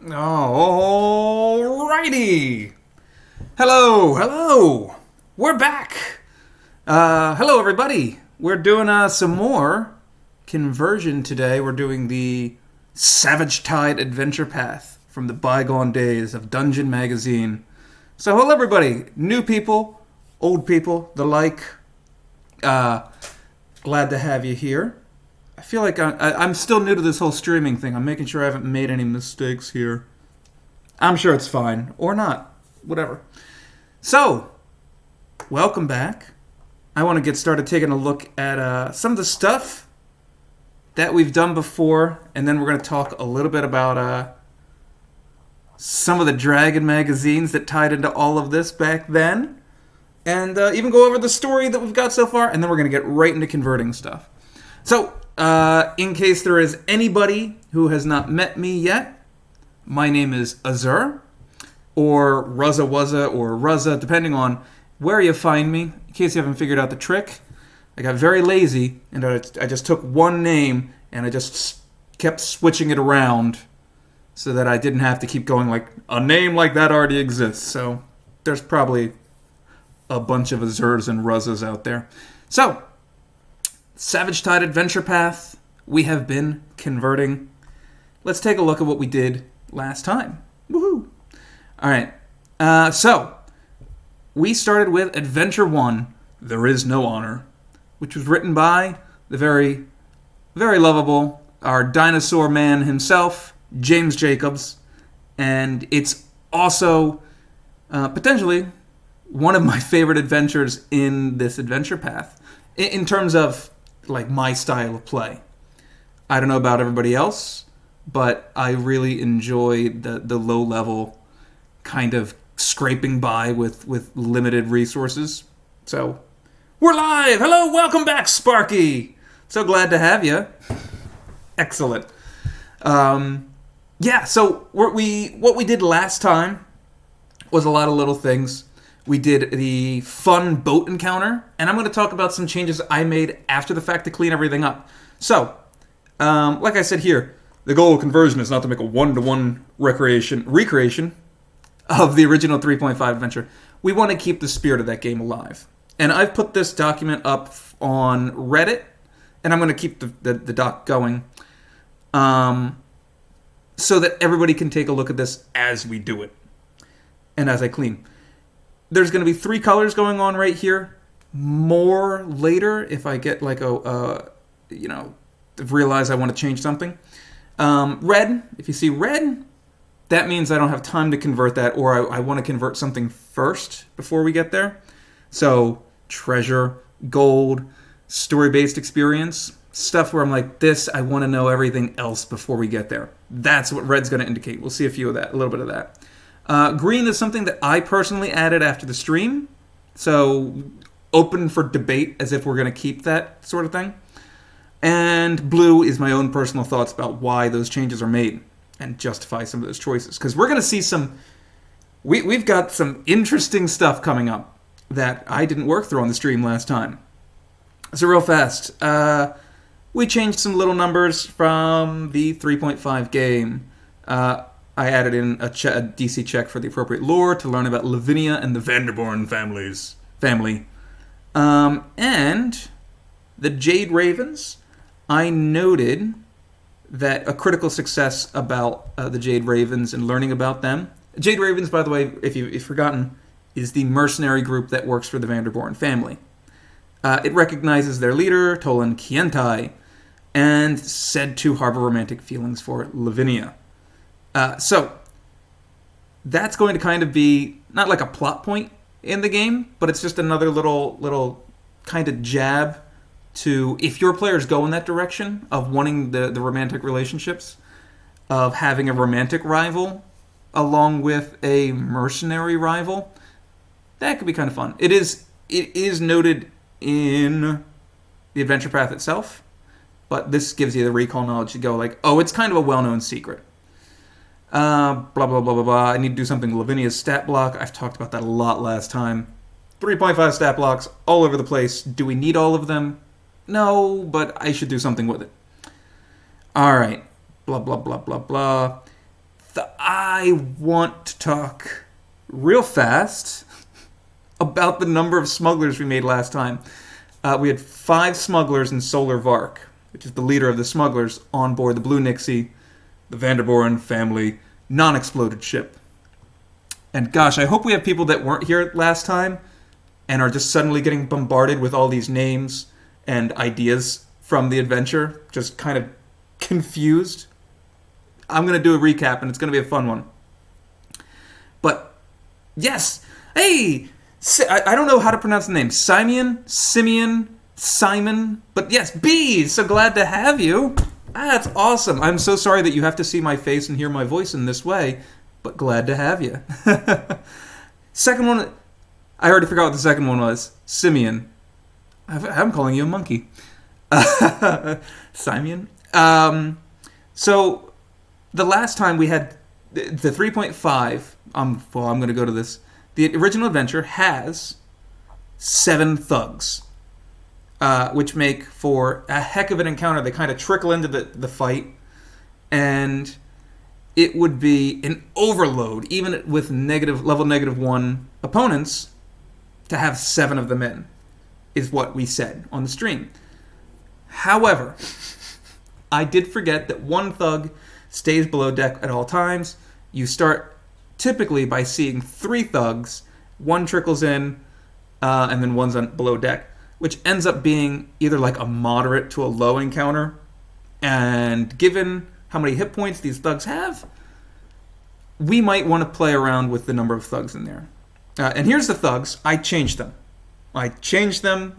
Alrighty. Hello. We're back. Hello, everybody. We're doing some more conversion today. We're doing the Savage Tide Adventure Path from the bygone days of Dungeon Magazine. So, hello, everybody. New people, old people, the like. Glad to have you here. I feel like I'm still new to this whole streaming thing. I'm making sure I haven't made any mistakes here. I'm sure it's fine. Or not. Whatever. So, welcome back. I want to get started taking a look at some of the stuff that we've done before. And then we're going to talk a little bit about some of the Dragon magazines that tied into all of this back then. And even go over the story that we've got so far. And then we're going to get right into converting stuff. So, in case there is anybody who has not met me yet, my name is Azzur, or Ruzza Wuzza, or Ruzza, depending on where you find me. In case you haven't figured out the trick, I got very lazy, and I just took one name, and I just kept switching it around so that I didn't have to keep going like, a name like that already exists. So, there's probably a bunch of Azzurs and Ruzzas out there. So, Savage Tide Adventure Path, we have been converting. Let's take a look at what we did last time. Woohoo! Alright, so, we started with Adventure 1, There Is No Honor, which was written by the very, very lovable, our dinosaur man himself, James Jacobs, and it's also, potentially, one of my favorite adventures in this adventure path, in terms of like my style of play. I don't know about everybody else, but I really enjoy the low level kind of scraping by with limited resources. So, we're live! Hello, welcome back, Sparky! So glad to have you. Excellent. So what we did last time was a lot of little things. We did the fun boat encounter, and I'm going to talk about some changes I made after the fact to clean everything up. So, like I said here, the goal of conversion is not to make a one-to-one recreation of the original 3.5 adventure. We want to keep the spirit of that game alive. And I've put this document up on Reddit, and I'm going to keep the doc going so that everybody can take a look at this as we do it and as I clean. There's going to be 3 colors going on right here. More later if I get like realize I want to change something. Red, if you see red, that means I don't have time to convert that, or I want to convert something first before we get there. So, treasure, gold, story-based experience, stuff where I'm like, this, I want to know everything else before we get there. That's what red's going to indicate. We'll see a little bit of that. Green is something that I personally added after the stream, so open for debate as if we're going to keep that sort of thing. And blue is my own personal thoughts about why those changes are made and justify some of those choices. Because we're going to see we've got some interesting stuff coming up that I didn't work through on the stream last time. So real fast, we changed some little numbers from the 3.5 game. I added in a DC check for the appropriate lore to learn about Lavinia and the Vanderborn family. And the Jade Ravens, I noted that a critical success about the Jade Ravens and learning about them. Jade Ravens, by the way, if you've forgotten, is the mercenary group that works for the Vanderborn family. It recognizes their leader, Tolan Kientai, and said to harbor romantic feelings for Lavinia. So, that's going to kind of be, not like a plot point in the game, but it's just another little kind of jab to, if your players go in that direction of wanting the romantic relationships, of having a romantic rival along with a mercenary rival, that could be kind of fun. It is noted in the adventure path itself, but this gives you the recall knowledge to go like, oh, it's kind of a well-known secret. Blah, blah, blah, blah, blah. I need to do something with Lavinia's stat block. I've talked about that a lot last time. 3.5 stat blocks all over the place. Do we need all of them? No, but I should do something with it. Alright. Blah, blah, blah, blah, blah. I want to talk real fast about the number of smugglers we made last time. We had 5 smugglers in Solar Vark, which is the leader of the smugglers, on board the Blue Nixie, the Vanderboren family non-exploded ship. And gosh, I hope we have people that weren't here last time and are just suddenly getting bombarded with all these names and ideas from the adventure, just kind of confused. I'm going to do a recap, and it's going to be a fun one. But, yes! Hey! I don't know how to pronounce the name. Simeon, Simon. But yes, B! So glad to have you. That's awesome. I'm so sorry that you have to see my face and hear my voice in this way, but glad to have you. Second one, I already forgot what the second one was. Simeon. I'm calling you a monkey. Simeon. So, the last time we had the 3.5, I'm going to go to this. The original adventure has 7 thugs, which make for a heck of an encounter. They kind of trickle into the fight, and it would be an overload, even with level -1 opponents, to have 7 of them in, is what we said on the stream. However, I did forget that 1 thug stays below deck at all times. You start typically by seeing 3 thugs, 1 trickles in, and then 1's below deck, which ends up being either like a moderate to a low encounter. And given how many hit points these thugs have, we might want to play around with the number of thugs in there. And here's the thugs. I changed them.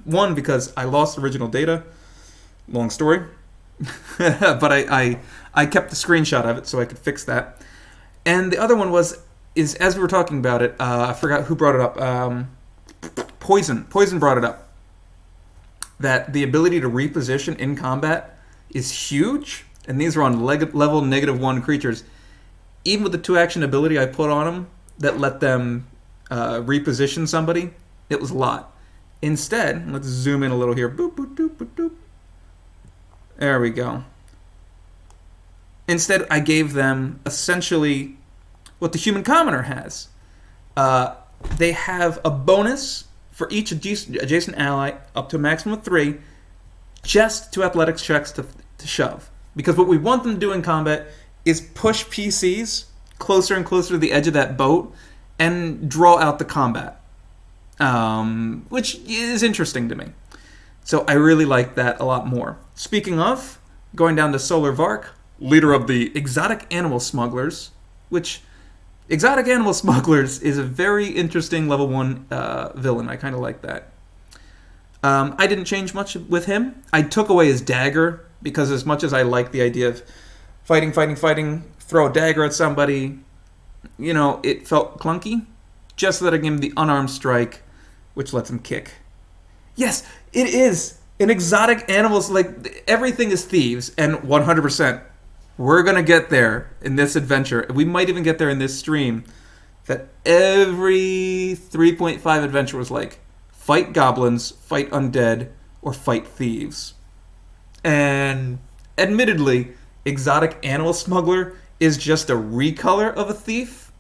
One, because I lost original data. Long story. But I kept the screenshot of it so I could fix that. And the other one is as we were talking about it, I forgot who brought it up. Poison brought it up. That the ability to reposition in combat is huge. And these are on level -1 creatures. Even with the 2-action ability I put on them that let them reposition somebody, it was a lot. Instead, let's zoom in a little here. Boop, boop, boop, boop, boop. There we go. Instead, I gave them essentially what the human commoner has. They have a bonus for each adjacent ally up to a maximum of 3, just to athletics checks to shove. Because what we want them to do in combat is push PCs closer and closer to the edge of that boat and draw out the combat, which is interesting to me. So I really like that a lot more. Speaking of, going down to Solar Vark, leader of the Exotic Animal Smugglers, which Exotic Animal Smugglers is a very interesting level 1 villain. I kind of like that. I didn't change much with him. I took away his dagger, because as much as I like the idea of fighting, throw a dagger at somebody, it felt clunky. Just so that I gave him the unarmed strike, which lets him kick. Yes, it is an exotic animals, like everything is thieves, and 100%. We're going to get there in this adventure. We might even get there in this stream. That every 3.5 adventure was like, fight goblins, fight undead, or fight thieves. And admittedly, Exotic Animal Smuggler is just a recolor of a thief.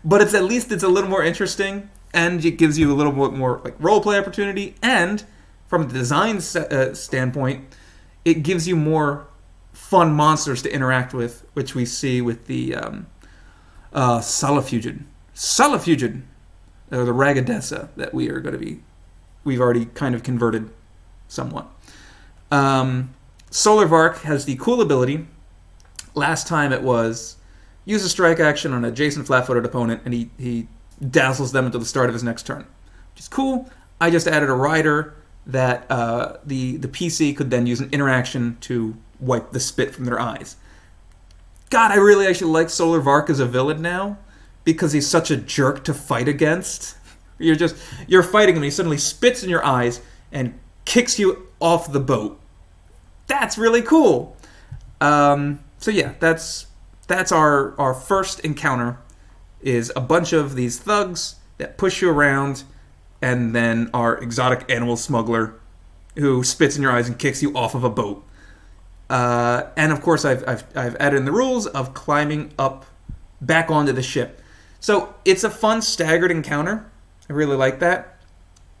But at least it's a little more interesting, and it gives you a little bit more like roleplay opportunity, and from a design standpoint, it gives you more fun monsters to interact with, which we see with the Salafugid, or the Ragadessa that we've already kind of converted somewhat. Solar Vark has the cool ability. Last time it was use a strike action on an adjacent flat-footed opponent, and he dazzles them until the start of his next turn, which is cool. I just added a rider that the PC could then use an interaction to wipe the spit from their eyes. God, I really actually like Solar Vark as a villain now, because he's such a jerk to fight against. You're fighting him, and he suddenly spits in your eyes and kicks you off the boat. That's really cool. So yeah, that's our first encounter, is a bunch of these thugs that push you around, and then our exotic animal smuggler who spits in your eyes and kicks you off of a boat. And of course, I've added in the rules of climbing up back onto the ship. So it's a fun staggered encounter. I really like that.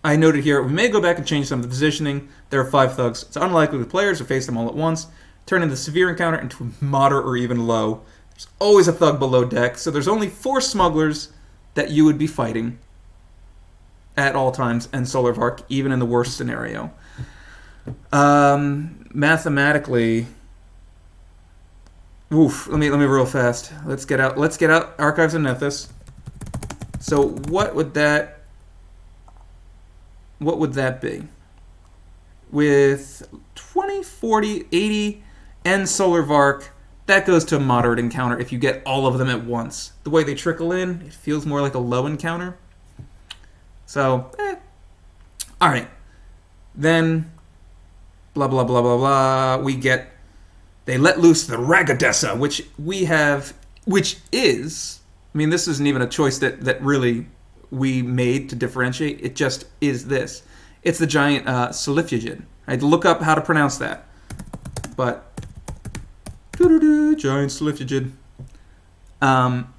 I noted here, we may go back and change some of the positioning. There are 5 thugs. It's unlikely the players will face them all at once. Turning the severe encounter into a moderate or even low. There's always a thug below deck, so there's only 4 smugglers that you would be fighting at all times, and Solar Vark, even in the worst scenario. Mathematically, let me real fast. Let's get out Archives of Nethys. So what would that be? With 20, 40, 80, and Solar Vark, that goes to a moderate encounter if you get all of them at once. The way they trickle in, it feels more like a low encounter. So, all right. Then, blah, blah, blah, blah, blah, they let loose the Ragadessa, which is, this isn't even a choice that really we made to differentiate. It just is this. It's the giant Salifugid. I had to look up how to pronounce that. But, giant Salifugid. I'm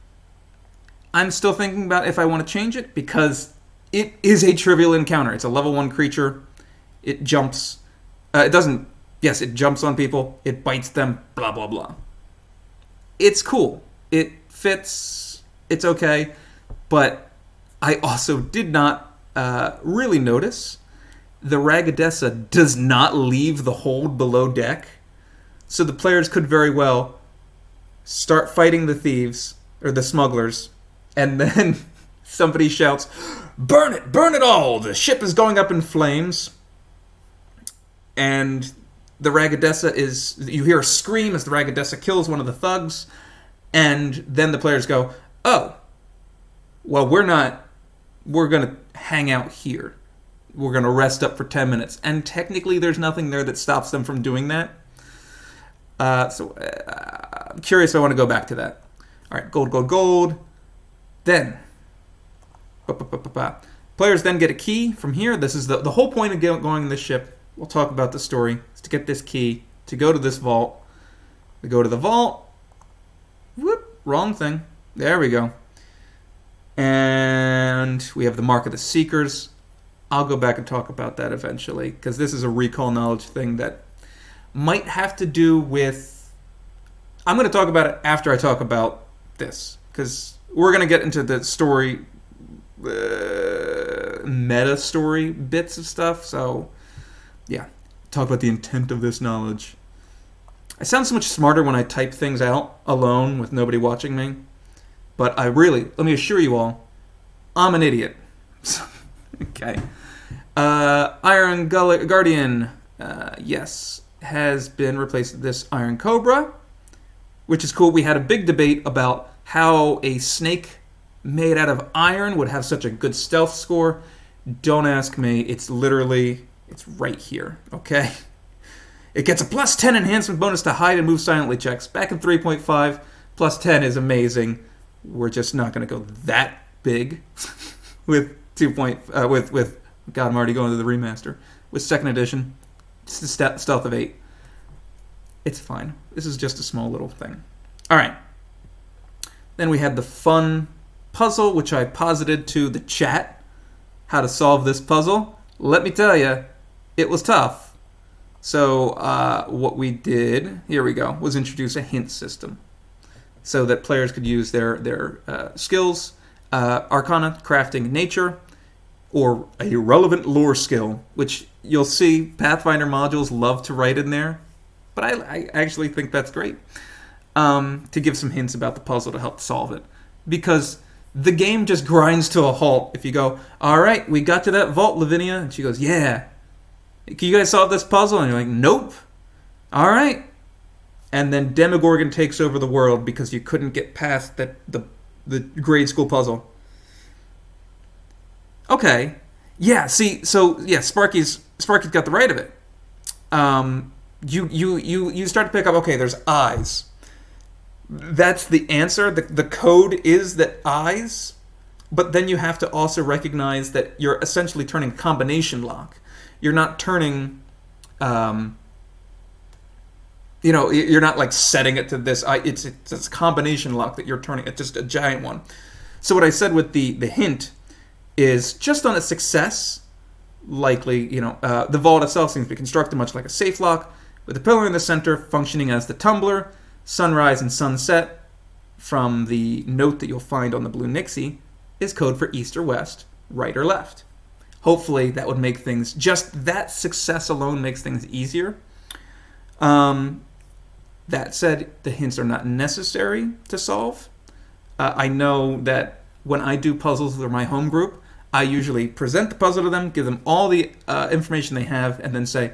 still thinking about if I want to change it, because it is a trivial encounter. It's a level 1 creature. It jumps. It jumps on people. It bites them. Blah, blah, blah. It's cool. It fits. It's okay. But I also did not really notice the Ragadessa does not leave the hold below deck. So the players could very well start fighting the thieves, or the smugglers, and then somebody shouts, "Burn it all! The ship is going up in flames." And the Ragadessa you hear a scream as the Ragadessa kills one of the thugs, and then the players go, "Oh, well, we're going to hang out here. We're going to rest up for 10 minutes. And technically, there's nothing there that stops them from doing that. So I'm curious if I want to go back to that. All right, gold. Then, players then get a key from here. This is the whole point of going in this ship. We'll talk about the story. Is to get this key, to go to this vault. We go to the vault. Whoop, wrong thing. There we go. And we have the Mark of the Seekers. I'll go back and talk about that eventually, because this is a recall knowledge thing that might have to do with... I'm going to talk about it after I talk about this, because we're going to get into the story, meta story bits of stuff, so yeah, talk about the intent of this knowledge. I sound so much smarter when I type things out alone with nobody watching me, but let me assure you all, I'm an idiot. Okay. Iron Guardian, yes, has been replaced with this Iron Cobra, which is cool. We had a big debate about how a snake made out of iron would have such a good stealth score. Don't ask me. It's right here, okay? It gets a plus 10 enhancement bonus to hide and move silently checks. Back in 3.5, plus 10 is amazing. We're just not going to go that big with God, I'm already going to the remaster. With 2nd edition, it's the stealth of 8. It's fine. This is just a small little thing. All right. Then we had the fun puzzle, which I posited to the chat, how to solve this puzzle. Let me tell you, it was tough. So what we did, here we go, was introduce a hint system so that players could use their skills, Arcana, Crafting, Nature, or a relevant lore skill, which you'll see Pathfinder modules love to write in there, but I actually think that's great, to give some hints about the puzzle to help solve it. Because the game just grinds to a halt if you go, all right, we got to that vault, Lavinia, and she goes, yeah. Can you guys solve this puzzle? And you're like, nope. All right. And then Demogorgon takes over the world because you couldn't get past the grade school puzzle. Okay. Yeah, see, so yeah, Sparky's got the right of it. You start to pick up, okay, there's eyes. That's the answer. The code is that eyes, but then you have to also recognize that you're essentially turning combination lock. You're not turning you're not like setting it to this. It's a combination lock that you're turning. It's just a giant one. So what I said with the hint is just on a success, likely, the vault itself seems to be constructed much like a safe lock, with the pillar in the center functioning as the tumbler. Sunrise and sunset, from the note that you'll find on the blue Nixie, is code for east or west, right or left. Hopefully that would make things, just that success alone makes things easier. That said, the hints are not necessary to solve. I know that when I do puzzles with my home group, I usually present the puzzle to them, give them all the information they have, and then say,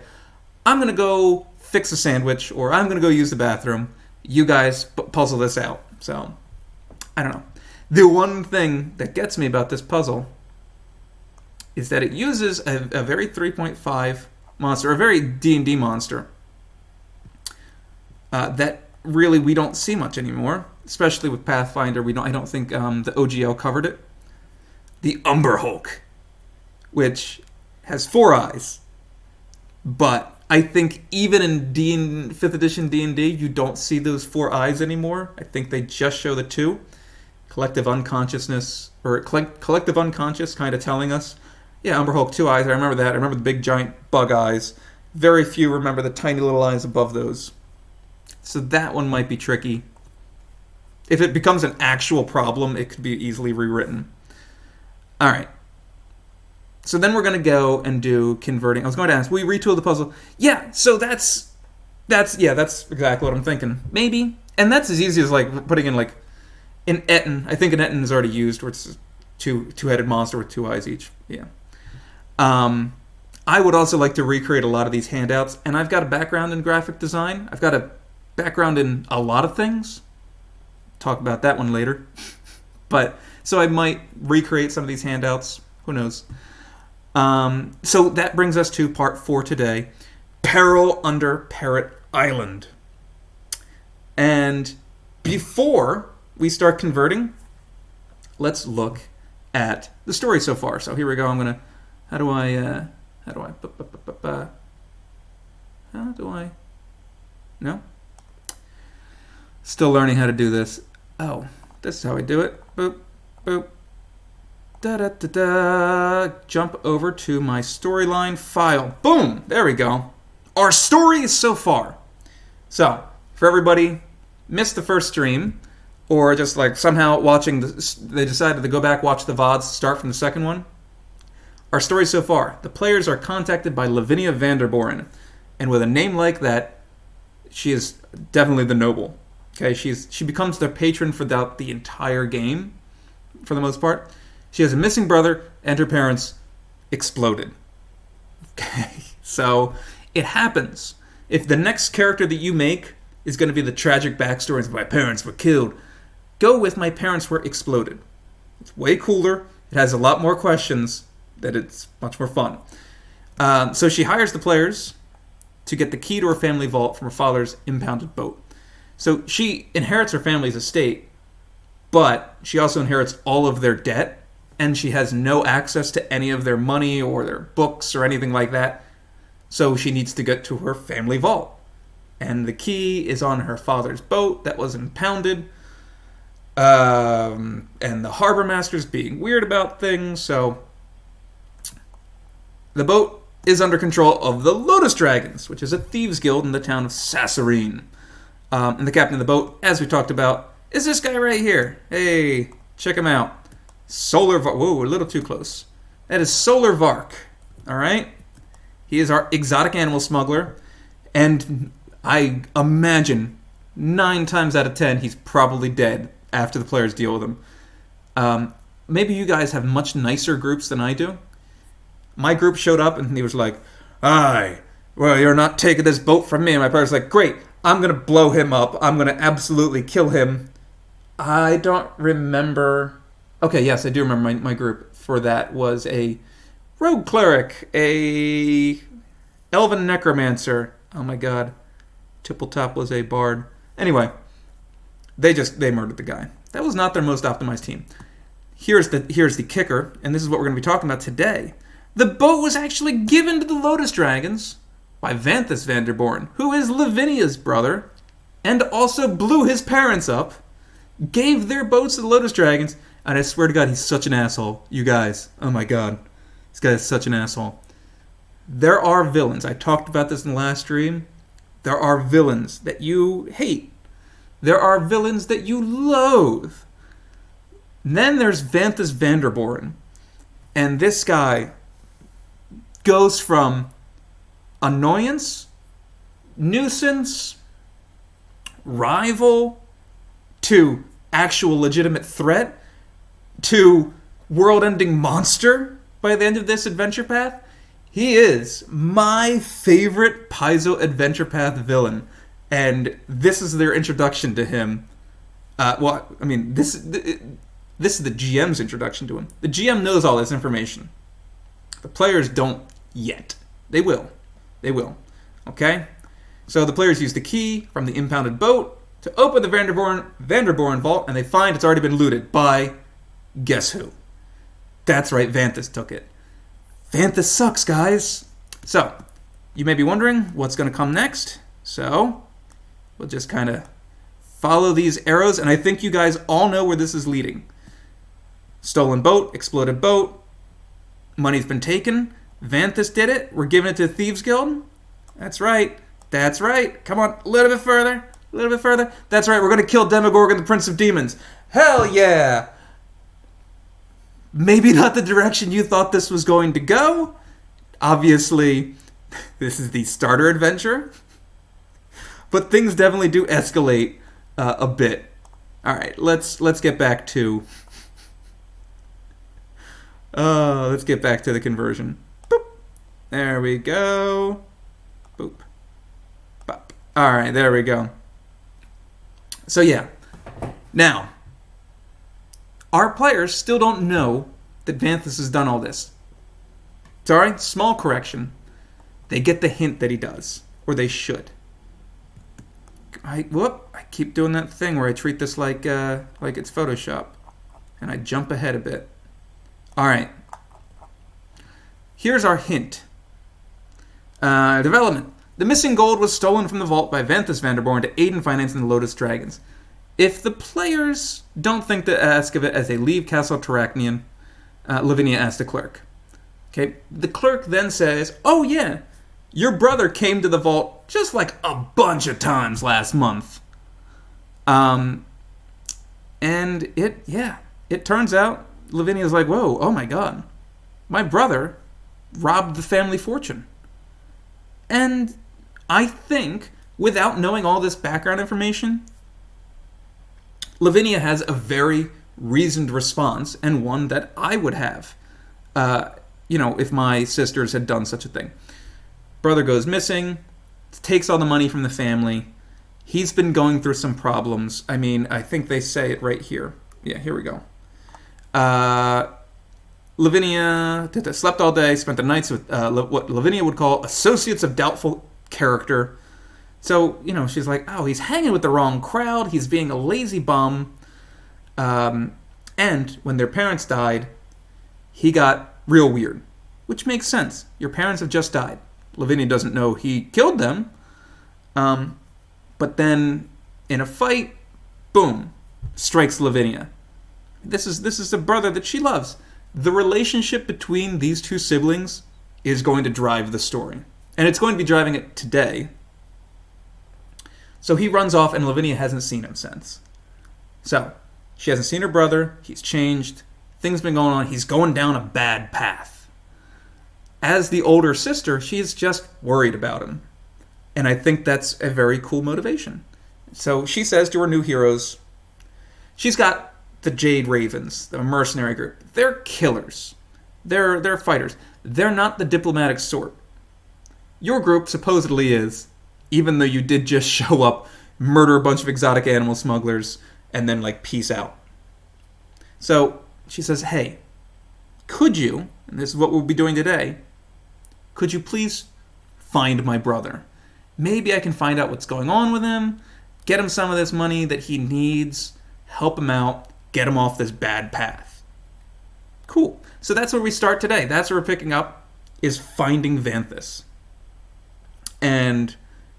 I'm going to go fix a sandwich, or I'm going to go use the bathroom. You guys puzzle this out. So, I don't know. The one thing that gets me about this puzzle is that it uses a very 3.5 monster, a very D&D monster, that really we don't see much anymore, especially with Pathfinder. I don't think the OGL covered it. The Umber Hulk, which has 4 eyes, but I think even in 5th edition D&D, you don't see those 4 eyes anymore. I think they just show the 2. Collective unconsciousness, or collective unconscious kind of telling us, yeah, Umber Hulk, 2 eyes. I remember that. I remember the big giant bug eyes. Very few remember the tiny little eyes above those. So that one might be tricky. If it becomes an actual problem, it could be easily rewritten. All right. So then we're going to go and do converting. I was going to ask, will we retool the puzzle? Yeah, so that's exactly what I'm thinking. Maybe. And that's as easy as like putting in like an Etten. I think an Etten is already used, where it's a two-headed monster with 2 eyes each. Yeah. I would also like to recreate a lot of these handouts, and I've got a background in graphic design. I've got a background in a lot of things. Talk about that one later. But so I might recreate some of these handouts. Who knows? So that brings us to part 4 today, Peril under Parrot Island. And before we start converting, let's look at the story so far. So here we go. How do I, no? Still learning how to do this. Oh, this is how I do it. Boop, boop. Da-da-da-da. Jump over to my storyline file. Boom! There we go. Our story so far. So, for everybody missed the first stream, or just like somehow watching, they decided to go back, watch the VODs, start from the second one. Our story so far. The players are contacted by Lavinia Vanderborn, and with a name like that, she is definitely the noble. Okay, she becomes their patron for the entire game, for the most part. She has a missing brother, and her parents exploded. Okay, so it happens. If the next character that you make is going to be the tragic backstory of my parents were killed, go with my parents were exploded. It's way cooler. It has a lot more questions. That it's much more fun. So she hires the players to get the key to her family vault from her father's impounded boat. So she inherits her family's estate, but she also inherits all of their debt, and she has no access to any of their money or their books or anything like that. So she needs to get to her family vault. And the key is on her father's boat that was impounded. And the harbor master's being weird about things, so the boat is under control of the Lotus Dragons, which is a thieves guild in the town of Sassarine. And the captain of the boat, as we talked about, is this guy right here. Hey, check him out. Solar Vark. Whoa, we're a little too close. That is Solar Vark. All right? He is our exotic animal smuggler. And I imagine 9 times out of 10, he's probably dead after the players deal with him. Maybe you guys have much nicer groups than I do. My group showed up and he was like, "Aye, well, you're not taking this boat from me." And my brother's like, "Great, I'm going to blow him up. I'm going to absolutely kill him." I don't remember. Okay, yes, I do remember my group for that was a rogue cleric, a elven necromancer. Oh my god. Tippletop was a bard. Anyway, they murdered the guy. That was not their most optimized team. Here's the kicker, and this is what we're going to be talking about today. The boat was actually given to the Lotus Dragons by Vanthus Vanderborn, who is Lavinia's brother, and also blew his parents up, gave their boats to the Lotus Dragons, and I swear to God, he's such an asshole. You guys, oh my God. This guy is such an asshole. There are villains. I talked about this in the last stream. There are villains that you hate. There are villains that you loathe. And then there's Vanthus Vanderborn. And this guy goes from annoyance, nuisance, rival, to actual legitimate threat, to world-ending monster by the end of this adventure path. He is my favorite Paizo adventure path villain, and this is their introduction to him. This is the GM's introduction to him. The GM knows all this information. The players don't yet. They will. Okay? So the players use the key from the impounded boat to open the Vanderborn vault, and they find it's already been looted by, guess who? That's right, Vanthus took it. Vanthus sucks, guys. So, you may be wondering what's going to come next. So, we'll just kind of follow these arrows, and I think you guys all know where this is leading. Stolen boat, exploded boat, money's been taken, Vanthus did it, we're giving it to the Thieves Guild. That's right. Come on, a little bit further. That's right, we're going to kill Demogorgon, the Prince of Demons. Hell yeah! Maybe not the direction you thought this was going to go. Obviously, this is the starter adventure. But things definitely do escalate a bit. All right, let's get back to the conversion. Boop. There we go. Boop. Bop. All right, there we go. So yeah. Now, our players still don't know that Vanthus has done all this. Sorry, small correction. They get the hint that he does, or they should. I keep doing that thing where I treat this like it's Photoshop, and I jump ahead a bit. All right. Here's our hint. Development. The missing gold was stolen from the vault by Vanthus Vanderborn to aid in financing the Lotus Dragons. If the players don't think to ask of it as they leave Castle Terracnian, Lavinia asks the clerk. Okay, the clerk then says, "Oh yeah, your brother came to the vault just like a bunch of times last month." And it turns out Lavinia's like, "Whoa, oh my God, my brother robbed the family fortune." And I think, without knowing all this background information, Lavinia has a very reasoned response, and one that I would have, if my sisters had done such a thing. Brother goes missing, takes all the money from the family. He's been going through some problems. I mean, I think they say it right here. Yeah, here we go. Lavinia slept all day, spent the nights with what Lavinia would call associates of doubtful character. So, she's like, oh, he's hanging with the wrong crowd. He's being a lazy bum. And when their parents died, he got real weird. Which makes sense. Your parents have just died. Lavinia doesn't know he killed them. But then, in a fight, boom, strikes Lavinia. This is the brother that she loves. The relationship between these two siblings is going to drive the story. And it's going to be driving it today. So he runs off, and Lavinia hasn't seen him since. So, she hasn't seen her brother. He's changed. Things been going on. He's going down a bad path. As the older sister, she's just worried about him. And I think that's a very cool motivation. So she says to her new heroes, she's got the Jade Ravens, the mercenary group. They're killers. They're fighters. They're not the diplomatic sort. Your group supposedly is, even though you did just show up, murder a bunch of exotic animal smugglers, and then, peace out. So she says, hey, could you, and this is what we'll be doing today, could you please find my brother? Maybe I can find out what's going on with him, get him some of this money that he needs, help him out, get him off this bad path. Cool. So that's where we start today. That's where we're picking up, is finding Vanthus. And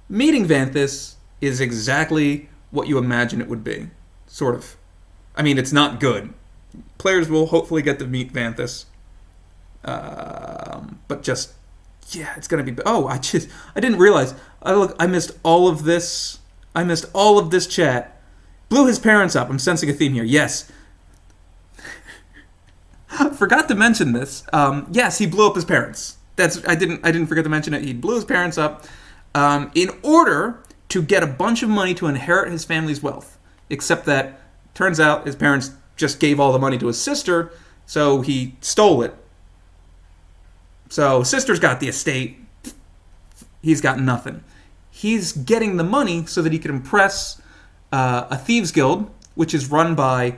meeting Vanthus is exactly what you imagine it would be. Sort of. I mean, it's not good. Players will hopefully get to meet Vanthus. But just, yeah, it's going to be... Oh, I didn't realize. I missed all of this. I missed all of this chat. Blew his parents up. I'm sensing a theme here. Yes. Forgot to mention this. Yes, he blew up his parents. I didn't forget to mention it. He blew his parents up in order to get a bunch of money to inherit his family's wealth. Except that, turns out, his parents just gave all the money to his sister, so he stole it. So, sister's got the estate. He's got nothing. He's getting the money so that he can impress a thieves guild, which is run by,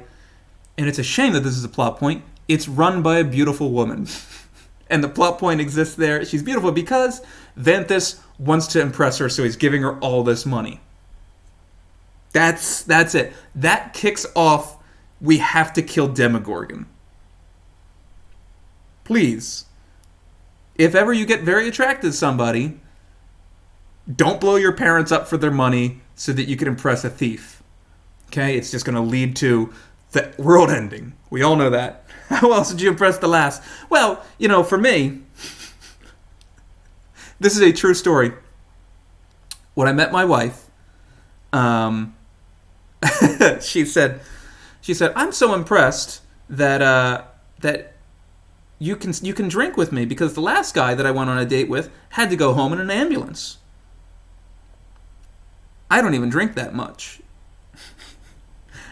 and it's a shame that this is a plot point, it's run by a beautiful woman. And the plot point exists there. She's beautiful because Vanthus wants to impress her, so he's giving her all this money. That's it. That kicks off, we have to kill Demogorgon. Please. If ever you get very attracted to somebody, don't blow your parents up for their money so that you can impress a thief. Okay? It's just going to lead to the world ending. We all know that. How else did you impress the last? Well, for me, this is a true story. When I met my wife, she said, I'm so impressed that you can drink with me because the last guy that I went on a date with had to go home in an ambulance. I don't even drink that much.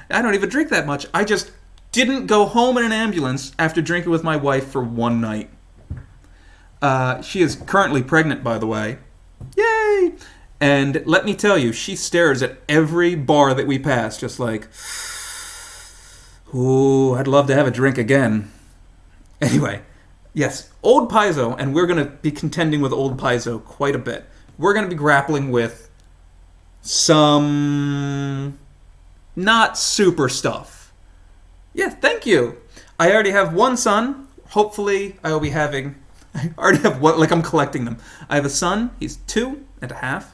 I just didn't go home in an ambulance after drinking with my wife for one night. She is currently pregnant, by the way. Yay! And let me tell you, she stares at every bar that we pass, just like, ooh, I'd love to have a drink again. Anyway, yes, Old Paizo, and we're going to be contending with Old Paizo quite a bit. We're going to be grappling with some not super stuff. Yeah, thank you. I already have one son. Hopefully, I will be having... I already have one, like I'm collecting them. I have a son. He's 2.5.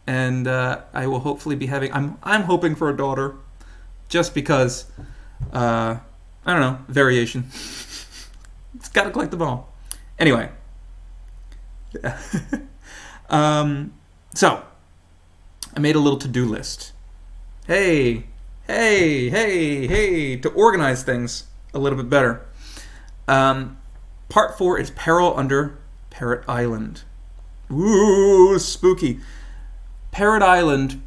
And I will hopefully be having... I'm hoping for a daughter. Just because... I don't know. Variation. It's got to collect them all. Anyway. So, I made a little to-do list. Hey, to organize things a little bit better. Part 4 is Peril under Parrot Island. Ooh, spooky. Parrot Island,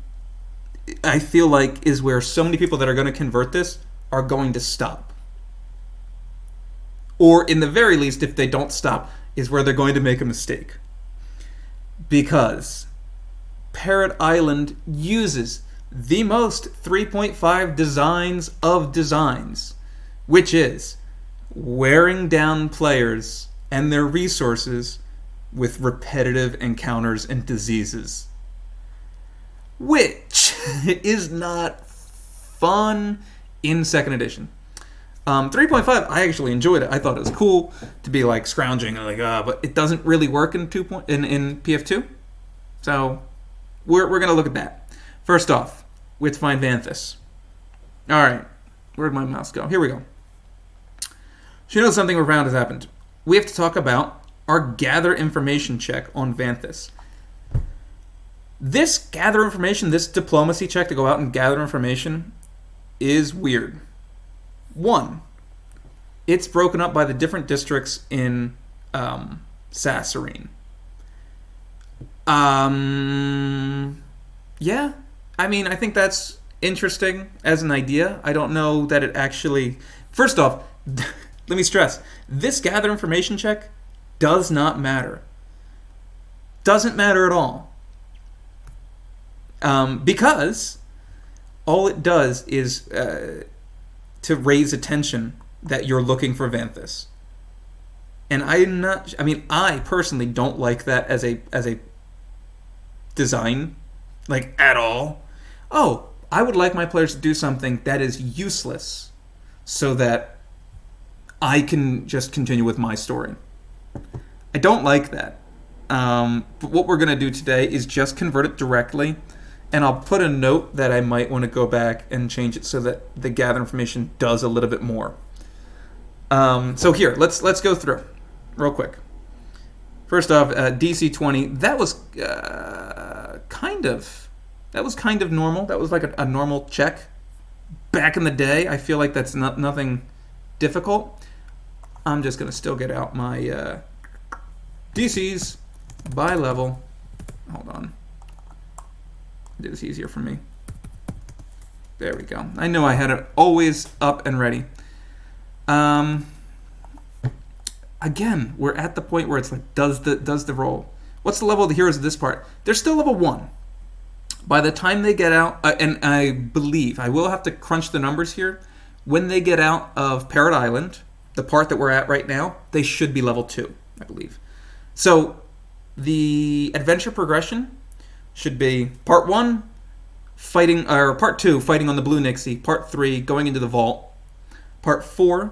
I feel like, is where so many people that are going to convert this are going to stop. Or, in the very least, if they don't stop, is where they're going to make a mistake. Because Parrot Island uses the most 3.5 designs of designs, which is wearing down players and their resources with repetitive encounters and diseases. Which is not fun in 2nd edition. 3.5, I actually enjoyed it. I thought it was cool to be like scrounging, but it doesn't really work in PF2. So we're going to look at that. First off, we have to find Vanthus. All right, where'd my mouse go? Here we go. She knows something profound has happened. We have to talk about our gather information check on Vanthus. This gather information, this diplomacy check to go out and gather information is weird. 1, it's broken up by the different districts in Sasserine. Yeah, I mean, I think that's interesting as an idea. I don't know that it actually... First off, let me stress, this gather information check does not matter. Doesn't matter at all. Because all it does is to raise attention that you're looking for Vanthus. And I personally don't like that as a design, like, at all. Oh, I would like my players to do something that is useless so that I can just continue with my story. I don't like that. But what we're going to do today is just convert it directly. And I'll put a note that I might want to go back and change it so that the gather information does a little bit more. So here, let's go through real quick. First off, DC 20. That was kind of normal. That was like a normal check back in the day. I feel like that's nothing difficult. I'm just gonna still get out my DCs by level. Hold on. Do this easier for me. There we go. I know I had it always up and ready. Again, we're at the point where it's like, does the roll? What's the level of the heroes of this part? They're still level 1. By the time they get out, and I believe, I will have to crunch the numbers here, when they get out of Parrot Island, the part that we're at right now, they should be level 2, I believe. So, the adventure progression should be part 1, fighting, or part 2, fighting on the Blue Nixie, part 3, going into the vault, part 4,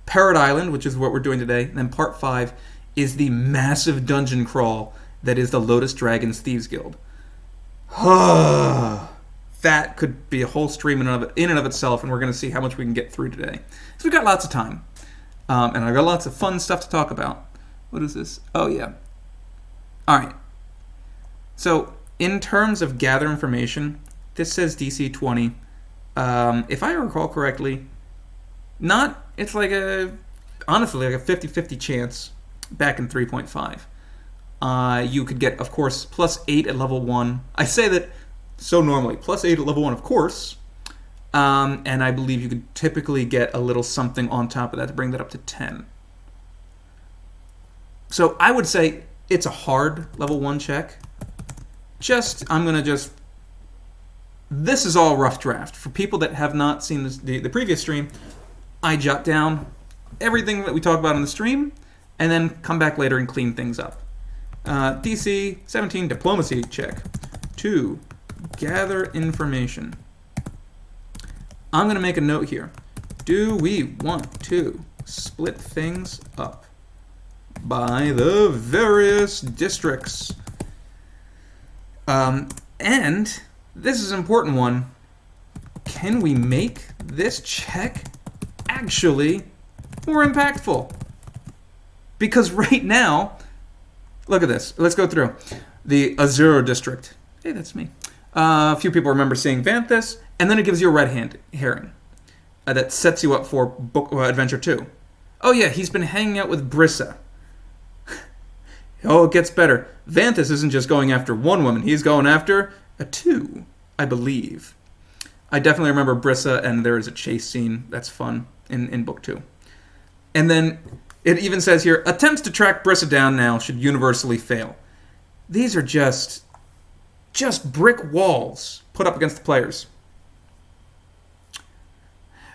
Parrot Island, which is what we're doing today, and then part 5 is the massive dungeon crawl that is the Lotus Dragons Thieves Guild. That could be a whole stream in and of itself, and we're going to see how much we can get through today. So we've got lots of time, and I've got lots of fun stuff to talk about. What is this? Oh, yeah. All right. So in terms of gather information, this says DC 20. If I recall correctly, it's like honestly, like a 50-50 chance back in 3.5. You could get, of course, +8 at level 1. I say that so normally, +8 at level 1, of course. And I believe you could typically get a little something on top of that to bring that up to 10. So I would say it's a hard level 1 check. This is all rough draft. For people that have not seen the previous stream, I jot down everything that we talk about on the stream, and then come back later and clean things up. DC 17, diplomacy check. 2, gather information. I'm going to make a note here. Do we want to split things up by the various districts? And this is an important one. Can we make this check actually more impactful? Because right now, look at this. Let's go through. The Azzur district. Hey, that's me. A few people remember seeing Vanthus, and then it gives you a red herring that sets you up for Adventure 2. Oh yeah, he's been hanging out with Brissa. Oh, it gets better. Vanthus isn't just going after one woman, he's going after a 2, I believe. I definitely remember Brissa, and there is a chase scene that's fun in Book 2. And then it even says here, attempts to track Brissa down now should universally fail. These are just brick walls put up against the players.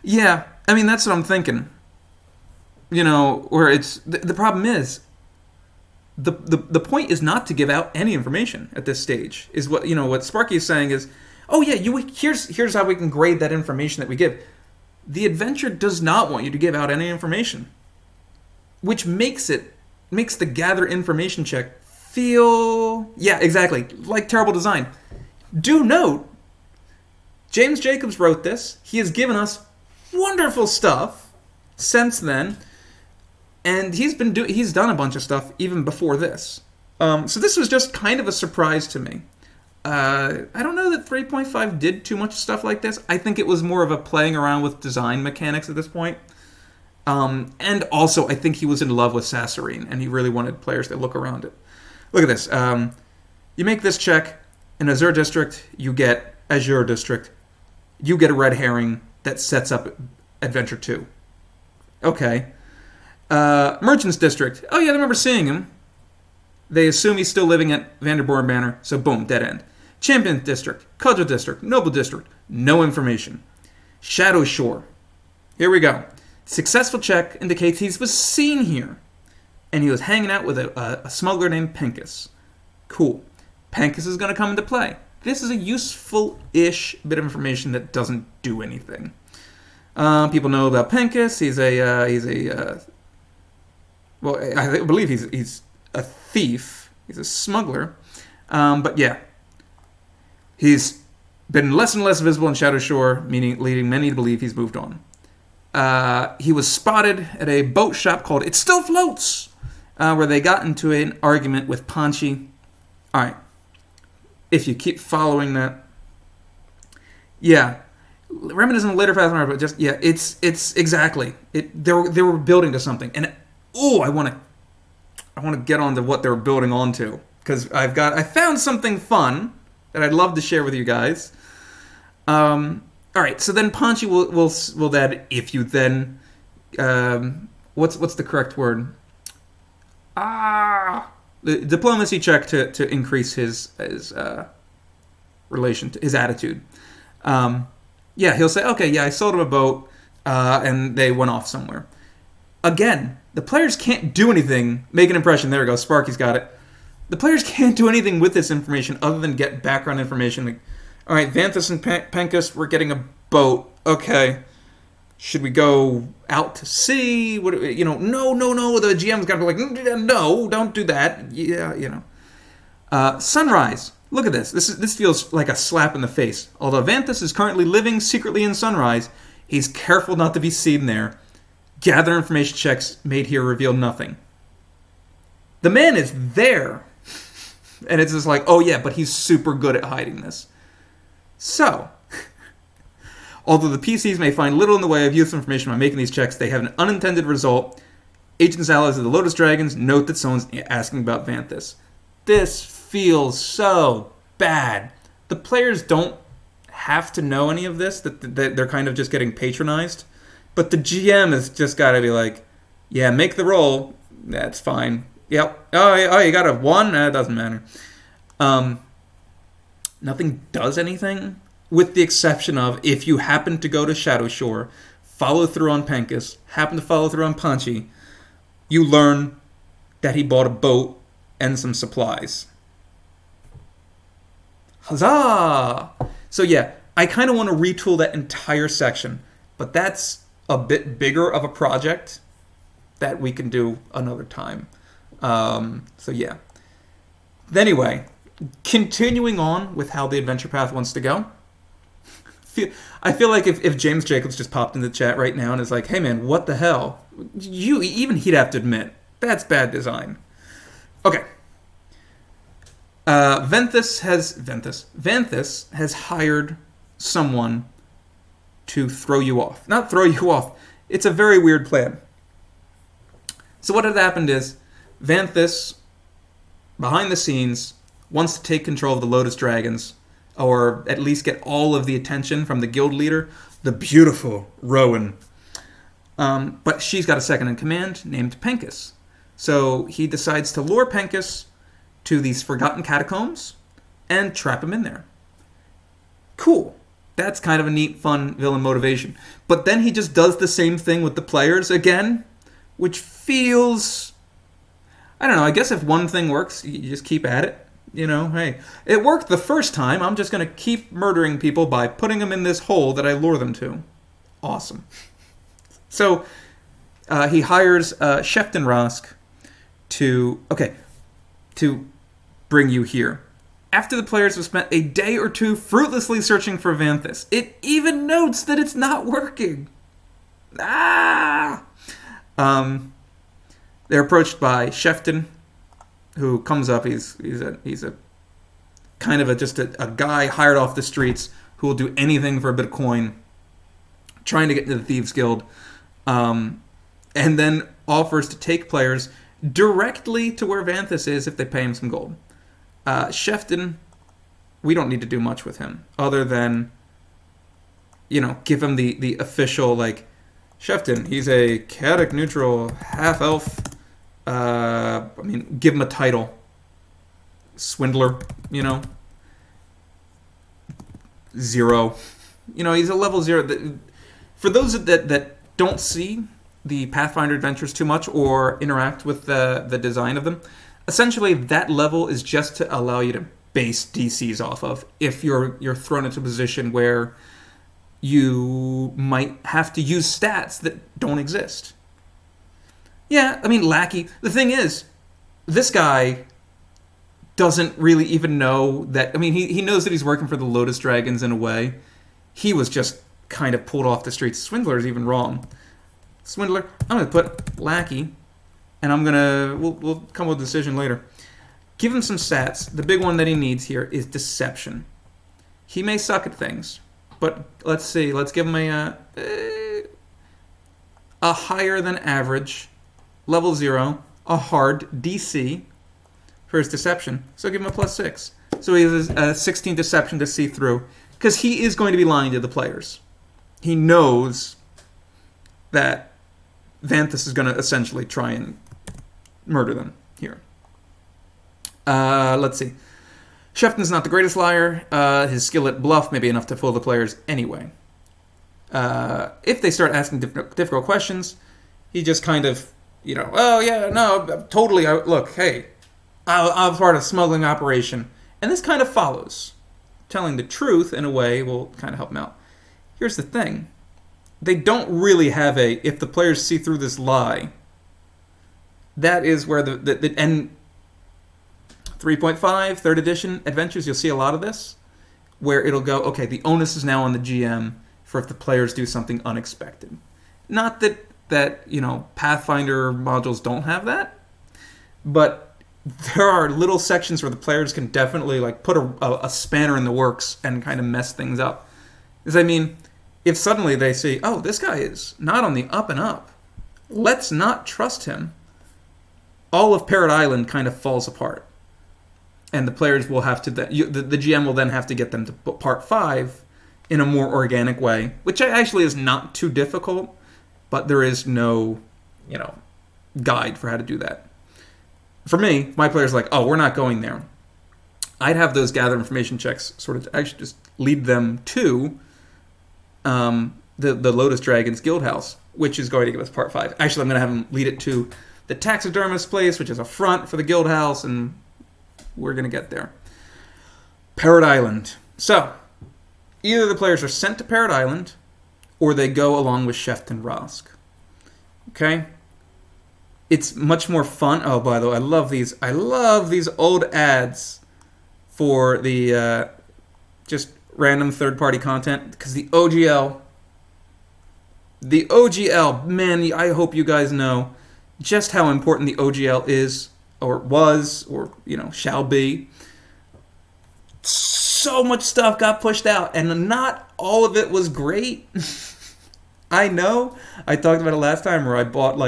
Yeah, I mean, that's what I'm thinking. You know, where it's... The problem is, the point is not to give out any information at this stage. Is what Sparky is saying is, oh yeah, here's how we can grade that information that we give. The adventure does not want you to give out any information, which makes the gather information check feel, yeah, exactly, like terrible design. Do note, James Jacobs wrote this. He has given us wonderful stuff since then, and he's done a bunch of stuff even before this. So this was just kind of a surprise to me. I don't know that 3.5 did too much stuff like this. I think it was more of a playing around with design mechanics at this point. And also, I think he was in love with Sassarine, and he really wanted players to look around it. Look at this. You make this check. In Azzur District, you get Azzur District. You get a red herring that sets up Adventure 2. Okay. Merchants District. Oh, yeah, I remember seeing him. They assume he's still living at Vanderborn Manor, so boom, dead end. Champion District, Cudgel District, Noble District, no information. Shadow Shore. Here we go. Successful check indicates he was seen here, and he was hanging out with a smuggler named Penkus. Cool. Penkus is going to come into play. This is a useful-ish bit of information that doesn't do anything. People know about Penkus. I believe he's a thief. He's a smuggler. But yeah, he's been less and less visible in Shadow Shore, meaning leading many to believe he's moved on. He was spotted at a boat shop called It Still Floats, where they got into an argument with Panchi. All right, if you keep following that, yeah, reminiscent of later Pathfinder, but just yeah, it's exactly it. They were building to something, and I want to get on to what they were building onto, because I found something fun that I'd love to share with you guys. All right, so then Panchi will that if you then what's the correct word? The diplomacy check to increase his relation to his attitude. Yeah, he'll say, okay, yeah, I sold him a boat, and they went off somewhere. Again, the players can't do anything. Make an impression. There we go. Sparky's got it. The players can't do anything with this information other than get background information. Like, all right, Vanthus and Penkus, we're getting a boat. Okay. Should we go out to sea? What, no. The GM's got to be like, no, don't do that. Yeah, Sunrise. Look at this. This feels like a slap in the face. Although Vanthus is currently living secretly in Sunrise, he's careful not to be seen there. Gather information checks made here reveal nothing. The man is there. And it's just like, oh yeah, but he's super good at hiding this. So, although the PCs may find little in the way of useful information by making these checks, they have an unintended result. Agents allies of the Lotus Dragons note that someone's asking about Vanthus. This feels so bad. The players don't have to know any of this, that they're kind of just getting patronized. But the GM has just got to be like, yeah, make the roll. That's fine. Yep. Oh, you got a 1? That doesn't matter. Nothing does anything, with the exception of if you happen to go to Shadow Shore, follow through on Penkus, happen to follow through on Panchi, you learn that he bought a boat and some supplies. Huzzah! So yeah, I kind of want to retool that entire section, but that's a bit bigger of a project that we can do another time. So yeah. Anyway, continuing on with how the adventure path wants to go. I feel like if James Jacobs just popped in the chat right now and is like, hey man, what the hell? Even he'd have to admit, that's bad design. Okay. Vanthus has hired someone to throw you off. Not throw you off. It's a very weird plan. So what had happened is, Vanthus, behind the scenes, wants to take control of the Lotus Dragons, or at least get all of the attention from the guild leader, the beautiful Rowan. But she's got a second in command named Penkus. So he decides to lure Penkus to these forgotten catacombs and trap him in there. Cool. That's kind of a neat, fun villain motivation. But then he just does the same thing with the players again, which feels... I don't know, I guess if one thing works, you just keep at it. Hey, it worked the first time. I'm just going to keep murdering people by putting them in this hole that I lure them to. Awesome. So he hires Shefton Rosk to bring you here. After the players have spent a day or two fruitlessly searching for Vanthus, it even notes that it's not working. They're approached by Shefton, who comes up. He's a kind of just a guy hired off the streets who will do anything for a bit of coin, trying to get into the Thieves Guild, and then offers to take players directly to where Vanthus is if they pay him some gold. Shefton, we don't need to do much with him other than, give him the official, like, Shefton, he's a chaotic neutral half-elf. Give him a title. Swindler, 0. He's a level 0. For those that don't see the Pathfinder adventures too much or interact with the design of them, essentially that level is just to allow you to base DCs off of if you're thrown into a position where you might have to use stats that don't exist. Yeah, lackey. The thing is, this guy doesn't really even know that. I mean, he knows that he's working for the Lotus Dragons in a way. He was just kind of pulled off the streets. Swindler is even wrong. Swindler, I'm going to put lackey, and we'll come with a decision later. Give him some stats. The big one that he needs here is deception. He may suck at things, but let's see. Let's give him a higher than average, level 0, a hard DC for his deception. So give him a +6. So he has a 16 deception to see through, because he is going to be lying to the players. He knows that Vanthus is going to essentially try and murder them here. Let's see. Shefton's not the greatest liar. His skill at bluff may be enough to fool the players anyway. If they start asking difficult questions, he just kind of, oh yeah, no, totally. Look, hey, I'm part of a smuggling operation. And this kind of follows. Telling the truth, in a way, will kind of help him out. Here's the thing. They don't really have if the players see through this lie, that is where and 3.5, 3rd edition adventures, you'll see a lot of this, where it'll go, okay, the onus is now on the GM for if the players do something unexpected. Not that Pathfinder modules don't have that, but there are little sections where the players can definitely put a spanner in the works and kind of mess things up. Because, I mean, if suddenly they see, oh, this guy is not on the up and up, let's not trust him, all of Parrot Island kind of falls apart. And the players will have to, the GM will then have to get them to put part 5 in a more organic way, which actually is not too difficult, but there is no, guide for how to do that. For me, my players are like, oh, we're not going there. I'd have those gather information checks sort of actually just lead them to the Lotus Dragons Guild House, which is going to give us part 5. Actually, I'm going to have them lead it to the taxidermist place, which is a front for the Guild House, and we're going to get there. Parrot Island. So, either the players are sent to Parrot Island, or they go along with Shefton Rosk. Okay? It's much more fun. Oh, by the way, I love these old ads for the just random third-party content, because the OGL, man, I hope you guys know just how important the OGL is, or was, or shall be. So much stuff got pushed out, and not all of it was great. I know. I talked about it last time where I bought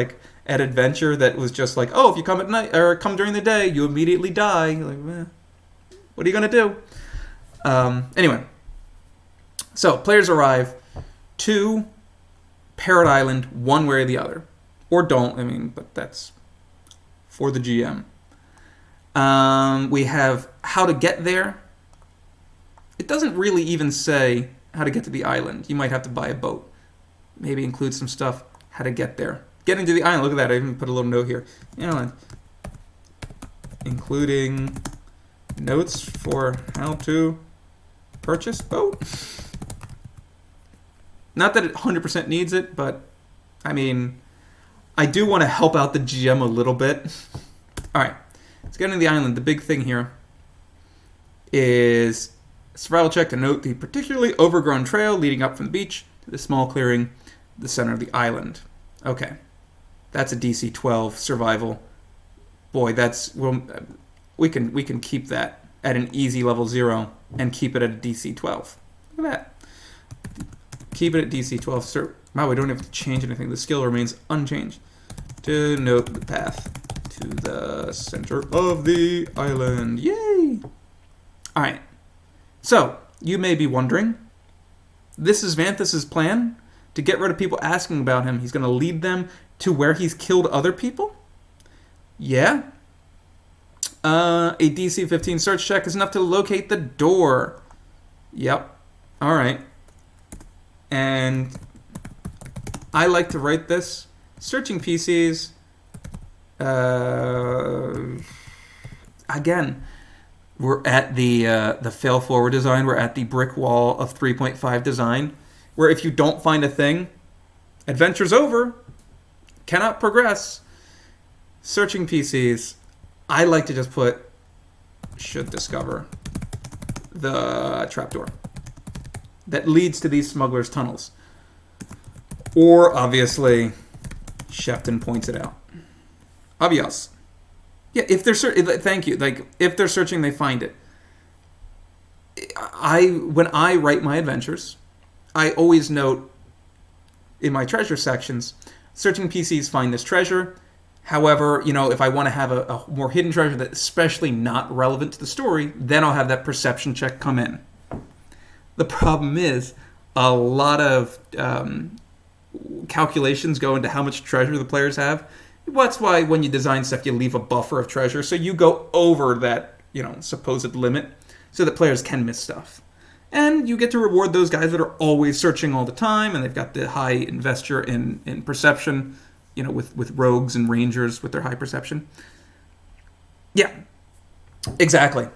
at Adventure that was just oh, if you come at night or come during the day, you immediately die. What are you gonna do? Anyway, so players arrive to Parrot Island one way or the other, or don't. I mean, but that's for the GM. We have how to get there. It doesn't really even say how to get to the island. You might have to buy a boat. Maybe include some stuff how to get there. Getting to the island, look at that, I even put a little note here. Including notes for how to purchase boat. Not that it 100% needs it, but, I mean, I do want to help out the GM a little bit. Alright, let's get into the island. The big thing here is a survival check to note the particularly overgrown trail leading up from the beach to the small clearing at the center of the island. Okay. That's a DC 12 survival. Boy, we can keep that at an easy level 0 and keep it at a DC 12. Look at that. Keep it at DC 12. Wow, we don't have to change anything. The skill remains unchanged. To note the path to the center of the island. Yay! Alright. So, you may be wondering, this is Vanthus's plan? To get rid of people asking about him. He's going to lead them to where he's killed other people? Yeah. A DC 15 search check is enough to locate the door. Yep. Alright. And I like to write this. Searching PCs. Again, we're at the fail forward design. We're at the brick wall of 3.5 design. Where if you don't find a thing, adventure's over. Cannot progress. Searching PCs. I like to just put should discover the trapdoor that leads to these smugglers' tunnels. Or, obviously, Shefton points it out. Obvious. Yeah, if they're thank you. Like, if they're searching, they find it. When I write my adventures, I always note in my treasure sections, searching PCs find this treasure. However, if I want to have a more hidden treasure that's especially not relevant to the story, then I'll have that perception check come in. The problem is a lot of calculations go into how much treasure the players have. That's why when you design stuff, you leave a buffer of treasure, so you go over that, supposed limit, so that players can miss stuff. And you get to reward those guys that are always searching all the time, and they've got the high investure in perception, with rogues and rangers with their high perception. Yeah, exactly.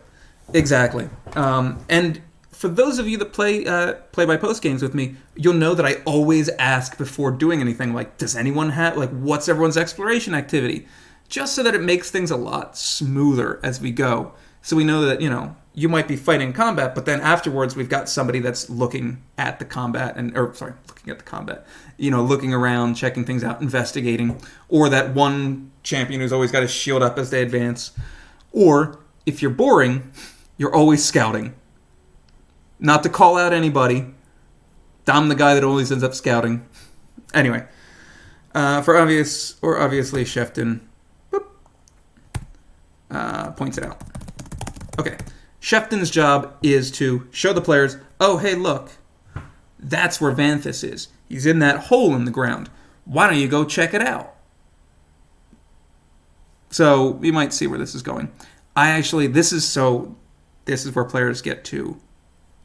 And for those of you that play by post games with me, you'll know that I always ask before doing anything, like, does anyone have, what's everyone's exploration activity? Just so that it makes things a lot smoother as we go. So we know that, you might be fighting combat, but then afterwards we've got somebody that's looking at the combat, looking around, checking things out, investigating, or that one champion who's always got his shield up as they advance. Or, if you're boring, you're always scouting. Not to call out anybody, I'm the guy that always ends up scouting. Anyway, obviously Shefton points it out. Okay, Shefton's job is to show the players, oh, hey, look, that's where Vanthus is. He's in that hole in the ground. Why don't you go check it out? So we might see where this is going. This is where players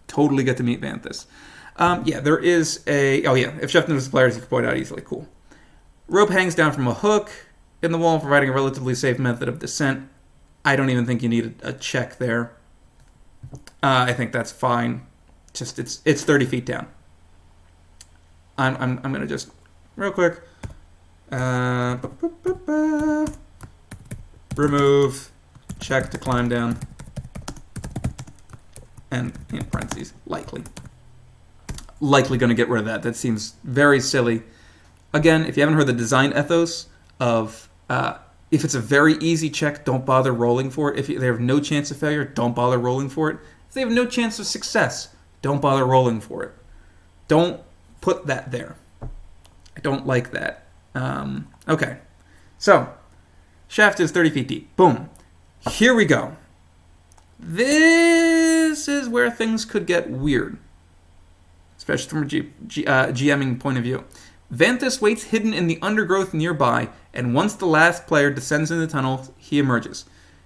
totally get to meet Vanthus. There is if Shefton was the players, you can point out easily. Cool. Rope hangs down from a hook in the wall, providing a relatively safe method of descent. I don't even think you need a check there. I think that's fine. Just it's 30 feet down. I'm gonna just real quick remove check to climb down, and in parentheses likely going to get rid of that. That seems very silly. Again, if you haven't heard the design ethos of if it's a very easy check, don't bother rolling for it. If they have no chance of failure, don't bother rolling for it. If they have no chance of success, don't bother rolling for it. Don't put that there. I don't like that. Okay. So, shaft is 30 feet deep. Boom. Here we go. This is where things could get weird, especially from a GMing point of view. Vanthus waits hidden in the undergrowth nearby, and once the last player descends in the tunnel, he emerges.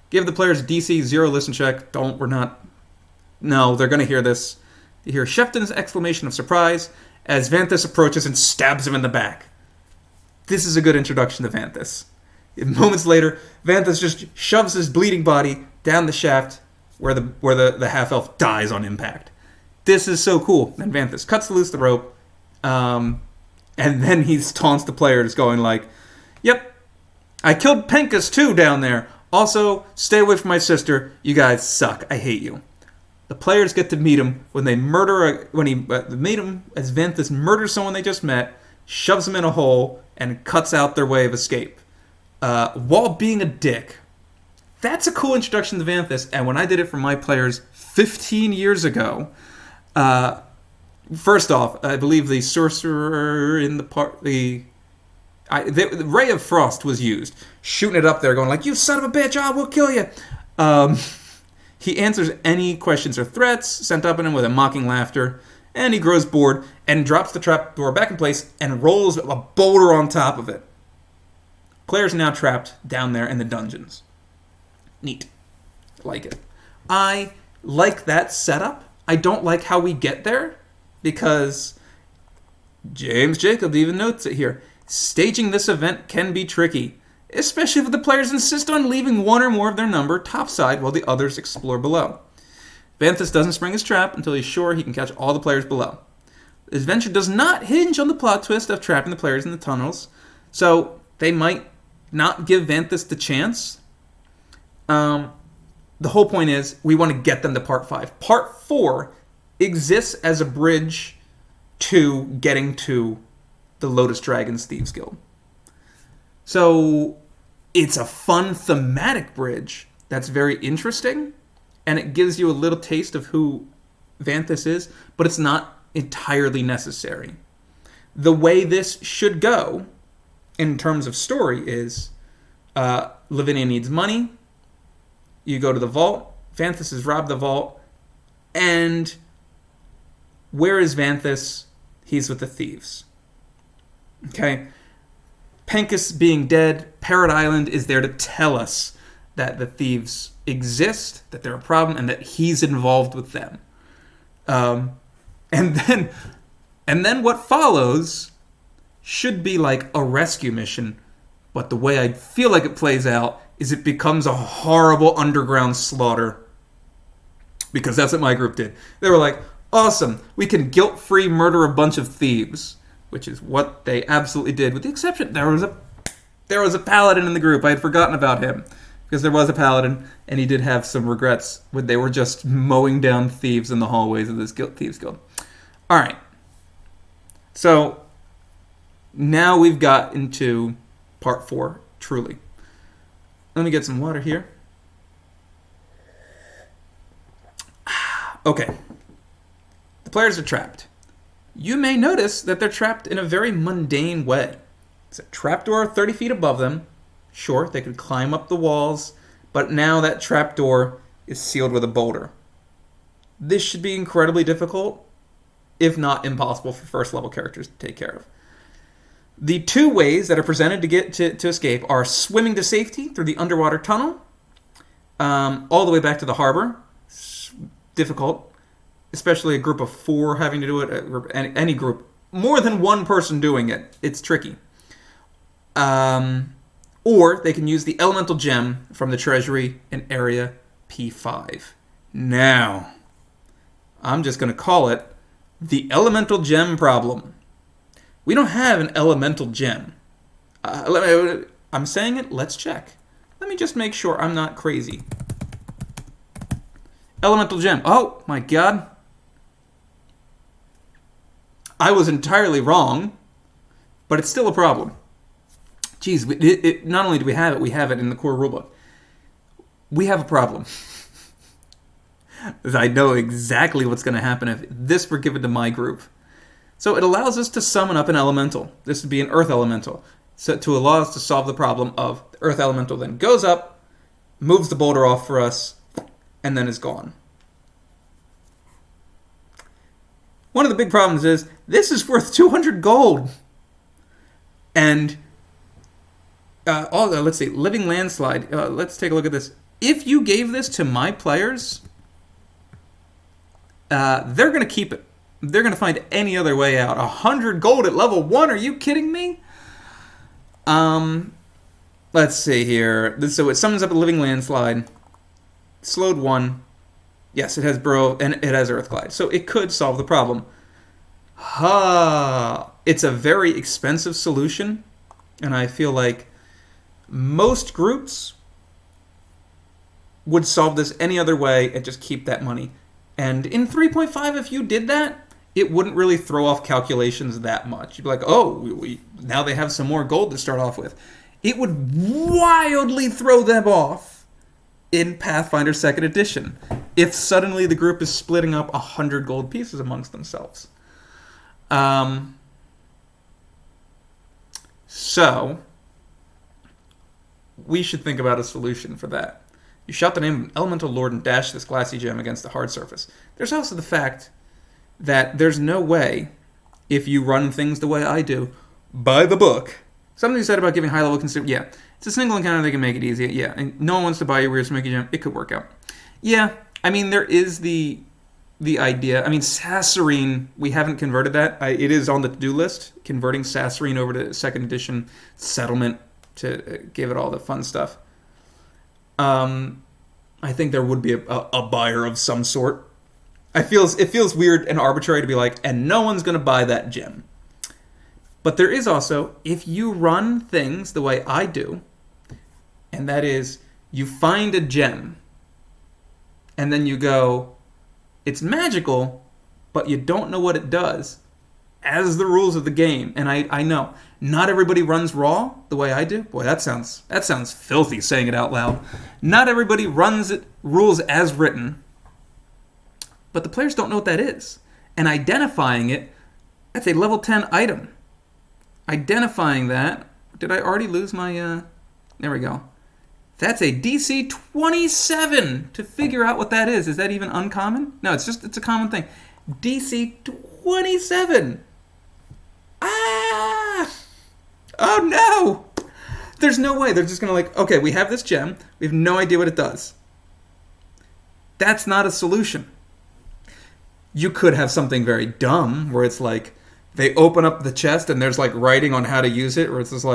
Give the players DC 0 listen check. No, they're going to hear this. You hear Shefton's exclamation of surprise as Vanthus approaches and stabs him in the back. This is a good introduction to Vanthus. Moments later, Vanthus just shoves his bleeding body down the shaft where the half-elf dies on impact. This is so cool. And Vanthus cuts loose the rope, and then he taunts the players going like, yep, I killed Penkus too down there. Also, stay away from my sister. You guys suck. I hate you. The players get to meet him when they meet him as Vanthus murders someone they just met, shoves him in a hole, and cuts out their way of escape. While being a dick. That's a cool introduction to Vanthus, and when I did it for my players 15 years ago, first off, I believe the sorcerer in the Ray of Frost was used, shooting it up there, going like, you son of a bitch, I will kill you. He answers any questions or threats sent up at him with a mocking laughter, and he grows bored and drops the trapdoor back in place and rolls a boulder on top of it. Players are now trapped down there in the dungeons. Neat. Like it. I like that setup. I don't like how we get there, because James Jacob even notes it here. Staging this event can be tricky, especially if the players insist on leaving one or more of their number topside while the others explore below. Vanthus doesn't spring his trap until he's sure he can catch all the players below. The adventure does not hinge on the plot twist of trapping the players in the tunnels, so they might not give Vanthus the chance. the whole point is we want to get them to Part 5. Part 4 exists as a bridge to getting to the Lotus Dragons Thieves Guild. So it's a fun thematic bridge that's very interesting, and it gives you a little taste of who Vanthus is, but it's not entirely necessary. The way this should go, in terms of story, is Lavinia needs money. You go to the vault. Vanthus has robbed the vault. And where is Vanthus? He's with the thieves. Okay? Penkus being dead, Parrot Island is there to tell us that the thieves exist, that they're a problem, and that he's involved with them. And then what follows should be like a rescue mission, but the way I feel like it plays out is it becomes a horrible underground slaughter. Because that's what my group did. They were like, awesome, we can guilt-free murder a bunch of thieves, which is what they absolutely did, with the exception there was a paladin in the group. I had forgotten about him, because there was a paladin, and he did have some regrets when they were just mowing down thieves in the hallways of this Thieves Guild. All right. So now we've got into Part 4, truly. Let me get some water here. Okay. The players are trapped. You may notice that they're trapped in a very mundane way. It's a trapdoor 30 feet above them. Sure, they could climb up the walls, but now that trapdoor is sealed with a boulder. This should be incredibly difficult, if not impossible for first-level characters to take care of. The two ways that are presented to get to escape are swimming to safety through the underwater tunnel, all the way back to the harbor. It's difficult, especially a group of 4 having to do it. Any group, more than one person doing it, it's tricky. Or they can use the elemental gem from the treasury in area P5. Now, I'm just going to call it the elemental gem problem. We don't have an elemental gem. I'm saying it, let's check. Let me just make sure I'm not crazy. Elemental gem. Oh, my God. I was entirely wrong, but it's still a problem. Geez, not only do we have it in the core rulebook. We have a problem. I know exactly what's going to happen if this were given to my group. So it allows us to summon up an elemental. This would be an earth elemental. So to allow us to solve the problem of the earth elemental then goes up, moves the boulder off for us, and then is gone. One of the big problems is this is worth 200 gold. And let's see, Living Landslide. Let's take a look at this. If you gave this to my players, they're going to keep it. They're going to find any other way out. 100 gold at level 1? Are you kidding me? Let's see here. So it summons up a Living Landslide. Slowed 1. Yes, it has Burrow, and it has Earthglide. So it could solve the problem. It's a very expensive solution, and I feel like most groups would solve this any other way and just keep that money. And in 3.5, if you did that, it wouldn't really throw off calculations that much. You'd be like, oh, now they have some more gold to start off with. It would wildly throw them off in Pathfinder 2nd Edition if suddenly the group is splitting up 100 gold pieces amongst themselves. So, we should think about a solution for that. You shout the name of an elemental lord and dash this glassy gem against the hard surface. There's also the fact that there's no way, if you run things the way I do, by the book. Something you said about giving high-level consider. Yeah, it's a single encounter, they can make it easy. Yeah, and no one wants to buy your weird smoky gem. It could work out. Yeah, I mean, there is the idea. I mean, Sassarine, we haven't converted that. It is on the to-do list, converting Sassarine over to 2nd edition settlement to give it all the fun stuff. I think there would be a buyer of some sort. It feels weird and arbitrary to be like, and no one's going to buy that gem. But there is also, if you run things the way I do, and that is, you find a gem, and then you go, it's magical, but you don't know what it does, as the rules of the game. And I know not everybody runs raw the way I do. Boy, that sounds filthy saying it out loud. Not everybody runs it rules as written, but the players don't know what that is. And identifying it, that's a level 10 item. Identifying that, did I already lose my, there we go. That's a DC 27 to figure out what that is. Is that even uncommon? No, it's a common thing. DC 27. Ah! Oh no! There's no way. They're just going to okay, we have this gem. We have no idea what it does. That's not a solution. You could have something very dumb where it's they open up the chest and there's writing on how to use it, or it's just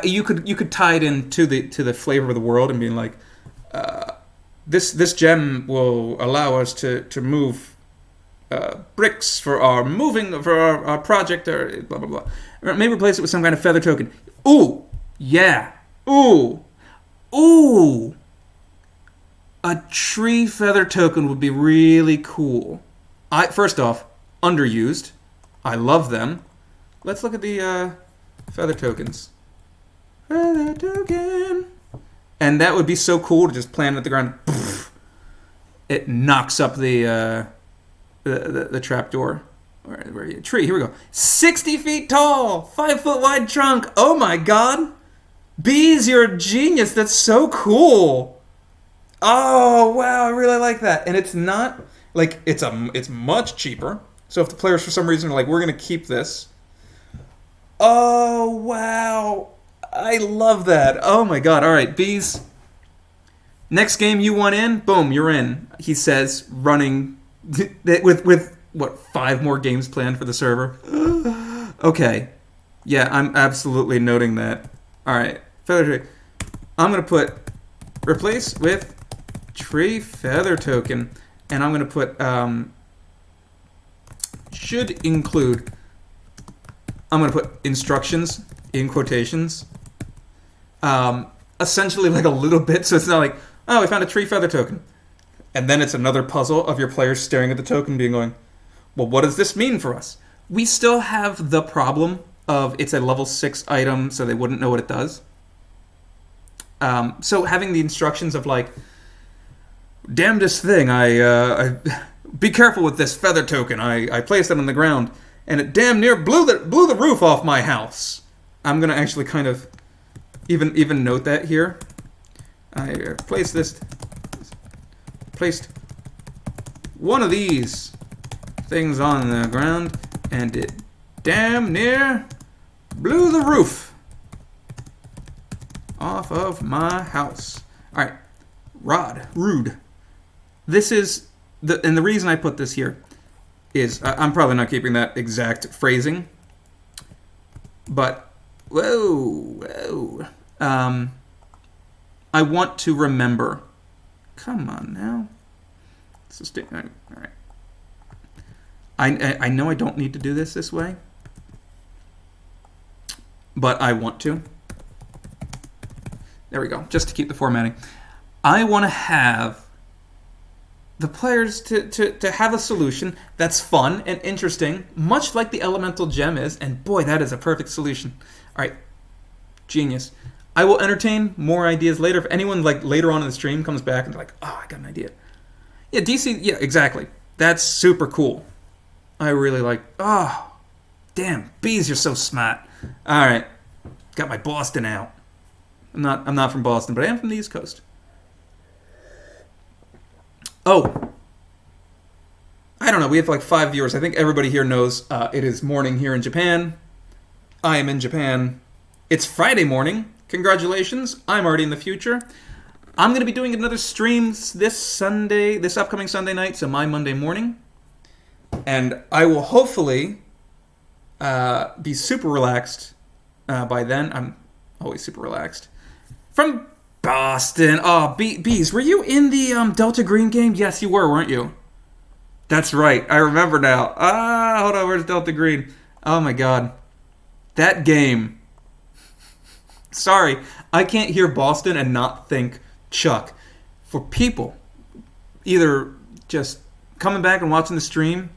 you could tie it into the flavor of the world and being this gem will allow us to move bricks for our project, or blah blah blah. Or maybe replace it with some kind of feather token. Ooh, yeah. Ooh. A tree feather token would be really cool. First off, underused. I love them. Let's look at the feather tokens. Feather token. And that would be so cool to just plant it at the ground. It knocks up the trapdoor. Tree, here we go. 60 feet tall, 5 foot wide trunk. Oh my god. Bees, you're a genius. That's so cool. Oh wow, I really like that. And it's not it's much cheaper. So if the players for some reason are we're gonna keep this. Oh wow, I love that. Oh my god. All right, bees. Next game you want in? Boom, you're in. He says, running with what 5 more games planned for the server. Okay, yeah, I'm absolutely noting that. All right, feather tree. I'm gonna put replace with tree feather token, and I'm going to put should include, I'm going to put instructions in quotations, essentially a little bit, so it's not oh, we found a tree feather token, and then it's another puzzle of your players staring at the token being going, well, what does this mean for us? We still have the problem of it's a level 6 item, so they wouldn't know what it does. So having the instructions of damnedest thing, I be careful with this feather token. I placed it on the ground, and it damn near blew the roof off my house. I'm gonna actually kind of even note that here. I placed one of these things on the ground, and it damn near blew the roof off of my house. All right, rude. This is and the reason I put this here is I'm probably not keeping that exact phrasing, but whoa. I want to remember. Come on now. All right. I know I don't need to do this way, but I want to. There we go. Just to keep the formatting. I want to have the players to have a solution that's fun and interesting, much like the elemental gem is, and boy, that is a perfect solution. All right, genius. I will entertain more ideas later. If anyone later on in the stream comes back and they're oh, I got an idea. Yeah, DC, yeah, exactly. That's super cool. I really oh, damn, bees, you're so smart. All right, got my Boston out. I'm not from Boston, but I am from the East Coast. Oh, I don't know. We have 5 viewers. I think everybody here knows it is morning here in Japan. I am in Japan. It's Friday morning. Congratulations. I'm already in the future. I'm going to be doing another stream this upcoming Sunday night, so my Monday morning. And I will hopefully be super relaxed by then. I'm always super relaxed. From Boston. Oh, Bees, were you in the Delta Green game? Yes, you were, weren't you? That's right. I remember now. Hold on. Where's Delta Green? Oh, my God. That game. Sorry. I can't hear Boston and not think Chuck. for people, either just coming back and watching the stream,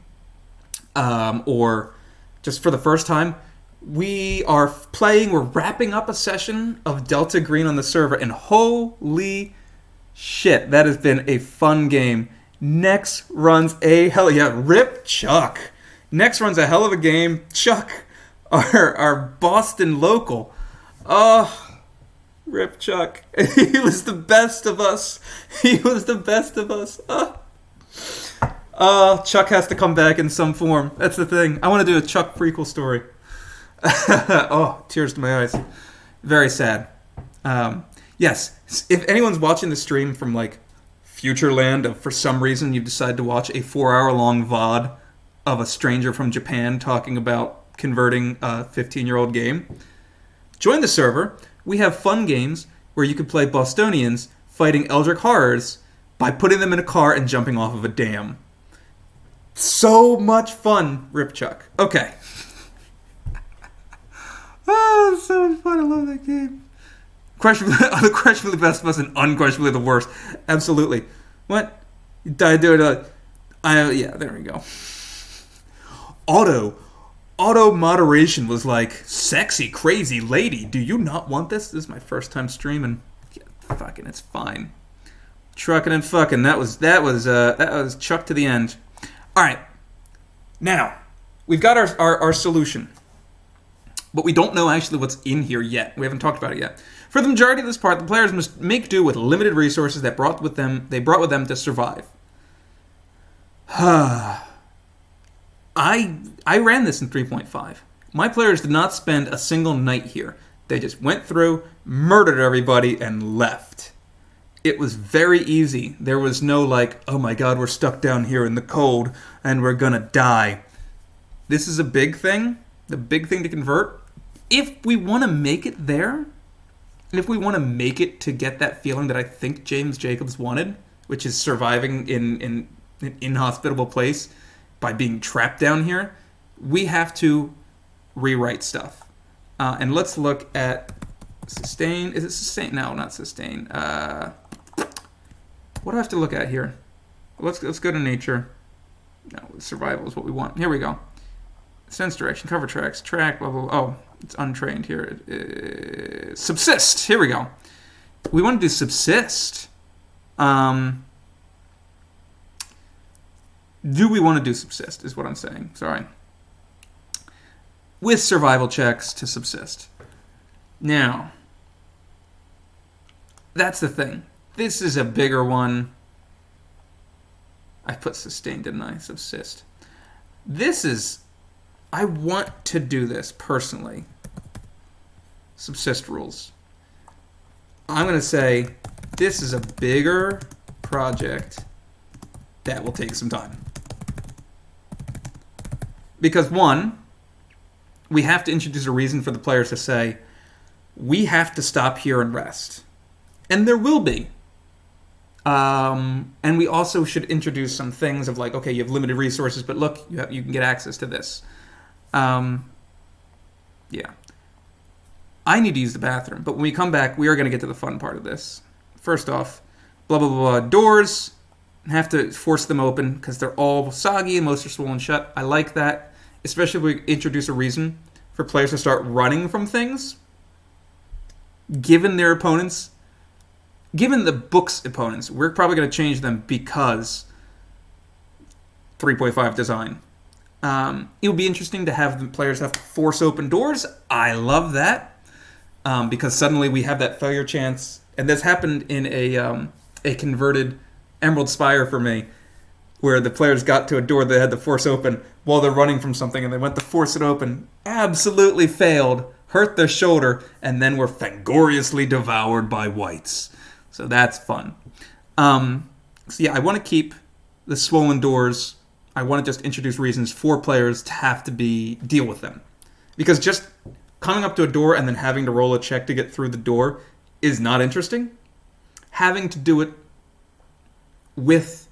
or just for the first time, we are playing, we're wrapping up a session of Delta Green on the server, and holy shit, that has been a fun game. Nex runs a hell, yeah, rip Chuck. Nex runs a hell of a game. Chuck, our Boston local. Oh, rip Chuck. He was the best of us. He was the best of us. Chuck has to come back in some form. That's the thing. I want to do a Chuck prequel story. Oh, tears to my eyes. Very sad. Yes, if anyone's watching the stream from like Futureland, if for some reason you've decided to watch a 4-hour-long VOD of a stranger from Japan talking about converting a 15-year-old game, join the server. We have fun games where you can play Bostonians fighting Eldritch horrors by putting them in a car and jumping off of a dam. So much fun, Rip Chuck. Okay. Oh, so much fun. I love that game. Unquestionably best of us and unquestionably the worst. Absolutely. What? Did I do it? Yeah, there we go. Auto moderation was like, sexy, crazy lady. Do you not want this? This is my first time streaming. Yeah, fucking, it's fine. Trucking and fucking. That was Chuck to the end. All right. Now, we've got our solution. But we don't know actually what's in here yet. We haven't talked about it yet. For the majority of this part, the players must make do with limited resources they brought with them to survive. I ran this in 3.5. My players did not spend a single night here. They just went through, murdered everybody, and left. It was very easy. There was no like, oh my god, we're stuck down here in the cold and we're gonna die. This is a big thing. The big thing to convert. If we want to make it there, and if we want to make it to get that feeling that I think James Jacobs wanted, which is surviving in an inhospitable place by being trapped down here, we have to rewrite stuff. And let's look at sustain. Is it sustain? No, not sustain. What do I have to look at here? Let's go to nature. No, survival is what we want. Here we go. Sense direction, cover tracks, track, blah, blah, blah. Oh, it's untrained here. Subsist. Here we go. We want to do subsist. Do we want to do subsist is what I'm saying. Sorry. With survival checks to subsist. Now, that's the thing. This is a bigger one. I put sustain, didn't I? Subsist. This is... I want to do this personally. Subsist rules. I'm going to say this is a bigger project that will take some time. Because one, we have to introduce a reason for the players to say, we have to stop here and rest. And there will be. And we also should introduce some things of like, okay, you have limited resources, but look, you can get access to this. Yeah. I need to use the bathroom, but when we come back, we are going to get to the fun part of this. First off, blah, blah, blah, blah. Doors, have to force them open because they're all soggy and most are swollen shut. I like that, especially if we introduce a reason for players to start running from things. Given their opponents, given the book's opponents, we're probably going to change them because 3.5 design. It would be interesting to have the players have to force open doors. I love that. Because suddenly we have that failure chance. And this happened in a converted Emerald Spire for me, where the players got to a door they had to force open while they're running from something, and they went to force it open. Absolutely failed, hurt their shoulder, and then were fangoriously devoured by whites. So that's fun. So yeah, I want to keep the swollen doors. I want to just introduce reasons for players to have to deal with them. Because just coming up to a door and then having to roll a check to get through the door is not interesting. Having to do it with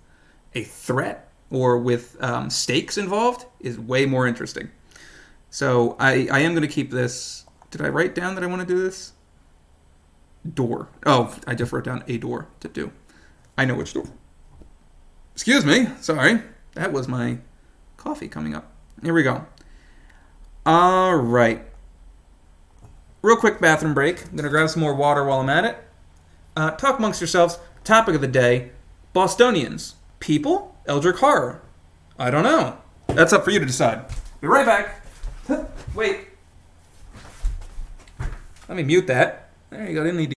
a threat or with stakes involved is way more interesting. So I am going to keep this. Did I write down that I want to do this? Door. Oh, I just wrote down a door to do. I know which door. Excuse me. Sorry. That was my coffee coming up. Here we go. All right. Real quick bathroom break. I'm going to grab some more water while I'm at it. Talk amongst yourselves. Topic of the day. Bostonians. People? Eldritch horror. I don't know. That's up for you to decide. Be right back. Wait. Let me mute that. There you go. Didn't need to.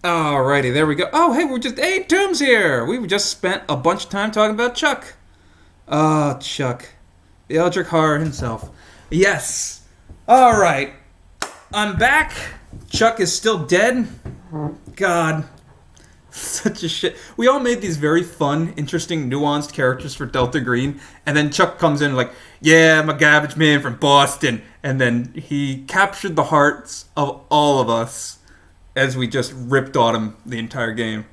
Alrighty, there we go. Oh, hey, we're just 8 tombs here. We just spent a bunch of time talking about Chuck. Oh, Chuck. The Eldritch Horror himself. Yes. Alright. I'm back. Chuck is still dead. God. Such a shit. We all made these very fun, interesting, nuanced characters for Delta Green, and then Chuck comes in like, yeah, I'm a garbage man from Boston. And then he captured the hearts of all of us as we just ripped on him the entire game.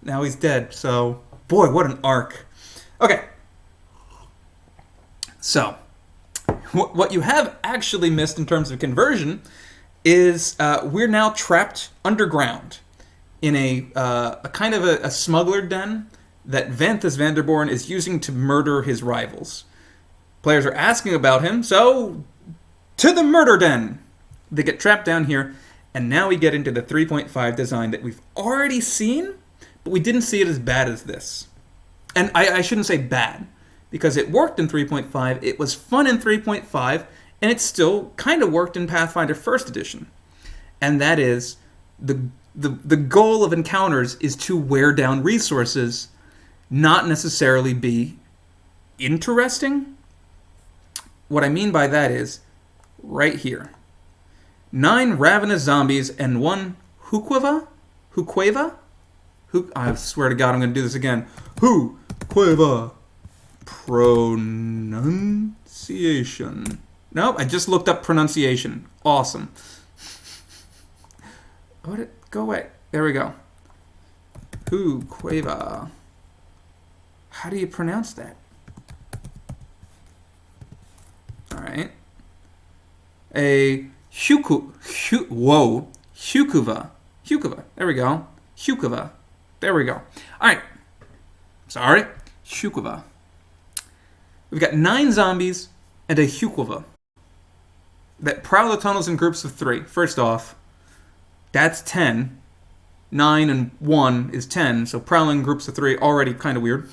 Now he's dead, so boy, what an arc. Okay. So, what you have actually missed in terms of conversion is we're now trapped underground in a kind of a smuggler den that Vanthus Vanderborn is using to murder his rivals. Players are asking about him, so to the murder den! They get trapped down here, and now we get into the 3.5 design that we've already seen, but we didn't see it as bad as this. And I shouldn't say bad, because it worked in 3.5, it was fun in 3.5, and it still kind of worked in Pathfinder 1st Edition. And that is, the goal of encounters is to wear down resources, not necessarily be interesting. What I mean by that is, right here. 9 ravenous zombies and 1 Huqueva? I swear to God I'm going to do this again. Huqueva. Pronunciation. Nope, I just looked up pronunciation. Awesome. Go away. There we go. Huqueva. How do you pronounce that? Alright. Hukuva. There we go. Hukuva. There we go. Alright. Sorry. Hukuva. We've got 9 zombies and a Hukuva that prowl the tunnels in groups of 3. First off, that's 10. 9 and 1 is 10, so prowling in groups of 3 already kind of weird.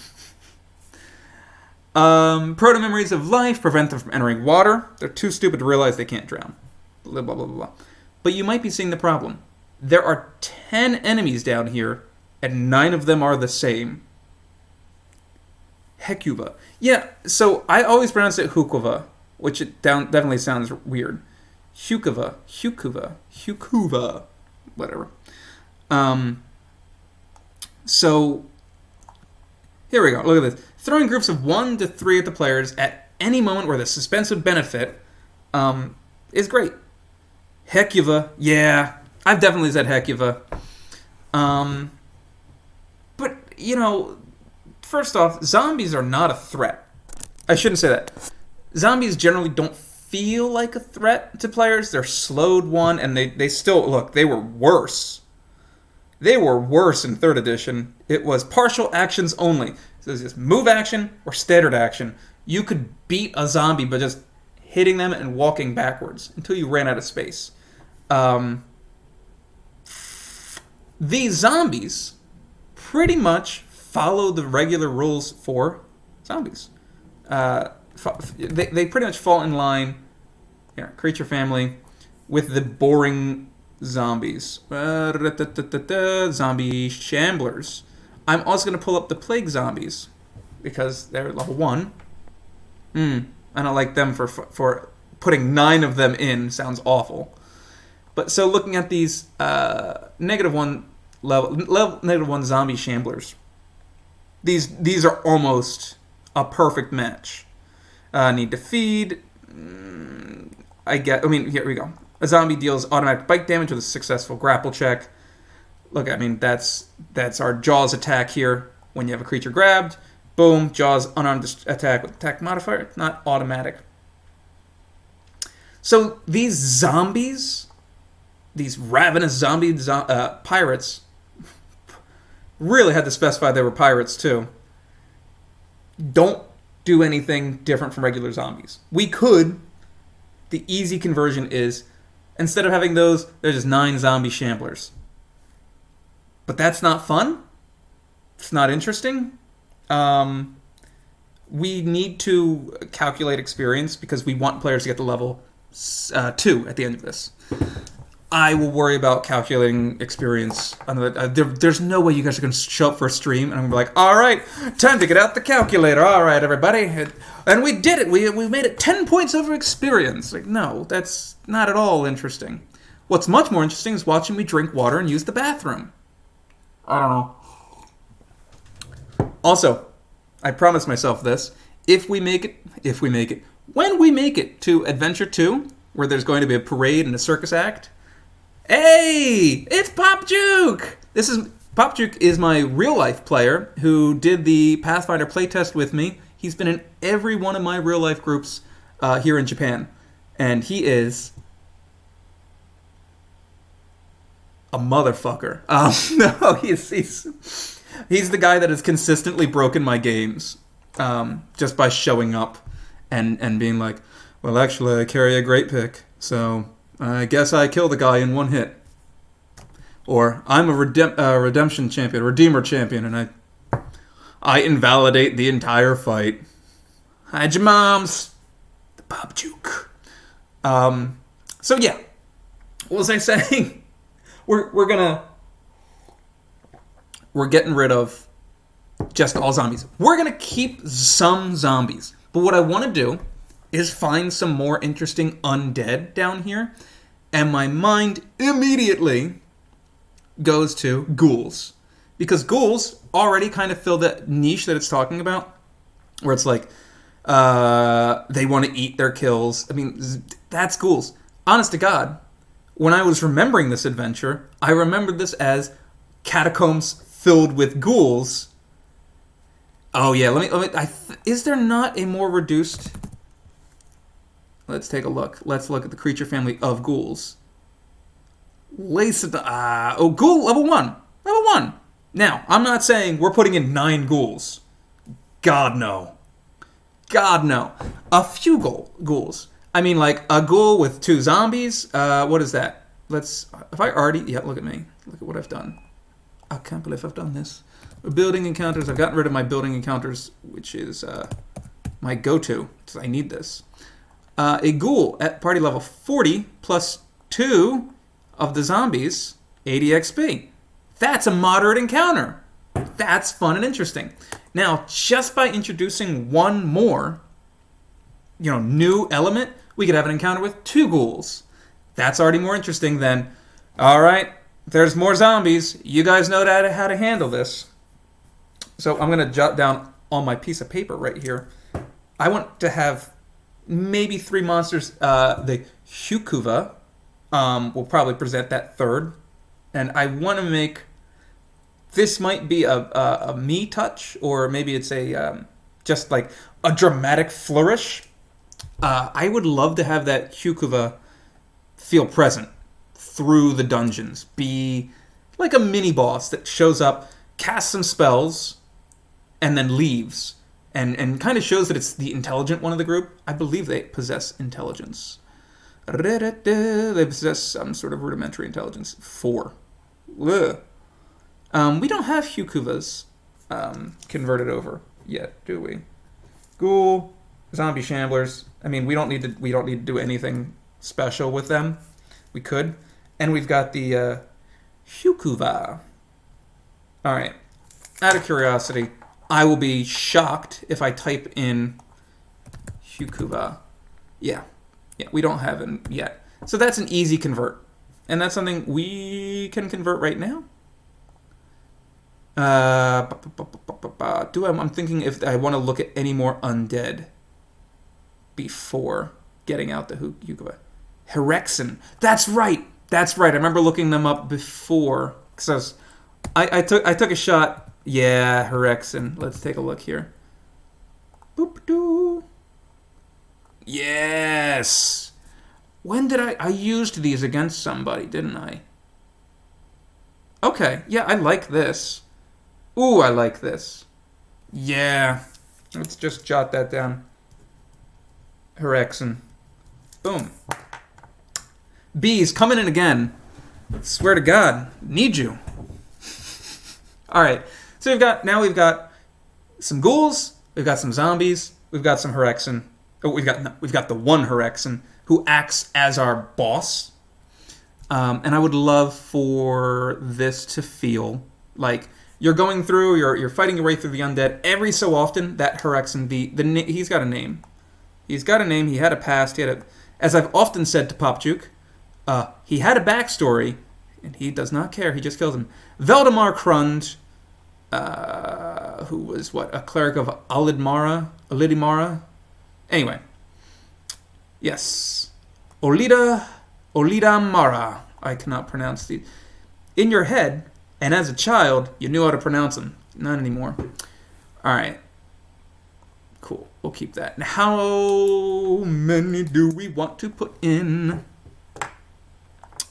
Proto-memories of life prevent them from entering water. They're too stupid to realize they can't drown. Blah, blah, blah, blah. But you might be seeing the problem. There are 10 enemies down here, and 9 of them are the same. Hekuva. Yeah, so I always pronounce it Hukuva, which it definitely sounds weird. Hukuva. Whatever. So, here we go. Look at this. Throwing groups of 1 to 3 at the players at any moment where the suspense would benefit is great. Hekuva. Yeah, I've definitely said Hekuva. But, you know, first off, zombies are not a threat. I shouldn't say that. Zombies generally don't feel like a threat to players. They're slowed 1, and they still, look, they were worse. They were worse in 3rd edition. It was partial actions only. So it's just move action or standard action. You could beat a zombie by just hitting them and walking backwards until you ran out of space. These zombies pretty much follow the regular rules for zombies. They pretty much fall in line, creature family, with the boring zombies. Zombie shamblers. I'm also going to pull up the plague zombies because they're level 1. I don't like them for putting 9 of them in. Sounds awful. But so looking at these -1 level -1 zombie shamblers, these are almost a perfect match. Need to feed. Here we go. A zombie deals automatic bite damage with a successful grapple check. Look, that's our Jaws attack here. When you have a creature grabbed, boom, Jaws unarmed attack with attack modifier, not automatic. So these zombies, these ravenous zombie pirates, really had to specify they were pirates too. Don't do anything different from regular zombies. We could. The easy conversion is, instead of having those, there's just 9 zombie shamblers. But that's not fun. It's not interesting. We need to calculate experience because we want players to get to level 2 at the end of this. I will worry about calculating experience. There's no way you guys are going to show up for a stream and I'm going to be like, all right, time to get out the calculator. All right, everybody. And we did it. We made it 10 points over experience. Like, no, that's not at all interesting. What's much more interesting is watching me drink water and use the bathroom. I don't know. Also, I promised myself this. When we make it to Adventure 2, where there's going to be a parade and a circus act, hey, it's Pop Juke! Pop Juke is my real life player who did the Pathfinder playtest with me. He's been in every one of my real life groups here in Japan, and he is a motherfucker. No, he's the guy that has consistently broken my games just by showing up and being like, well, actually, I carry a great pick, so I guess I killed the guy in 1 hit. Or I'm a redemption champion, redeemer champion, and I invalidate the entire fight. Hide your moms. The Pop Juke. So yeah, what was I saying? We're getting rid of just all zombies. We're gonna keep some zombies, but what I want to do is find some more interesting undead down here, and my mind immediately goes to ghouls, because ghouls already kind of fill that niche that it's talking about, where it's like they want to eat their kills. I mean, that's ghouls. Honest to God, when I was remembering this adventure, I remembered this as catacombs filled with ghouls. Oh yeah, is there not a more reduced? Let's take a look. Let's look at the creature family of ghouls. Ghoul level 1. Level 1. Now, I'm not saying we're putting in 9 ghouls. God, no. God, no. A few ghouls. I mean, like, a ghoul with 2 zombies. What is that? Look at me. Look at what I've done. I can't believe I've done this. Building encounters. I've gotten rid of my building encounters, which is my go-to, because I need this. A ghoul at party level 40 plus 2 of the zombies, 80 XP. That's a moderate encounter. That's fun and interesting. Now, just by introducing one more, new element, we could have an encounter with 2 ghouls. That's already more interesting than, all right, there's more zombies. You guys know how to handle this. So I'm going to jot down on my piece of paper right here. I want to have maybe 3 monsters. The Hyukuva will probably present that third. And I want to make... This might be a me touch, or maybe it's just like a dramatic flourish. I would love to have that Hyukuva feel present through the dungeons. Be like a mini boss that shows up, casts some spells, and then leaves. and kind of shows that it's the intelligent one of the group. I believe they possess intelligence. They possess some sort of rudimentary intelligence. 4. Ugh. We don't have Hukuvas converted over yet, do we? Ghoul, zombie shamblers. I mean, we don't need to do anything special with them. We could, and we've got the Hukuva. All right. Out of curiosity, I will be shocked if I type in Hukuva. Yeah, we don't have it yet. So that's an easy convert, and that's something we can convert right now. I'm thinking if I want to look at any more undead before getting out the Hukuva. Herexen. That's right. I remember looking them up before because I took a shot. Yeah, Herexen. Let's take a look here. Boop doo. Yes. When did I used these against somebody, didn't I? Okay. Yeah, I like this. Ooh, I like this. Yeah. Let's just jot that down. Herexen. Boom. Bees coming in again. Swear to God, need you. All right. So we've got some ghouls, we've got some zombies, we've got some Herexen. Oh, we've got the one Herexen who acts as our boss. And I would love for this to feel like you're going through, you're fighting your way through the undead. Every so often, that Herexen, he's got a name. He's got a name. He had a past. As I've often said to Pop Juke, he had a backstory, and he does not care. He just kills him. Veldemar Krund, who was a cleric of Alidimara. Anyway, yes, Olida Mara. I cannot pronounce these. In your head, and as a child, you knew how to pronounce them. Not anymore. All right. Cool. We'll keep that. Now, how many do we want to put in?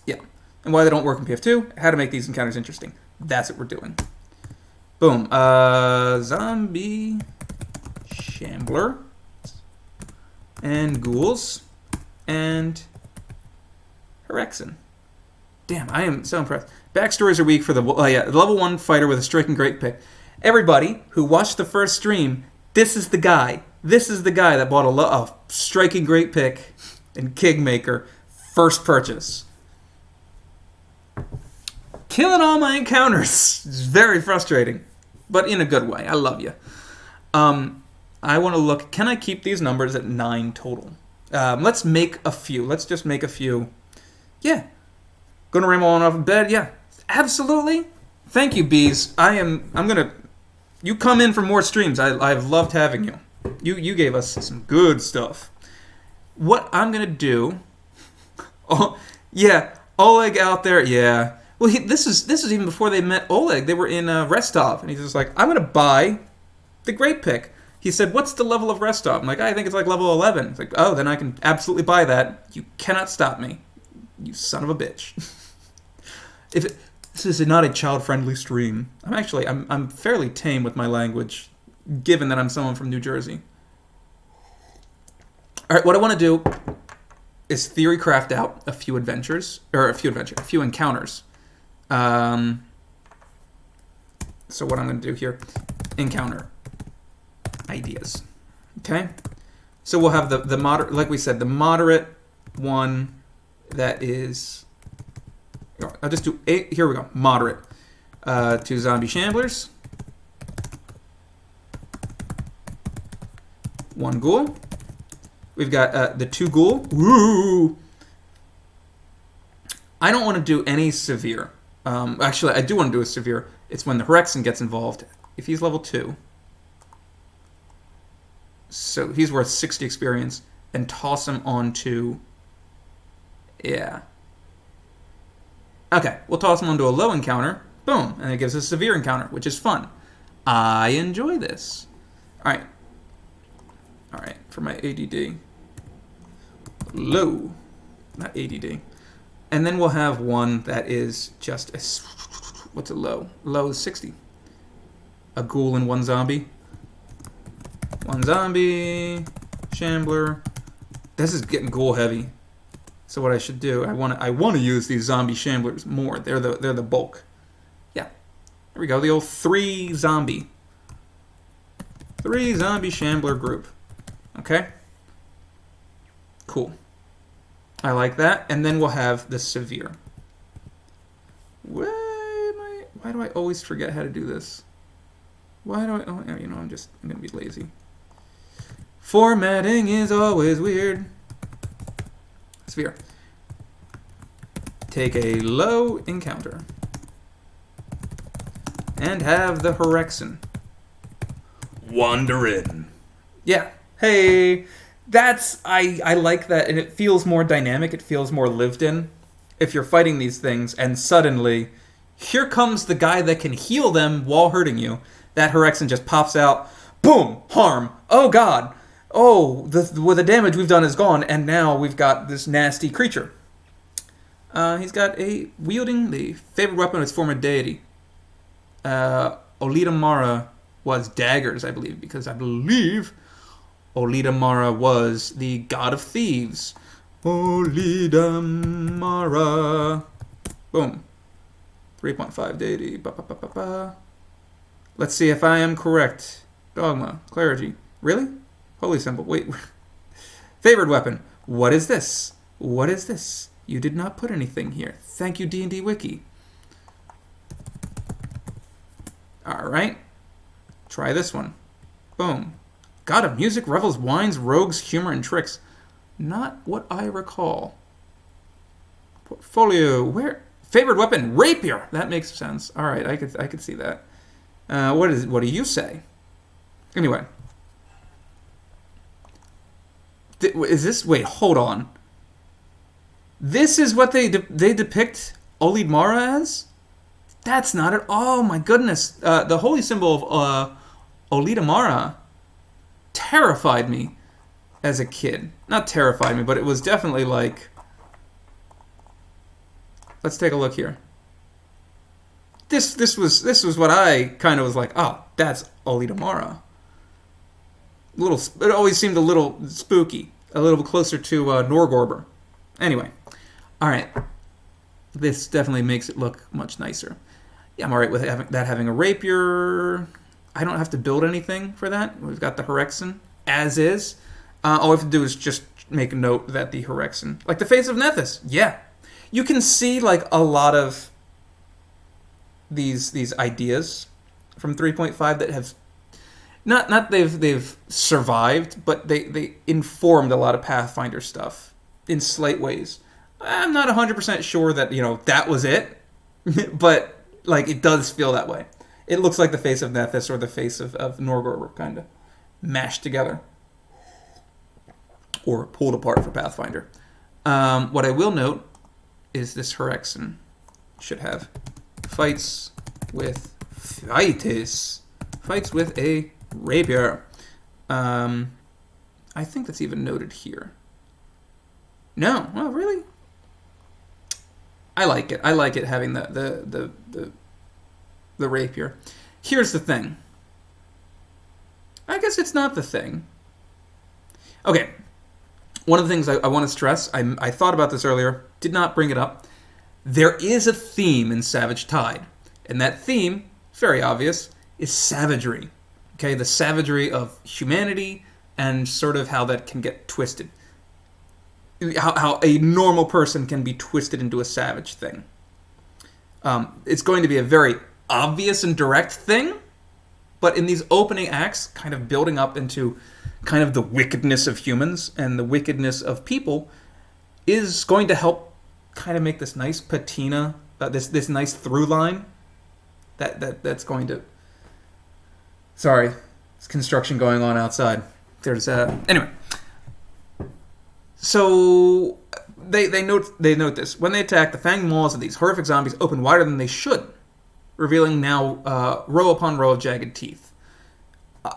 Yeah. And why they don't work in PF2, how to make these encounters interesting. That's what we're doing. Boom. Zombie Shambler. And ghouls. And Herexen. Damn, I am so impressed. Backstories are weak for the level 1 fighter with a striking great pick. Everybody who watched the first stream, this is the guy. This is the guy that bought a striking great pick in Kingmaker first purchase. Killing all my encounters. It's very frustrating, but in a good way. I love you. I want to look. Can I keep these numbers at 9 total? Let's make a few. Let's just make a few. Yeah. Gonna ramble on off in bed? Yeah. Absolutely. Thank you, bees. You come in for more streams. I've loved having you. You gave us some good stuff. What I'm gonna do? Oh yeah, Oleg out there. Yeah. Well, this is even before they met Oleg. They were in Restov, and he's just like, I'm gonna buy the great pick. He said, "What's the level of Restov?" I'm like, I think it's like level 11. It's like, oh, then I can absolutely buy that. You cannot stop me, you son of a bitch. This is not a child-friendly stream. I'm fairly tame with my language, given that I'm someone from New Jersey. All right, what I want to do is theory craft out a few encounters. So what I'm going to do here, encounter ideas. Okay, so we'll have the moderate, like we said, the moderate one that is. I'll just do 8. Here we go. Moderate. 2 zombie shamblers. 1 ghoul. We've got the 2 ghoul. Woo! I don't want to do any severe. Actually, I do want to do a severe. It's when the Herexen gets involved. If he's level 2. So he's worth 60 experience. And toss him onto. Yeah. Okay, we'll toss him onto a low encounter. Boom. And it gives us a severe encounter, which is fun. I enjoy this. All right, for my ADD. Low. Not ADD. And then we'll have one that is just a... What's a low? Low is 60. A ghoul and 1 zombie. One zombie, shambler. This is getting ghoul heavy. So what I should do, I want to use these zombie shamblers more. They're the bulk. Yeah. There we go. The old 3 zombie shambler group. Okay. Cool. I like that. And then we'll have the severe. Why do I always forget how to do this? Why do I... Oh, I'm going to be lazy. Formatting is always weird. Sphere. Take a low encounter. And have the Hyrexen. Wander in. Yeah. Hey, I like that, and it feels more dynamic, it feels more lived in. If you're fighting these things, and suddenly, here comes the guy that can heal them while hurting you. That Hyrexen just pops out. Boom! Harm. Oh god. Oh, the damage we've done is gone, and now we've got this nasty creature. He's got wielding the favorite weapon of its former deity. Olita Mara was daggers, I believe, because I believe Olita Mara was the god of thieves. Olita Mara. Boom. 3.5 deity. Let's see if I am correct. Dogma. Clergy. Really? Holy symbol. Wait. Favored weapon. What is this? What is this? You did not put anything here. Thank you, D&D Wiki. Alright. Try this one. Boom. God of music, revels, wines, rogues, humor, and tricks. Not what I recall. Portfolio. Where? Favored weapon. Rapier. That makes sense. Alright, I could see that. What do you say? Anyway. Is this... Wait, hold on. This is what they depict Olid Mara as? That's not it. Oh my goodness. The holy symbol of Olida Mara terrified me as a kid. Not terrified me, but it was definitely like... Let's take a look here. This was what I kind of was like, oh, that's Olida Mara. It always seemed a little spooky, a little closer to Norgorber. Anyway, all right. This definitely makes it look much nicer. Yeah, I'm all right with having a rapier. I don't have to build anything for that. We've got the Hyrexen as is. All we have to do is just make a note that the Hyrexen, like the face of Nethys, yeah. You can see like a lot of these ideas from 3.5 that have not they've survived, but they informed a lot of Pathfinder stuff in slight ways. I'm not 100% sure that that was it, but like it does feel that way. It looks like the face of Nethys or the face of Norgorber kind of mashed together or pulled apart for Pathfinder. What I will note is this Hyrexen should have fights with a rapier. I think that's even noted here. No, well, really? I like it. I like it having the rapier. Here's the thing. I guess it's not the thing. Okay. One of the things I want to stress, I thought about this earlier, did not bring it up. There is a theme in Savage Tide. And that theme, very obvious, is savagery. Okay, the savagery of humanity and sort of how that can get twisted. How a normal person can be twisted into a savage thing. It's going to be a very obvious and direct thing, but in these opening acts, kind of building up into kind of the wickedness of humans and the wickedness of people is going to help kind of make this nice patina, this nice through line that's going to... Sorry, there's construction going on outside. There's anyway. So they note this. When they attack, the fanged maws of these horrific zombies open wider than they should, revealing now row upon row of jagged teeth.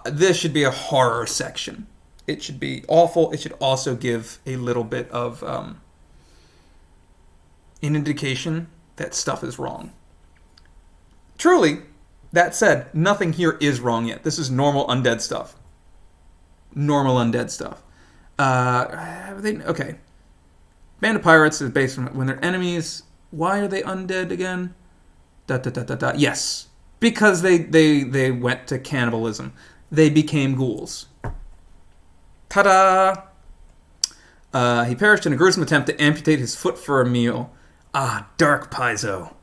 This should be a horror section. It should be awful. It should also give a little bit of an indication that stuff is wrong. Truly, that said, nothing here is wrong yet. This is normal undead stuff. normal undead stuff. Okay. Band of Pirates is based on when they're enemies. Why are they undead again? Yes. Because they went to cannibalism. They became ghouls. Ta-da! He perished in a gruesome attempt to amputate his foot for a meal. Ah, Dark Paizo.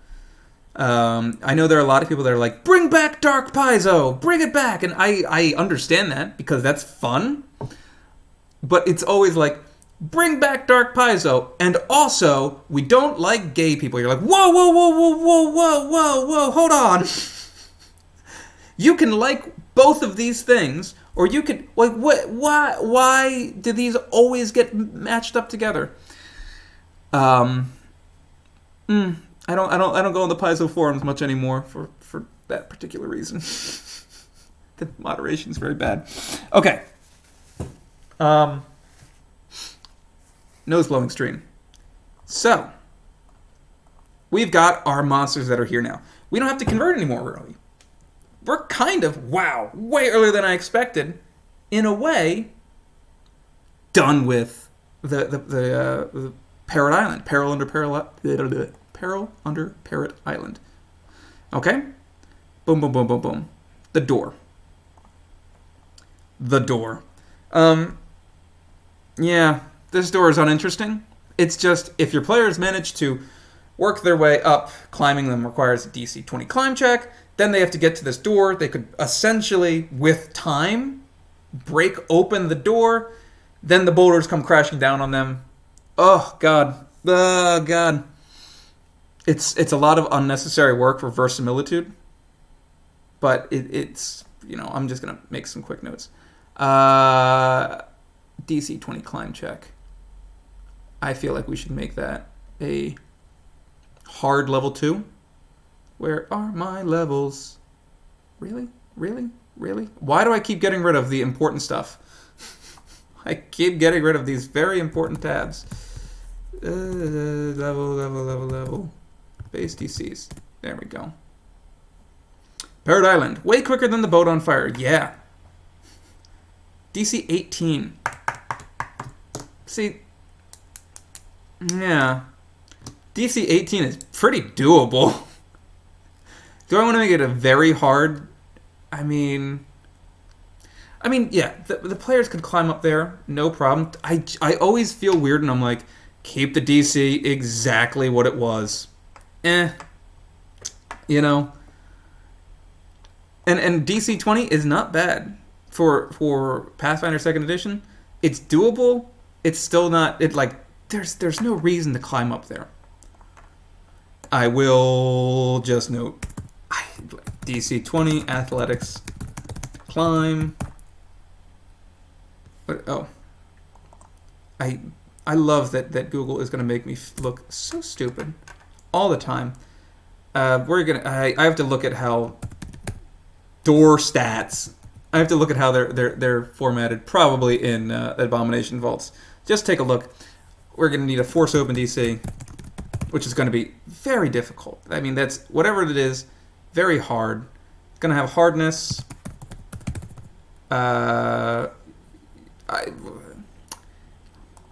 I know there are a lot of people that are like, bring back Dark Paizo! Bring it back! And I understand that, because that's fun. But it's always like, bring back Dark Paizo, and also, we don't like gay people. You're like, whoa, whoa, whoa, whoa, whoa, whoa, whoa, whoa, hold on. You can like both of these things, or you could, like, why do these always get matched up together? I don't go on the Paizo forums much anymore for that particular reason. The moderation's very bad. Okay. Nose blowing stream. So, we've got our monsters that are here now. We don't have to convert anymore, really. We're kind of, way earlier than I expected, in a way, done with the Parrot Island. Peril under Parrot Island. Okay? Boom, boom, boom, boom, boom. The door. Yeah, this door is uninteresting. It's just, if your players manage to work their way up, climbing them requires a DC 20 climb check, then they have to get to this door. They could essentially, with time, break open the door, then the boulders come crashing down on them. Oh, God. Oh, God. It's a lot of unnecessary work for verisimilitude, but it's, I'm just going to make some quick notes. DC 20 climb check. I feel like we should make that a hard level 2. Where are my levels? Really? Why do I keep getting rid of the important stuff? I keep getting rid of these very important tabs. Level. Base DCs. There we go. Parrot Island. Way quicker than the boat on fire. Yeah. DC 18. See. Yeah. DC 18 is pretty doable. Do I want to make it a very hard? I mean, yeah, the players could climb up there, no problem. I always feel weird, and I'm like, keep the DC exactly what it was. And DC 20 is not bad for Pathfinder 2nd Edition. It's doable. It's still not. There's no reason to climb up there. I will just note. DC 20, athletics, climb. But, I love that Google is going to make me look so stupid all the time. I have to look at how door stats. I have to look at how they're formatted, probably in Abomination Vaults. Just take a look. We're going to need a force open DC, which is going to be very difficult. I mean, that's whatever it is. Very hard. It's going to have hardness. I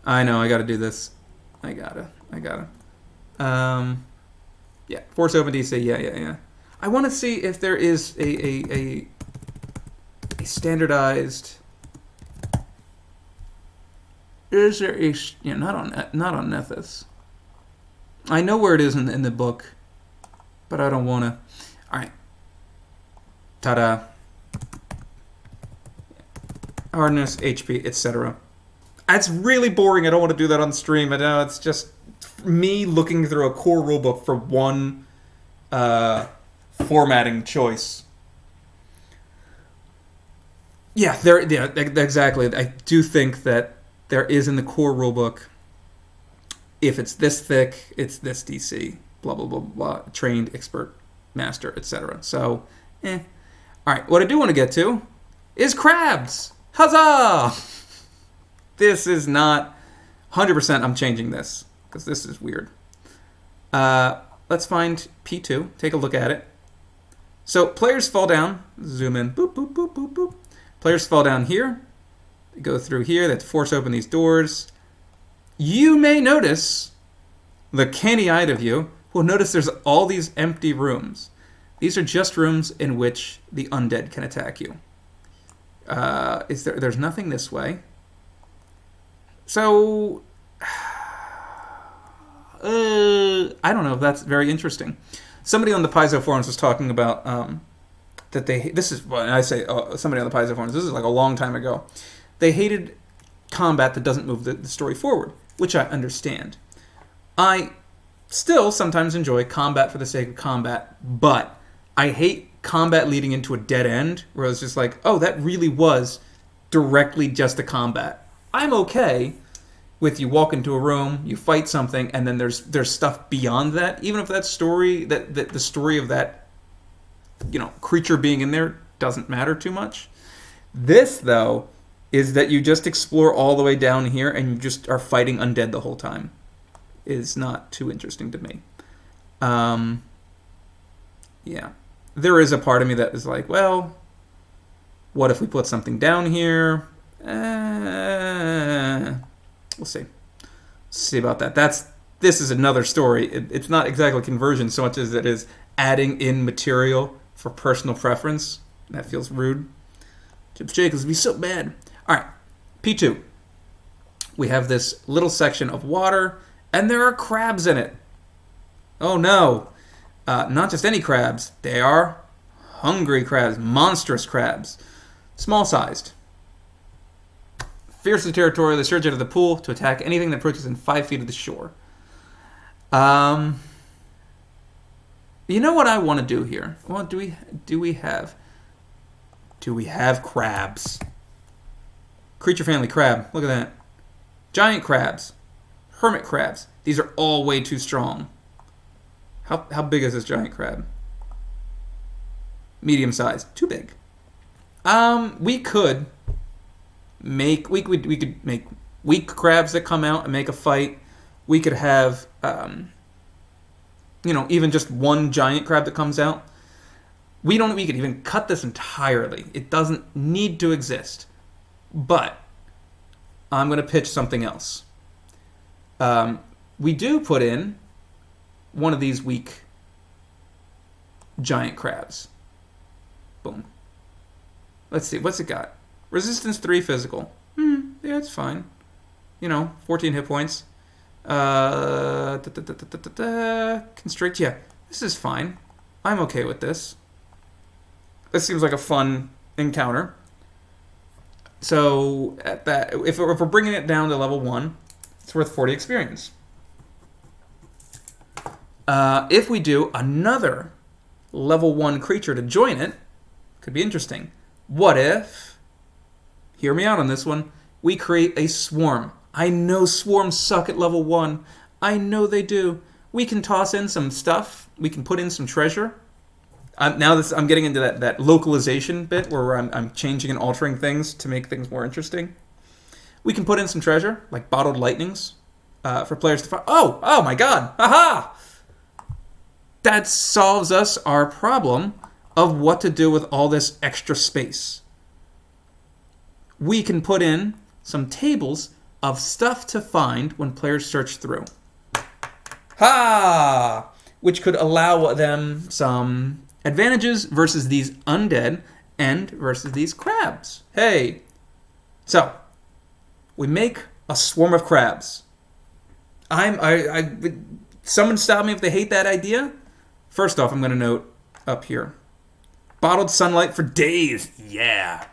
know, I got to do this. I gotta. Yeah, force open DC. Yeah. I want to see if there is a standardized. Is there a not on Nethys? I know where it is in the book, but I don't want to. All right. Ta-da. Hardness, HP, etc. That's really boring. I don't want to do that on stream. I know it's just me looking through a core rulebook for one formatting choice. Yeah, exactly. I do think that there is in the core rulebook, if it's this thick, it's this DC, blah, blah, blah, blah, trained, expert, master, etc. So, All right, what I do want to get to is crabs. Huzzah! This is not 100%. I'm changing this because this is weird. Let's find P2. Take a look at it. So players fall down. Zoom in. Boop, boop, boop, boop, boop. Players fall down here. go through here. They have to force open these doors. You may notice, the canny-eyed of you will notice there's all these empty rooms. These are just rooms in which the undead can attack you. There's nothing this way. So, I don't know if that's very interesting. Somebody on the Paizo forums was talking about that this is, when I say somebody on the Paizo forums, this is like a long time ago. They hated combat that doesn't move the story forward, which I understand. I still sometimes enjoy combat for the sake of combat, but I hate combat leading into a dead end, where it's just like, oh, that really was directly just a combat. I'm okay with you walk into a room, you fight something, and then there's stuff beyond that. Even if that story, that the story of that, creature being in there doesn't matter too much. This, though, is that you just explore all the way down here and you just are fighting undead the whole time. Is not too interesting to me. Yeah. There is a part of me that is like, well, what if we put something down here? We'll see. See about that. This is another story. It's not exactly conversion so much as it is adding in material for personal preference. That feels rude. Chips Jacobs would be so bad. All right, P2. We have this little section of water, and there are crabs in it. Oh no. Not just any crabs. They are hungry crabs, monstrous crabs. Small-sized. Fiercely territorial, they surge out of the pool to attack anything that approaches in 5 feet of the shore. You know what I want to do here? Well, do we have crabs? Creature family crab. Look at that. Giant crabs. Hermit crabs. These are all way too strong. How big is this giant crab? Medium sized. Too big. We could make weak crabs that come out and make a fight. We could have even just one giant crab that comes out. We could even cut this entirely. It doesn't need to exist. But I'm going to pitch something else. We do put in one of these weak giant crabs. Boom. Let's see. What's it got? Resistance 3 physical. Yeah, it's fine. 14 hit points. Constrict. Yeah, this is fine. I'm okay with this. This seems like a fun encounter. So, at that, if we're bringing it down to level 1, it's worth 40 experience. If we do another level 1 creature to join it, could be interesting. What if, hear me out on this one, we create a swarm. I know swarms suck at level 1. I know they do. We can toss in some stuff. We can put in some treasure. I'm getting into that localization bit where I'm changing and altering things to make things more interesting. We can put in some treasure, like bottled lightnings, for players to find. Oh my god! Aha! That solves us our problem of what to do with all this extra space. We can put in some tables of stuff to find when players search through. Ha! Which could allow them some advantages versus these undead and versus these crabs. Hey! So, we make a swarm of crabs. Someone stop me if they hate that idea. First off, I'm going to note up here. Bottled sunlight for days. Yeah.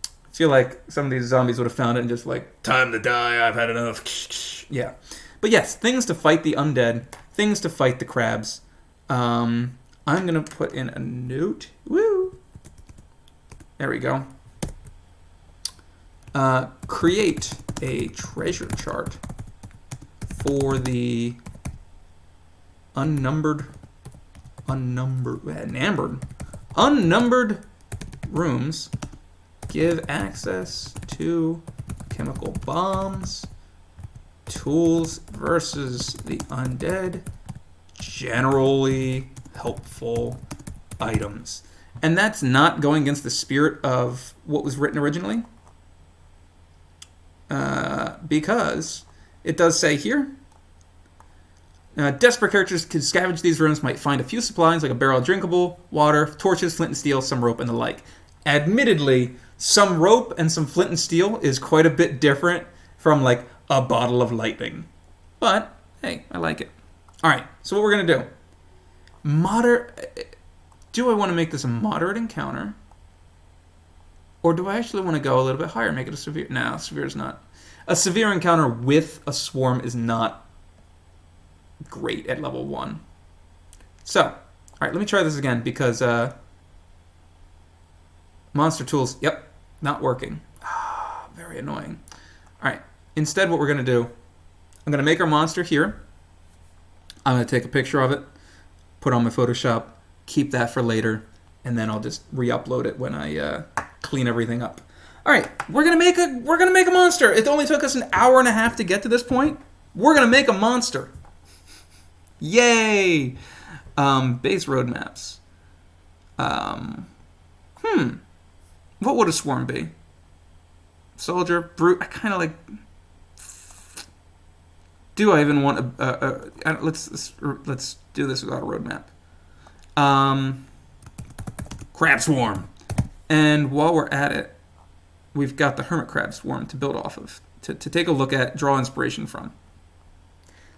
I feel like some of these zombies would have found it and just like, time to die, I've had enough. Yeah. But yes, things to fight the undead. Things to fight the crabs. I'm going to put in a note. Woo! There we go. Create a treasure chart for the unnumbered rooms. Give access to chemical bombs, tools versus the undead, generally helpful items. And that's not going against the spirit of what was written originally. because it does say here, desperate characters can scavenge these rooms, might find a few supplies like a barrel of drinkable water, torches, flint and steel, some rope, and the like. Admittedly, some rope and some flint and steel is quite a bit different from like a bottle of lightning. But, hey, I like it. Alright, so what we're going to do. Do I want to make this a moderate encounter? Or do I actually want to go a little bit higher, make it a severe? No, severe is not. A severe encounter with a swarm is not great at level 1. So, alright, let me try this again because monster tools, yep, not working. Very annoying. Alright, instead what we're going to do, I'm going to make our monster here. I'm going to take a picture of it, put on my Photoshop, keep that for later, and then I'll just re-upload it when I clean everything up. Alright, we're gonna make a monster. It only took us an hour and a half to get to this point. We're gonna make a monster. Yay! Base roadmaps. What would a swarm be? Soldier, brute. I kind of like. Do I even want a? Let's do this without a roadmap. Crab swarm, and while we're at it, we've got the hermit crab swarm to build off of, to take a look at, draw inspiration from.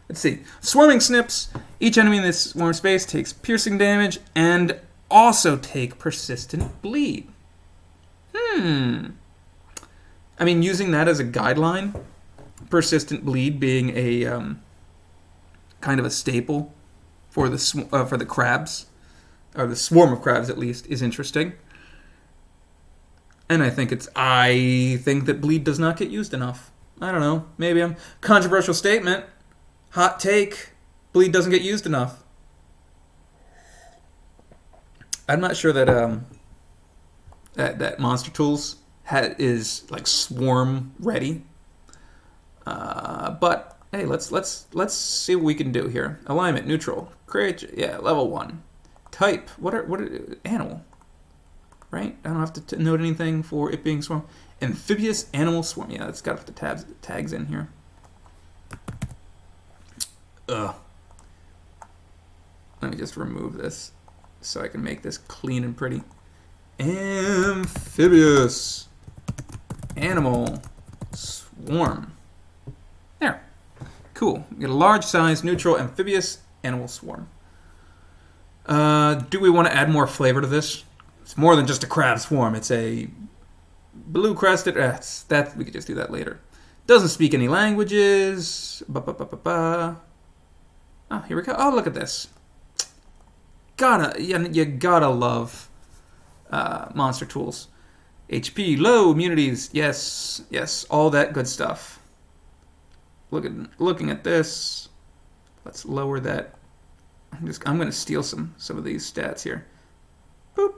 Let's see. Swarming snips. Each enemy in this swarm space takes piercing damage and also take persistent bleed. I mean, using that as a guideline, persistent bleed being a kind of a staple for the crabs, or the swarm of crabs at least, is interesting. And I think that bleed does not get used enough. I don't know. Maybe I'm controversial statement. Hot take. Bleed doesn't get used enough. I'm not sure that that Monster Tools is like swarm ready. But hey, let's see what we can do here. Alignment neutral. Create level 1. Type. What are animal? Right? I don't have to note anything for it being swarm. Amphibious animal swarm. Yeah, that's got to put the tags in here. Ugh. Let me just remove this so I can make this clean and pretty. Amphibious animal swarm. There. Cool. We get a large size, neutral, amphibious animal swarm. Do we want to add more flavor to this? It's more than just a crab swarm. It's a blue-crested. That we could just do that later. Doesn't speak any languages. Oh, here we go. Oh, look at this. You gotta love Monster Tools. HP, low, immunities. Yes, all that good stuff. Looking at this. Let's lower that. I'm gonna steal some of these stats here. Boop.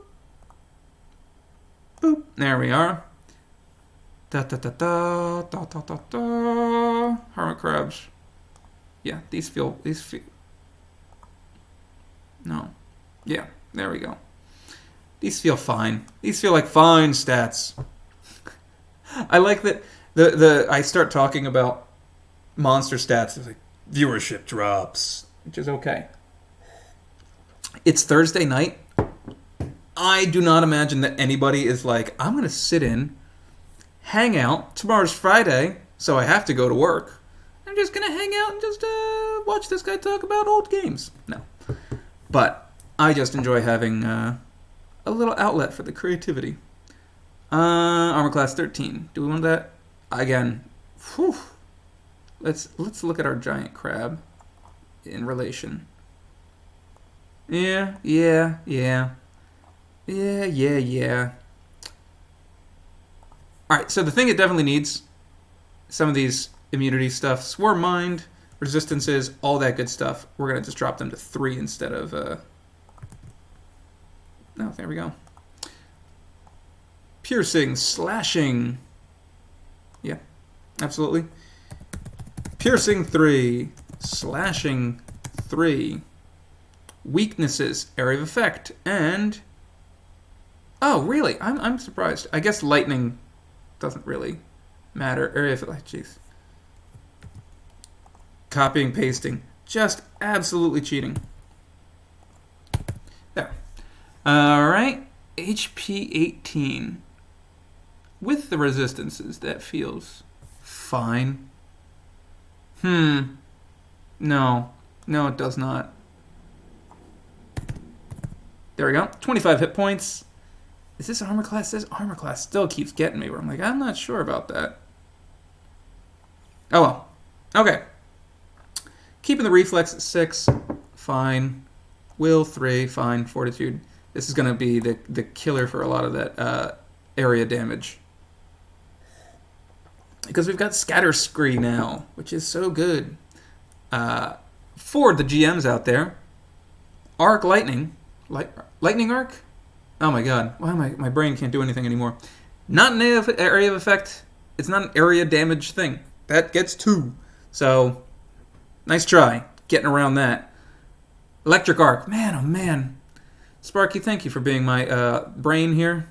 Boop. There we are. Hermit crabs. Yeah, these feel. No. Yeah, there we go. These feel fine. These feel like fine stats. I like that I start talking about monster stats. It's like viewership drops, which is okay. It's Thursday night. I do not imagine that anybody is like, I'm going to sit in, hang out. Tomorrow's Friday, so I have to go to work. I'm just going to hang out and just watch this guy talk about old games. No. But I just enjoy having a little outlet for the creativity. Armor class 13. Do we want that? Again, whew. Let's look at our giant crab in relation. Yeah. Alright, so the thing it definitely needs, some of these immunity stuff, Swarm Mind, resistances, all that good stuff. We're going to just drop them to 3 instead of... Oh, there we go. Piercing, slashing. Yeah, absolutely. Piercing 3, slashing 3. Weaknesses, area of effect, and... Oh, really? I'm surprised. I guess lightning doesn't really matter. Area, jeez. Copying, pasting. Just absolutely cheating. There. Alright. HP 18. With the resistances, that feels fine. No. No, it does not. There we go. 25 hit points. Is this armor class? This armor class still keeps getting me where I'm like, I'm not sure about that. Oh well. Okay. Keeping the reflex at 6. Fine. Will 3. Fine. Fortitude. This is going to be the killer for a lot of that area damage. Because we've got Scatter Scree now, which is so good. For the GMs out there, Arc Lightning. Lightning Arc? Oh my god. Why my brain can't do anything anymore. Not an area of effect. It's not an area damage thing. That gets 2. So, nice try. Getting around that. Electric Arc. Man, oh man. Sparky, thank you for being my brain here.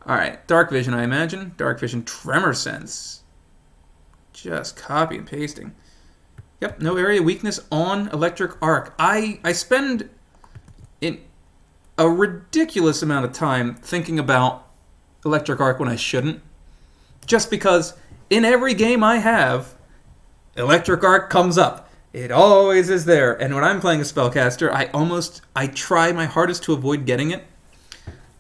Alright, Dark Vision, I imagine. Dark Vision, Tremor Sense. Just copy and pasting. Yep, no area weakness on Electric Arc. I spend a ridiculous amount of time thinking about Electric Arc when I shouldn't. Just because in every game I have, Electric Arc comes up. It always is there. And when I'm playing a spellcaster, I try my hardest to avoid getting it.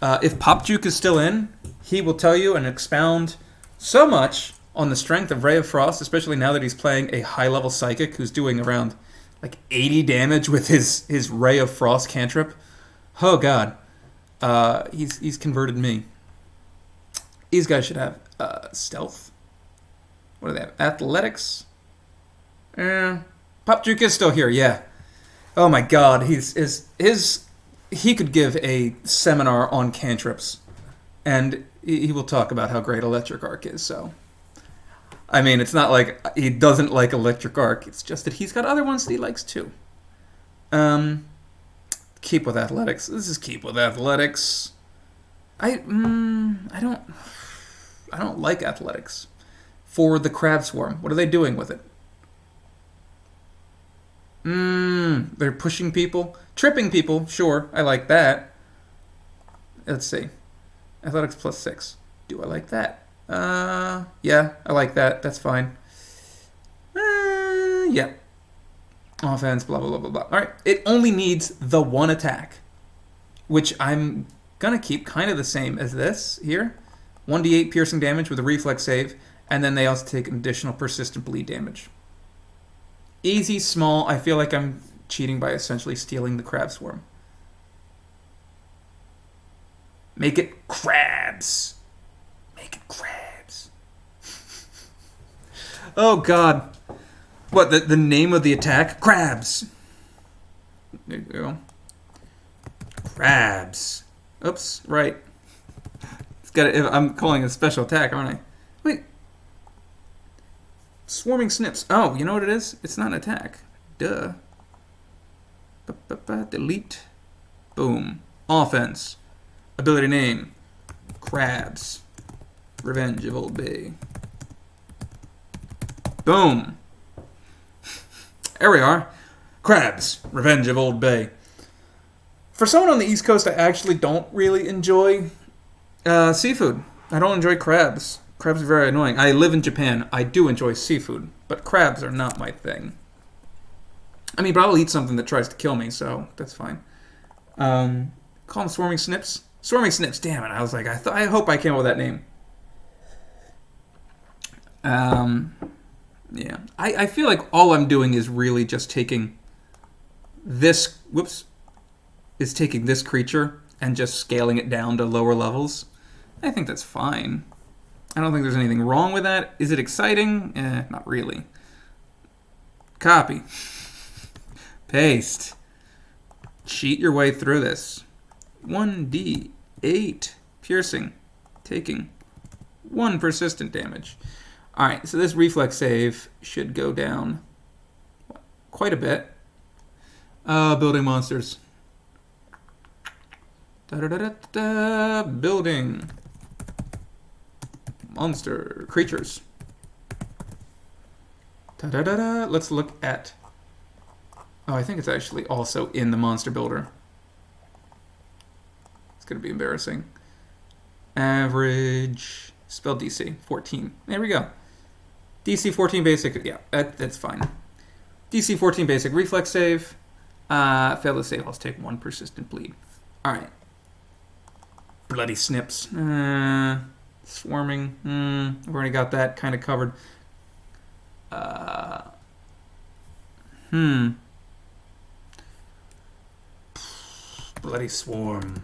If Pop Juke is still in, he will tell you and expound so much on the strength of Ray of Frost, especially now that he's playing a high-level Psychic who's doing around like 80 damage with his Ray of Frost cantrip. Oh god. He's converted me. These guys should have stealth. What do they have? Athletics? Pop Juke is still here, yeah. Oh my god, he could give a seminar on cantrips, and he will talk about how great Electric Arc is, so. I mean, it's not like he doesn't like Electric Arc, it's just that he's got other ones that he likes too. Keep with athletics. This is keep with athletics. I don't like athletics. For the Crab Swarm, what are they doing with it? They're pushing people. Tripping people, sure, I like that. Let's see. Athletics plus 6. Do I like that? Yeah, I like that. That's fine. Yeah. Offense, blah, blah, blah, blah, blah. Alright, it only needs the one attack, which I'm gonna keep kind of the same as this here. 1d8 piercing damage with a reflex save, and then they also take an additional persistent bleed damage. Easy, small. I feel like I'm cheating by essentially stealing the Crab Swarm. Make it crabs. Make it crabs. Oh, God. What, the name of the attack? Crabs. There you go. Crabs. Oops, right. It's got. I'm calling it a special attack, aren't I? Wait. Swarming Snips. Oh, you know what it is? It's not an attack. Duh. Delete. Boom. Offense. Ability name. Crabs. Revenge of Old Bay. Boom. There we are. Crabs. Revenge of Old Bay. For someone on the East Coast, I actually don't really enjoy seafood. I don't enjoy crabs. Crabs are very annoying. I live in Japan. I do enjoy seafood, but crabs are not my thing. I mean, but I'll eat something that tries to kill me, so that's fine. Call them Swarming Snips. Swarming Snips, damn it. I was like, I hope I came up with that name. Yeah. I feel like all I'm doing is really just taking this, is taking this creature and just scaling it down to lower levels. I think that's fine. I don't think there's anything wrong with that. Is it exciting? Not really. Copy. Paste. Cheat your way through this. 1d8 piercing. Taking 1 persistent damage. Alright, so this reflex save should go down quite a bit. Building monsters. Building Monster creatures. Da-da-da-da. Let's look at... Oh, I think it's actually also in the monster builder. It's going to be embarrassing. Average spell DC 14. There we go. DC 14 basic. Yeah, that's fine. DC 14 basic reflex save. Fail to save. I'll take 1 persistent bleed. All right. Bloody snips. Swarming. I've already got that kind of covered. Bloody swarm.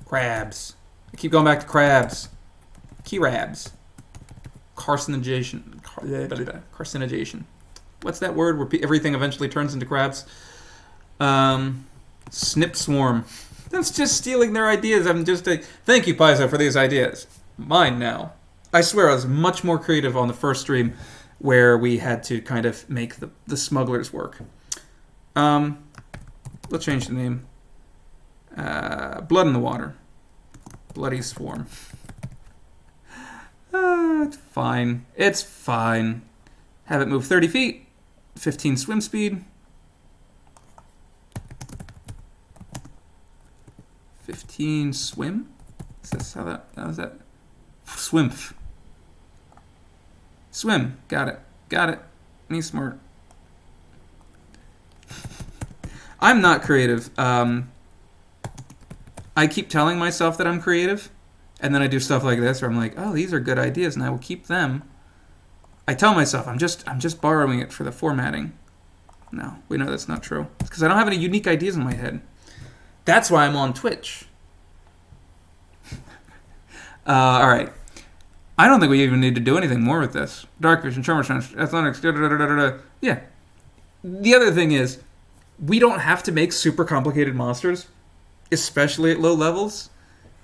Crabs. I keep going back to crabs. Crabs. Carcinogation. Carcinogation. What's that word where everything eventually turns into crabs? Snip swarm. That's just stealing their ideas. Thank you, Paizo, for these ideas. Mine now. I swear I was much more creative on the first stream where we had to kind of make the smugglers work. Let's change the name. Blood in the water. Bloody swarm. It's fine. It's fine. Have it move 30 feet. 15 swim speed. 15 swim? Is this how is that? Swim. Swim. Got it. Got it. Me smart. I'm not creative. I keep telling myself that I'm creative, and then I do stuff like this where I'm like, oh, these are good ideas, and I will keep them. I tell myself I'm just borrowing it for the formatting. No, we know that's not true. It's because I don't have any unique ideas in my head. That's why I'm on Twitch. All right. I don't think we even need to do anything more with this. Dark vision, charmer sense, athletics, yeah. The other thing is, we don't have to make super complicated monsters, especially at low levels.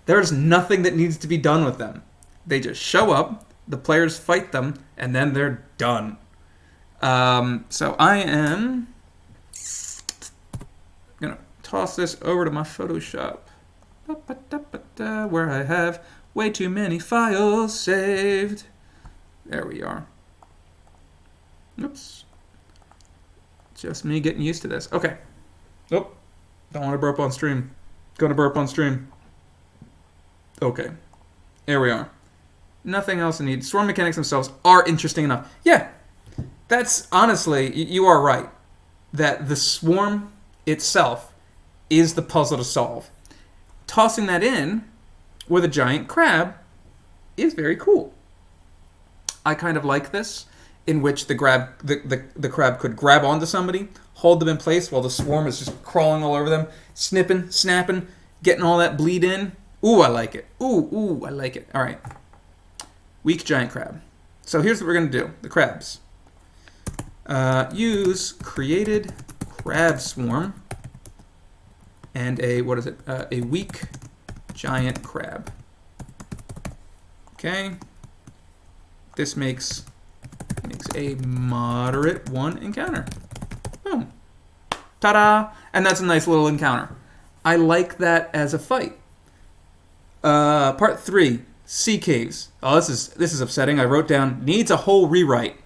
There's nothing that needs to be done with them. They just show up, the players fight them, and then they're done. So I am going to toss this over to my Photoshop, where I have way too many files saved. There we are. Oops. Just me getting used to this. Okay. Oh, don't want to burp on stream. Gonna burp on stream. Okay. There we are. Nothing else I need. Swarm mechanics themselves are interesting enough. Yeah. That's honestly, you are right. That the swarm itself is the puzzle to solve. Tossing that in with a giant crab is very cool. I kind of like this, in which the crab could grab onto somebody, hold them in place while the swarm is just crawling all over them, snipping, snapping, getting all that bleed in. Ooh, I like it. Ooh, I like it. All right. Weak giant crab. So here's what we're going to do. The crabs. Use created crab swarm and a weak giant crab. Okay. This makes a moderate 1 encounter. Boom. Ta-da! And that's a nice little encounter. I like that as a fight. Part 3, sea caves. Oh, this is upsetting. I wrote down needs a whole rewrite.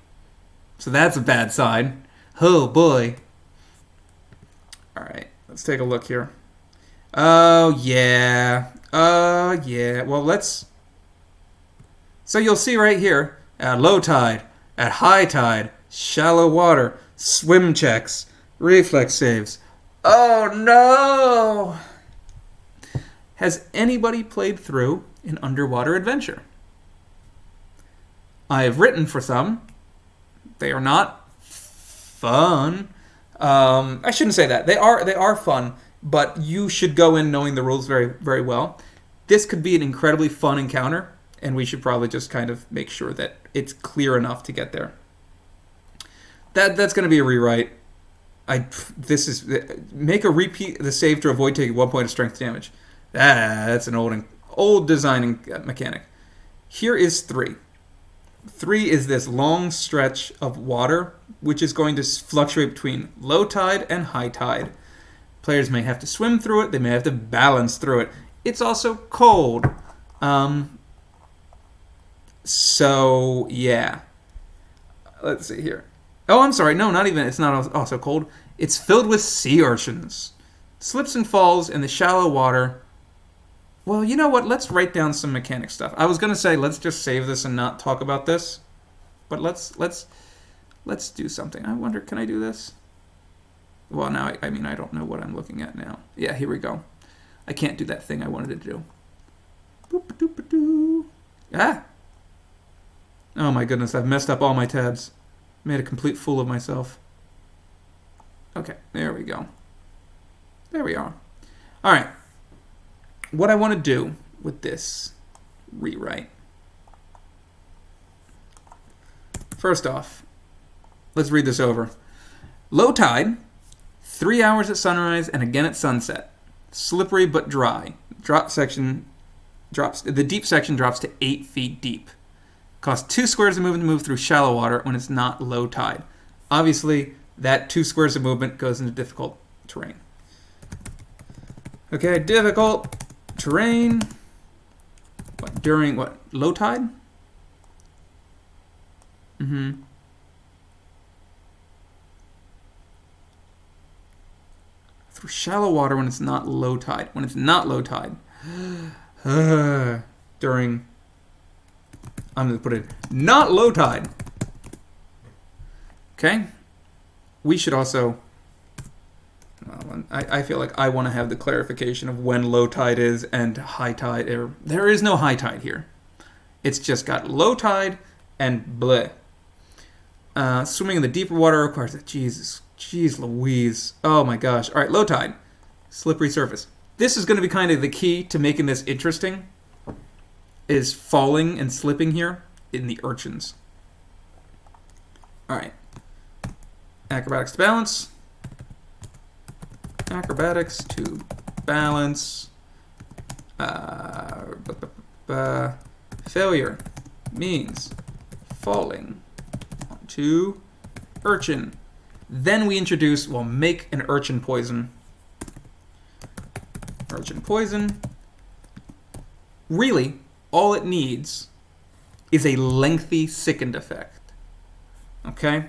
So that's a bad sign. Oh boy. All right, let's take a look here. Oh yeah. Well, let's. So you'll see right here at low tide, at high tide, shallow water, swim checks, reflex saves. Oh no! Has anybody played through an underwater adventure? I have written for some. They are not fun. I shouldn't say that. They are fun, but you should go in knowing the rules very, very well. This could be an incredibly fun encounter, and we should probably just kind of make sure that it's clear enough to get there. That's going to be a rewrite. Make a repeat the save to avoid taking 1 point of strength damage. That's an old designing mechanic. Here is 3. 3 is this long stretch of water, which is going to fluctuate between low tide and high tide. Players may have to swim through it. They may have to balance through it. It's also cold. So, yeah. Let's see here. Oh, I'm sorry. No, not even. It's not also cold. It's filled with sea urchins. Slips and falls in the shallow water. Well, you know what? Let's write down some mechanic stuff. I was going to say let's just save this and not talk about this. But let's do something. I wonder, can I do this? Well, now, I mean, I don't know what I'm looking at now. Yeah, here we go. I can't do that thing I wanted to do. Boop-a-doop-a-doo. Ah! Oh my goodness, I've messed up all my tabs. Made a complete fool of myself. Okay, there we go. There we are. All right. What I want to do with this rewrite. First off, let's read this over. Low tide, 3 hours at sunrise and again at sunset. Slippery but dry. The deep section drops to 8 feet deep. Costs 2 squares of movement to move through shallow water when it's not low tide. Obviously, that 2 squares of movement goes into difficult terrain. Okay, difficult terrain. During what? Low tide? Mm-hmm. Through shallow water when it's not low tide. When it's not low tide. During... I'm going to put it not low tide. Okay? We should also... Well, I feel like I want to have the clarification of when low tide is and high tide. There is no high tide here. It's just got low tide and bleh. Swimming in the deeper water requires... Jeez Louise. Oh my gosh. All right, low tide. Slippery surface. This is going to be kind of the key to making this interesting. Is falling and slipping here in the urchins. All right. Acrobatics to balance. Acrobatics to balance. Failure means falling onto urchin. Then we introduce, well, make an urchin poison. Urchin poison. Really, all it needs is a lengthy sickened effect. Okay?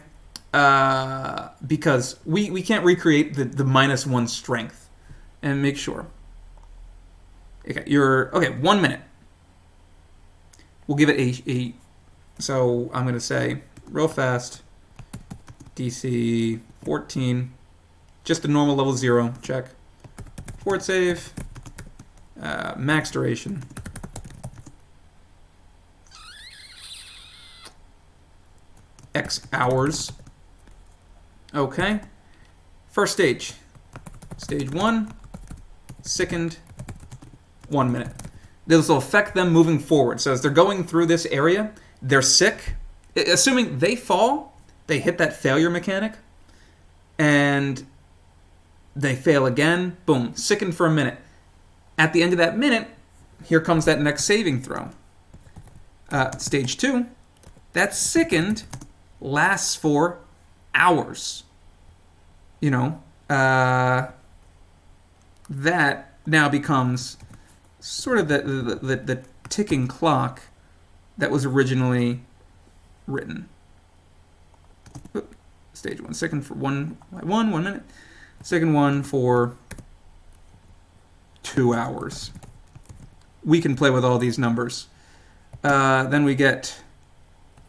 Because we can't recreate the -1 strength. And make sure. Okay, 1 minute. We'll give it so I'm going to say, real fast, DC 14. Just a normal level 0, check. Fort save. Max duration. X hours. Okay. First stage. Stage 1. Sickened. 1 minute. This will affect them moving forward. So as they're going through this area, they're sick. Assuming they fall, they hit that failure mechanic, and they fail again. Boom. Sickened for a minute. At the end of that minute, here comes that next saving throw. Stage 2. That sickened lasts for hours. That now becomes sort of the ticking clock that was originally written. Stage 1, second for 1 minute. Second one for 2 hours. We can play with all these numbers. Then we get,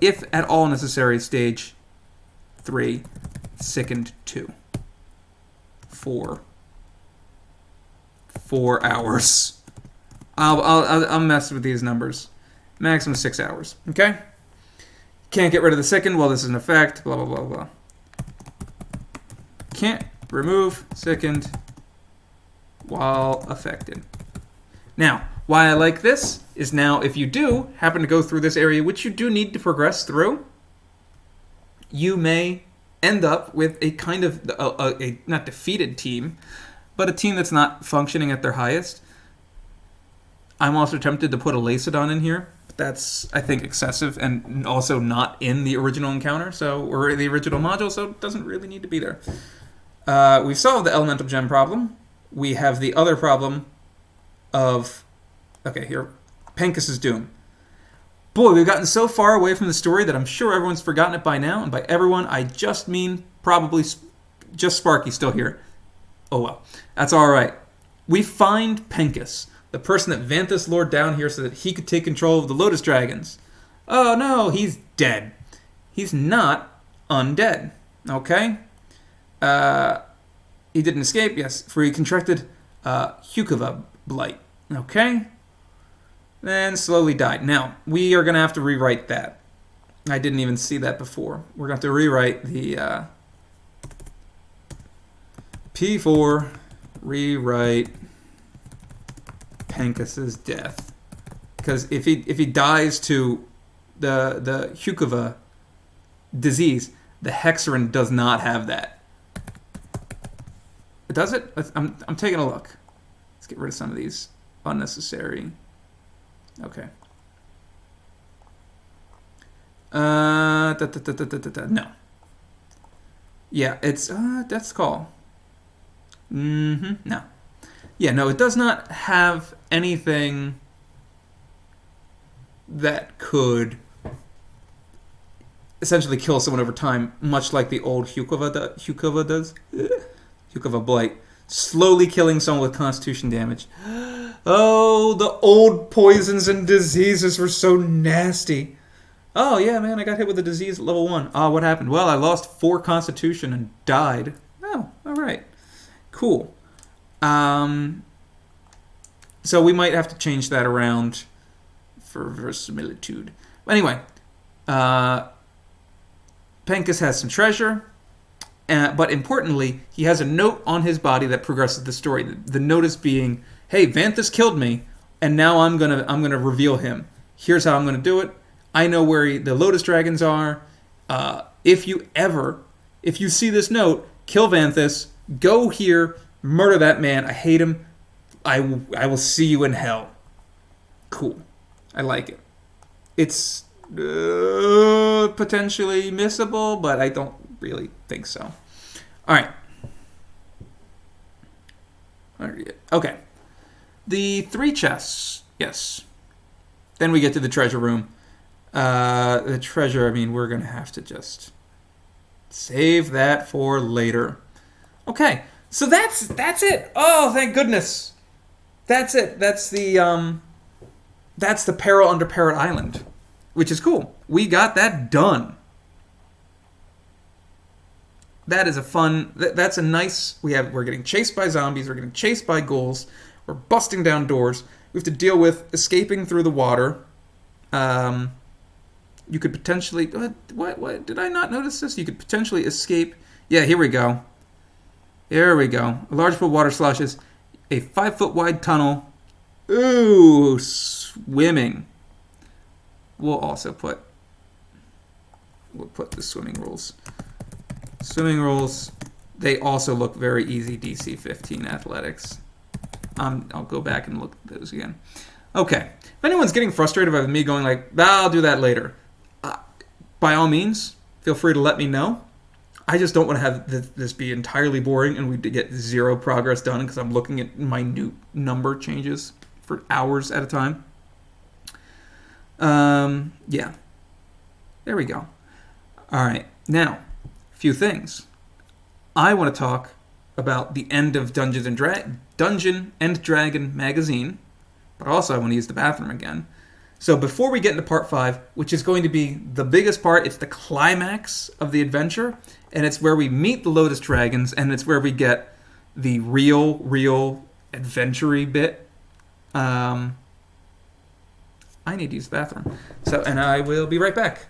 if at all necessary, stage 3, sickened 2. 4 hours. I'll mess with these numbers. Maximum 6 hours. Okay? Can't get rid of the sickened while this is in effect. Blah, blah, blah, blah. Can't remove sickened while affected. Now, why I like this is now if you do happen to go through this area, which you do need to progress through, you may end up with a kind of a not defeated team, but a team that's not functioning at their highest. I'm also tempted to put a Lacedon in here. But that's, I think, excessive and also not in the original encounter, or the original module, so it doesn't really need to be there. We've solved the elemental gem problem. We have the other problem of, okay, here, Pencas's Doom. Boy, we've gotten so far away from the story that I'm sure everyone's forgotten it by now. And by everyone, I just mean probably just Sparky still here. Oh well, that's all right. We find Penkus, the person that Vanthus lured down here so that he could take control of the Lotus Dragons. Oh no, he's dead. He's not undead. Okay? He didn't escape, yes, for he contracted Hukava blight. Okay? Then slowly died. Now, we are going to have to rewrite that. I didn't even see that before. We're going to have to rewrite the P4, rewrite Penkus's death. Because if he dies to the Hukava disease, the Hexerin does not have that. Does it? I'm taking a look. Let's get rid of some of these unnecessary. Okay. No. Yeah, it's that's call. No. Yeah, no, it does not have anything that could essentially kill someone over time, much like the old Hukava does. Hukava Blight. Slowly killing someone with constitution damage. Oh, the old poisons and diseases were so nasty. Oh, yeah, man, I got hit with a disease at level 1. Oh, what happened? Well, I lost 4 constitution and died. Oh, alright. Cool. So we might have to change that around for verisimilitude. Anyway, Penkus has some treasure, but importantly, he has a note on his body that progresses the story. The notice being, "Hey, Vanthus killed me, and now I'm gonna reveal him. Here's how I'm gonna do it. I know where the Lotus Dragons are. If you see this note, kill Vanthus. Go here, murder that man. I hate him. I will see you in hell." Cool. I like it. It's potentially missable, but I don't really think so. All right. Okay. The 3 chests. Yes. Then we get to the treasure room. The treasure, I mean, we're going to have to just save that for later. Okay. So that's it. Oh, thank goodness. That's it. That's the Peril under Parrot Island, which is cool. We got that done. That is a fun. That's a nice. We're getting chased by zombies. We're getting chased by ghouls. We're busting down doors. We have to deal with escaping through the water. You could potentially. What? Did I not notice this? You could potentially escape. Yeah, here we go. There we go. A large pool of water sloshes. A 5-foot wide tunnel. Ooh, swimming. We'll put the swimming rules. Swimming rules. They also look very easy. DC 15 athletics. I'll go back and look at those again. Okay. If anyone's getting frustrated by me going like, I'll do that later, by all means, feel free to let me know. I just don't want to have this be entirely boring and we get 0 progress done because I'm looking at minute number changes for hours at a time. Yeah. There we go. All right. Now, a few things. I want to talk about the end of Dungeon and Dragon magazine, but also I want to use the bathroom again. So before we get into part 5, which is going to be the biggest part, it's the climax of the adventure, and it's where we meet the Lotus Dragons, and it's where we get the real adventure-y bit. I need to use the bathroom. And I will be right back.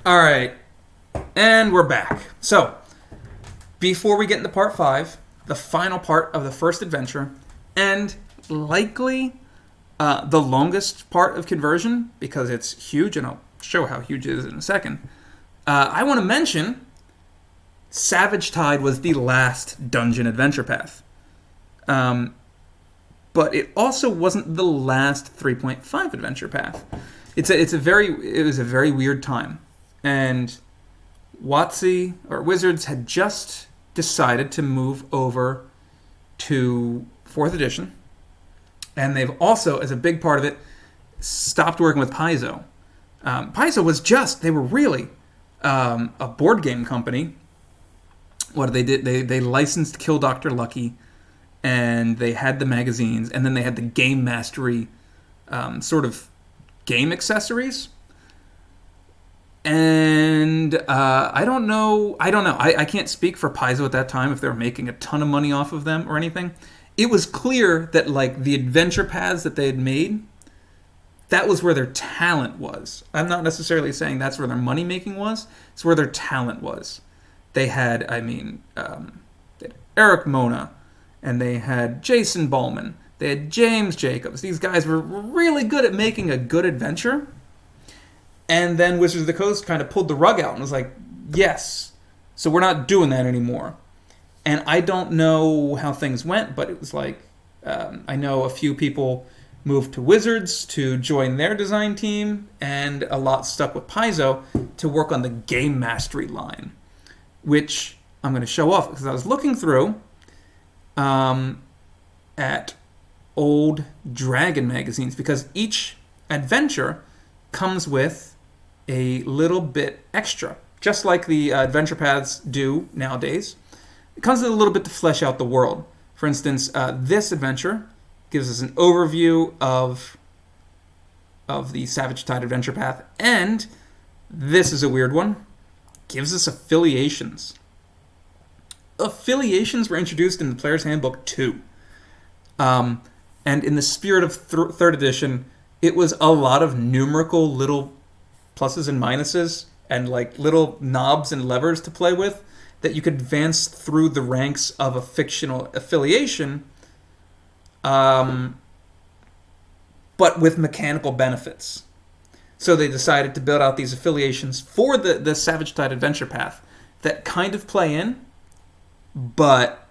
All right, and we're back. So, before we get into part 5, the final part of the first adventure, and likely the longest part of conversion, because it's huge, and I'll show how huge it is in a second. I want to mention Savage Tide was the last dungeon adventure path. But it also wasn't the last 3.5 adventure path. It was a very weird time. And WotC, or Wizards, had just decided to move over to 4th edition. And they've also, as a big part of it, stopped working with Paizo. Paizo was they were really a board game company. What they did, they licensed Kill Dr. Lucky, and they had the magazines, and then they had the Game Mastery sort of game accessories. And I don't know. I can't speak for Paizo at that time if they were making a ton of money off of them or anything. It was clear that like the adventure paths that they had made, that was where their talent was. I'm not necessarily saying that's where their money making was. It's where their talent was. They had, they had Eric Mona, and they had Jason Ballman. They had James Jacobs. These guys were really good at making a good adventure. And then Wizards of the Coast kind of pulled the rug out and was like, yes, so we're not doing that anymore. And I don't know how things went, but it was like, I know a few people moved to Wizards to join their design team, and a lot stuck with Paizo to work on the Game Mastery line, which I'm going to show off because I was looking through at old Dragon magazines, because each adventure comes with a little bit extra, just like the adventure paths do nowadays. It comes with a little bit to flesh out the world. For instance, this adventure gives us an overview of the Savage Tide adventure path, and this is a weird one, gives us affiliations. Affiliations were introduced in the Player's Handbook 2. And in the spirit of 3rd edition, it was a lot of numerical little pluses and minuses and like little knobs and levers to play with that you could advance through the ranks of a fictional affiliation, but with mechanical benefits. So they decided to build out these affiliations for the Savage Tide adventure path that kind of play in, but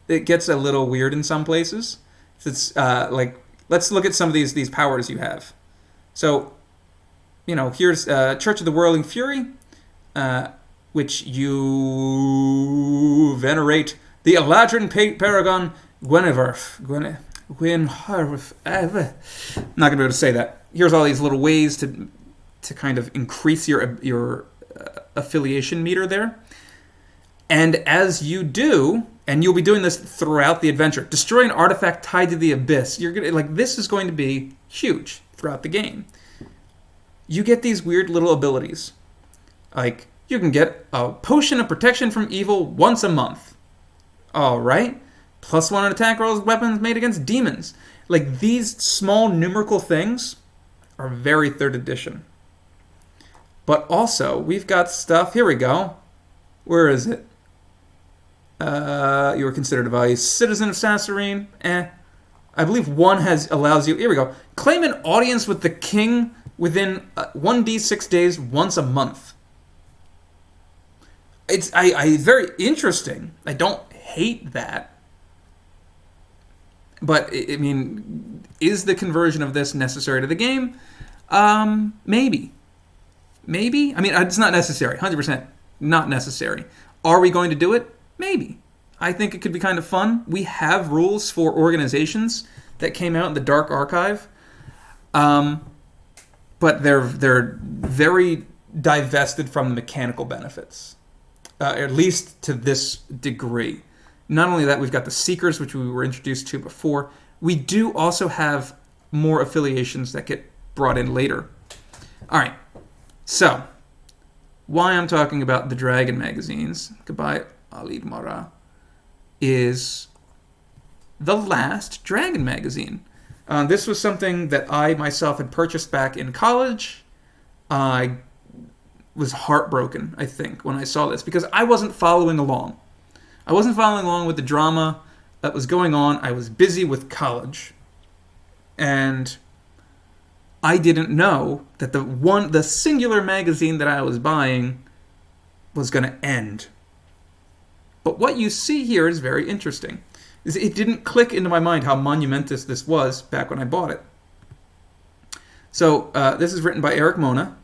it gets a little weird in some places. It's let's look at some of these powers you have. So, here's Church of the Whirling Fury, which you venerate the Eladrin Paragon Guinevere. I'm not going to be able to say that. Here's all these little ways to kind of increase your affiliation meter there. And as you do, and you'll be doing this throughout the adventure, destroy an artifact tied to the abyss. This is going to be huge throughout the game. You get these weird little abilities. Like, you can get a potion of protection from evil once a month. All right. +1 on attack rolls, weapons made against demons. Like, these small numerical things are very 3rd edition. But also, we've got stuff. Here we go. Where is it? You were considered a valued citizen of Sasserine. I believe one allows you. Here we go. Claim an audience with the king within 1d6 days once a month. It's very interesting. I don't hate that. But I mean, is the conversion of this necessary to the game? Maybe. Maybe. I mean, it's not necessary. 100% not necessary. Are we going to do it? Maybe. I think it could be kind of fun. We have rules for organizations that came out in the Dark Archive, but they're very divested from the mechanical benefits, at least to this degree. Not only that, we've got the Seekers, which we were introduced to before. We do also have more affiliations that get brought in later. All right, so why I'm talking about the Dragon magazines, goodbye Alid Mara, is the last Dragon magazine. This was something that I myself had purchased back in college. I was heartbroken, I think, when I saw this, because I wasn't following along. I wasn't following along with the drama that was going on. I was busy with college. And I didn't know that the singular magazine that I was buying was going to end. But what you see here is very interesting. It didn't click into my mind how monumentous this was back when I bought it. So this is written by Eric Mona,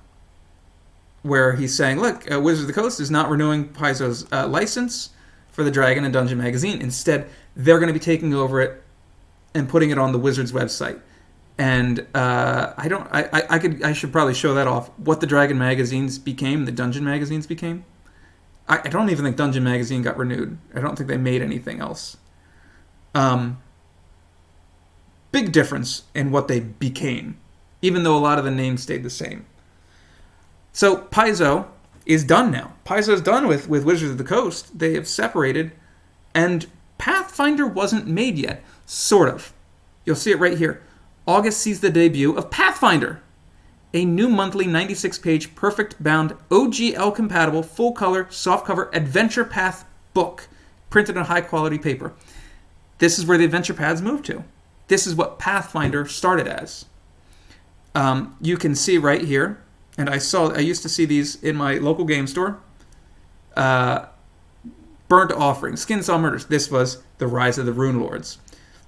where he's saying, look, Wizards of the Coast is not renewing Paizo's license for the Dragon and Dungeon magazine. Instead, they're going to be taking over it and putting it on the Wizards website. And I should probably show that off. What the Dragon magazines became, the Dungeon magazines became. I don't even think Dungeon magazine got renewed. I don't think they made anything else. Big difference in what they became, even though a lot of the names stayed the same. So Paizo is done now. Paizo's done with Wizards of the Coast. They have separated, and Pathfinder wasn't made yet. Sort of. You'll see it right here. August sees the debut of Pathfinder, a new monthly 96-page, perfect-bound, OGL-compatible, full-color, softcover adventure path book, printed on high-quality paper. This is where the adventure paths moved to. This is what Pathfinder started as. You can see right here, and I used to see these in my local game store. Burnt Offering, Skinsaw Murders. This was the Rise of the Rune Lords.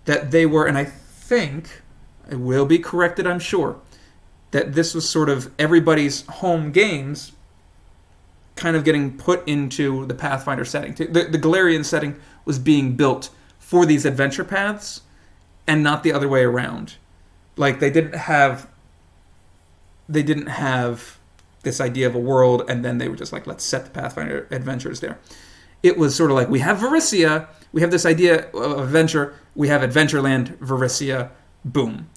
That they were, and I think, I will be corrected, I'm sure, that this was sort of everybody's home games kind of getting put into the Pathfinder setting. The Galarian setting was being built for these adventure paths and not the other way around. Like, they didn't have this idea of a world and then they were just like, let's set the Pathfinder adventures there. It was sort of like, we have Varisia, we have this idea of adventure, we have Adventureland, Varisia, boom.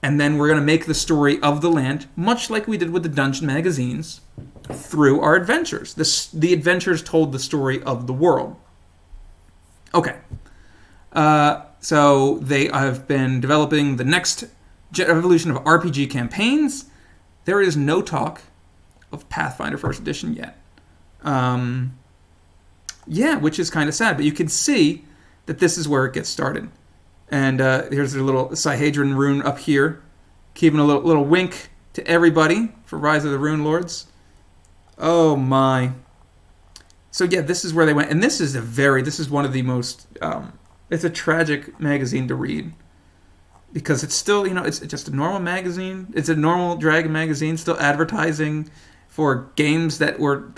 And then we're going to make the story of the land, much like we did with the Dungeon magazines, through our adventures. The adventures told the story of the world. Okay. So they have been developing the next evolution of RPG campaigns. There is no talk of Pathfinder First Edition yet. Which is kind of sad. But you can see that this is where it gets started. And here's a little Sihedron rune up here, keeping a little wink to everybody for Rise of the Rune Lords. Oh my! So yeah, this is where they went, and this is one of the most. It's a tragic magazine to read because it's still, it's just a normal magazine. It's a normal Dragon magazine, still advertising for games that's not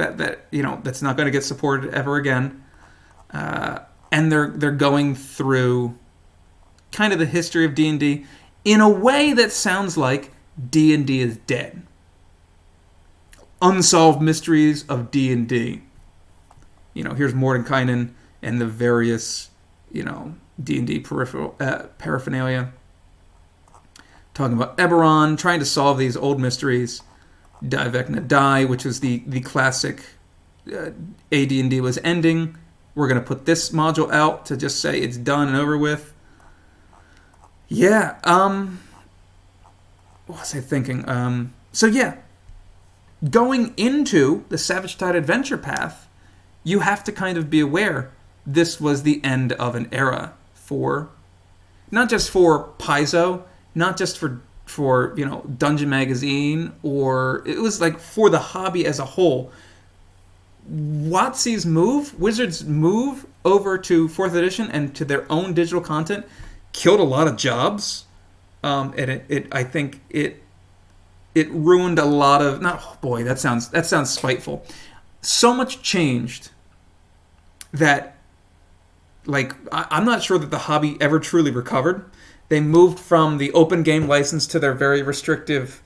going to get supported ever again, and they're going through kind of the history of D&D in a way that sounds like D&D is dead. Unsolved mysteries of D&D. Here's Mordenkainen and the various, D&D paraphernalia. Talking about Eberron, trying to solve these old mysteries. Die Vecna Die, which was the classic AD&D was ending. We're going to put this module out to just say it's done and over with. Yeah, what was I thinking? Going into the Savage Tide Adventure Path, you have to kind of be aware this was the end of an era for, not just for Paizo, not just for Dungeon Magazine, or it was like for the hobby as a whole. WotC's move, Wizards' move over to 4th edition and to their own digital content killed a lot of jobs, and I think it ruined a lot of. That sounds spiteful. So much changed that, I'm not sure that the hobby ever truly recovered. They moved from the open game license to their very restrictive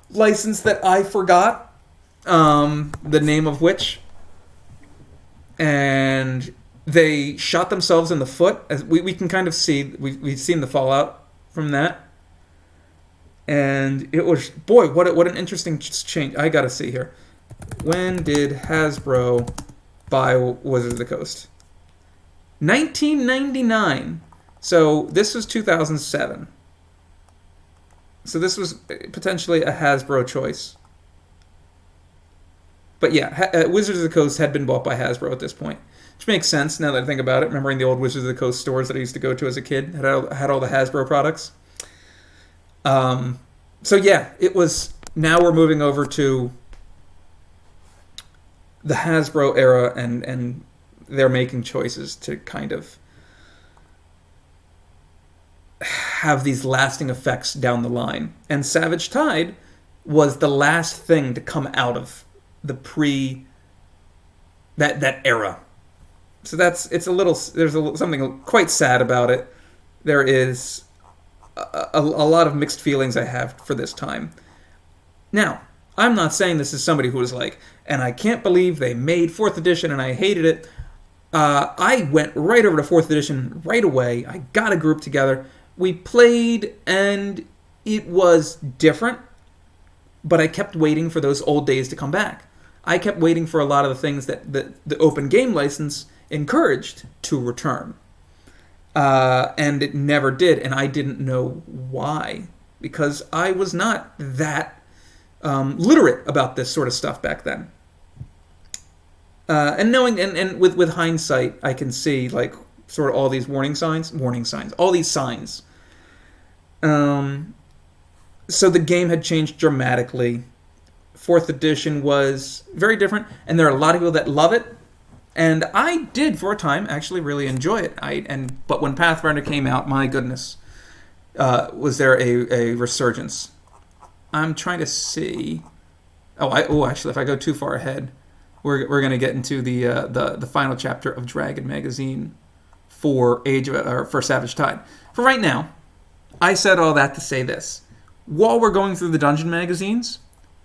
license that I forgot the name of which, and they shot themselves in the foot. As we can kind of see, we've seen the fallout from that. And it was, what an interesting change. I gotta see here. When did Hasbro buy Wizards of the Coast? 1999. So this was 2007. So this was potentially a Hasbro choice. But yeah, Wizards of the Coast had been bought by Hasbro at this point, which makes sense now that I think about it. Remembering the old Wizards of the Coast stores that I used to go to as a kid had all the Hasbro products. So yeah, it was. Now we're moving over to the Hasbro era, and they're making choices to kind of have these lasting effects down the line. And Savage Tide was the last thing to come out of the that era. So there's something quite sad about it. There is a lot of mixed feelings I have for this time. Now, I'm not saying this is somebody who was like, and I can't believe they made 4th edition and I hated it. I went right over to 4th edition right away. I got a group together. We played, and it was different, but I kept waiting for those old days to come back. I kept waiting for a lot of the things that the open game license encouraged to return. And it never did, and I didn't know why, because I was not that literate about this sort of stuff back then. And knowing, and with hindsight, I can see like sort of all these warning signs, all these signs. So the game had changed dramatically. 4th edition was very different, and there are a lot of people that love it, and I did for a time actually really enjoy it. But when Pathfinder came out, my goodness, was there a resurgence? I'm trying to see. Actually, if I go too far ahead, we're going to get into the final chapter of Dragon Magazine for for Savage Tide. For right now, I said all that to say this: while we're going through the dungeon magazines,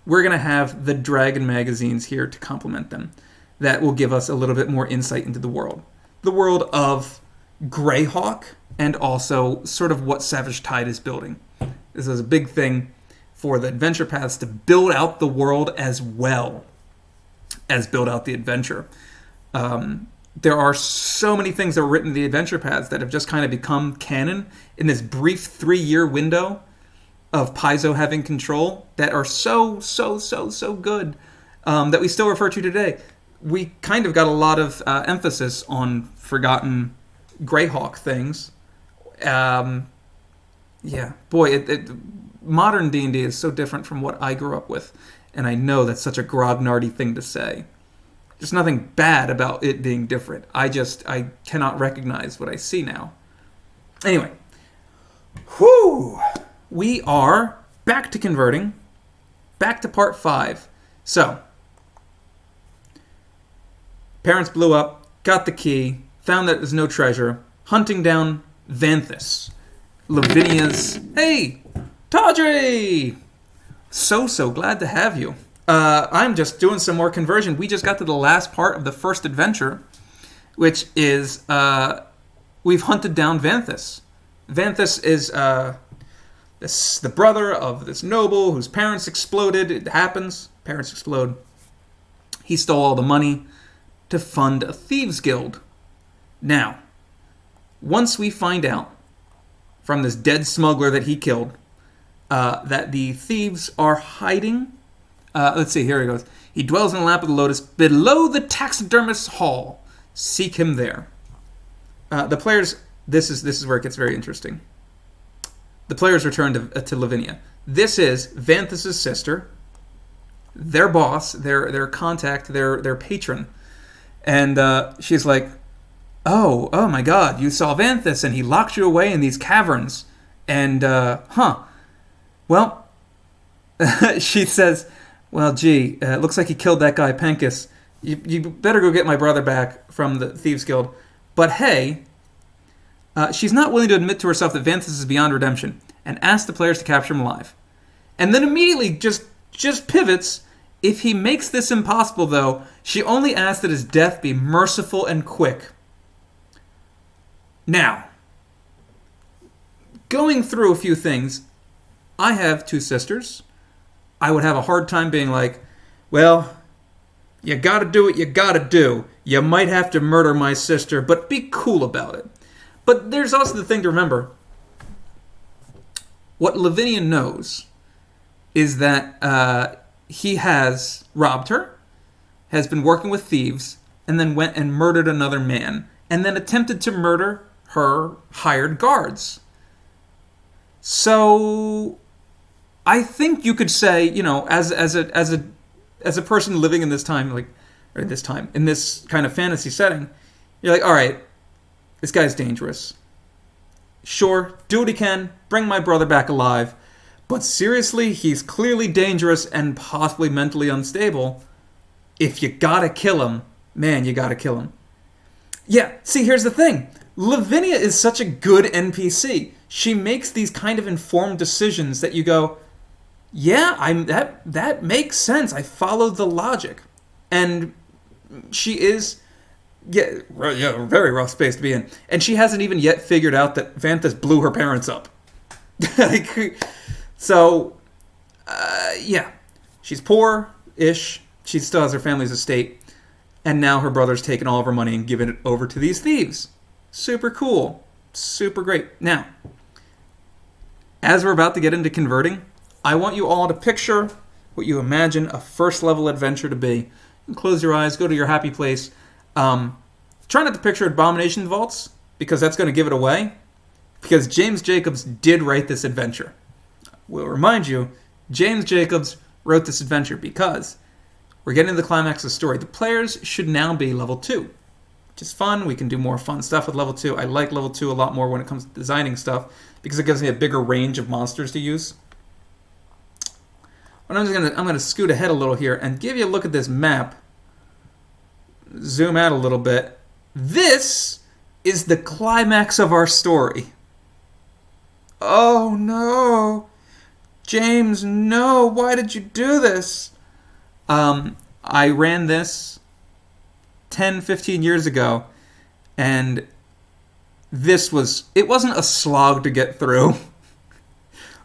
we're going to have the Dragon magazines here to complement them. That will give us a little bit more insight into the world of Greyhawk, and also sort of what Savage Tide is building. This is a big thing for the adventure paths to build out the world as well as build out the adventure. There are so many things that were written in the adventure paths that have just kind of become canon in this brief 3-year window of Paizo having control that are so good that we still refer to today. We kind of got a lot of emphasis on forgotten Greyhawk things. Modern D&D is so different from what I grew up with, and I know that's such a grognardy thing to say. There's nothing bad about it being different. I cannot recognize what I see now. Anyway, we are back to converting, back to part 5. So, parents blew up, got the key, found that there's no treasure, hunting down Vanthus, Lavinia's... Hey, Tawdry! So glad to have you. I'm just doing some more conversion. We just got to the last part of the first adventure, which is we've hunted down Vanthus. Vanthus is the brother of this noble whose parents exploded. It happens. Parents explode. He stole all the money to fund a thieves' guild. Now, once we find out from this dead smuggler that he killed that the thieves are hiding... let's see, here he goes. He dwells in the lap of the lotus below the taxidermist's hall. Seek him there. The players... This is where it gets very interesting. The players return to Lavinia. This is Vanthus' sister, their boss, their contact, their patron. And she's like, oh my god, you saw Vanthus and he locked you away in these caverns. And, well, she says, well, gee, it looks like he killed that guy Penkus. You better go get my brother back from the Thieves Guild. But hey, she's not willing to admit to herself that Vanthus is beyond redemption and asks the players to capture him alive. And then immediately just pivots. If he makes this impossible, though, she only asks that his death be merciful and quick. Now, going through a few things, I have 2 sisters. I would have a hard time being like, well, you gotta do what you gotta do. You might have to murder my sister, but be cool about it. But there's also the thing to remember. What Lavinia knows is that he has robbed her. has been working with thieves and then went and murdered another man and then attempted to murder her hired guards. So I think you could say, as a person living in this time, in this kind of fantasy setting, you're like, all right, this guy's dangerous. Sure, do what he can, bring my brother back alive, but seriously, he's clearly dangerous and possibly mentally unstable. If you gotta kill him, man, you gotta kill him. Yeah, see, here's the thing. Lavinia is such a good NPC. She makes these kind of informed decisions that you go, yeah, that makes sense. I follow the logic. And she is, very rough space to be in. And she hasn't even yet figured out that Vanthus blew her parents up. So, she's poor-ish. She still has her family's estate. And now her brother's taken all of her money and given it over to these thieves. Super cool. Super great. Now, as we're about to get into converting, I want you all to picture what you imagine a first-level adventure to be. You can close your eyes, go to your happy place. Try not to picture Abomination Vaults, because that's going to give it away. Because James Jacobs did write this adventure. We'll remind you, James Jacobs wrote this adventure because we're getting to the climax of the story. The players should now be level 2, which is fun. We can do more fun stuff with level 2. I like level 2 a lot more when it comes to designing stuff because it gives me a bigger range of monsters to use. But I'm gonna scoot ahead a little here and give you a look at this map. Zoom out a little bit. This is the climax of our story. Oh no, James, no! Why did you do this? I ran this 10, 15 years ago, and it wasn't a slog to get through,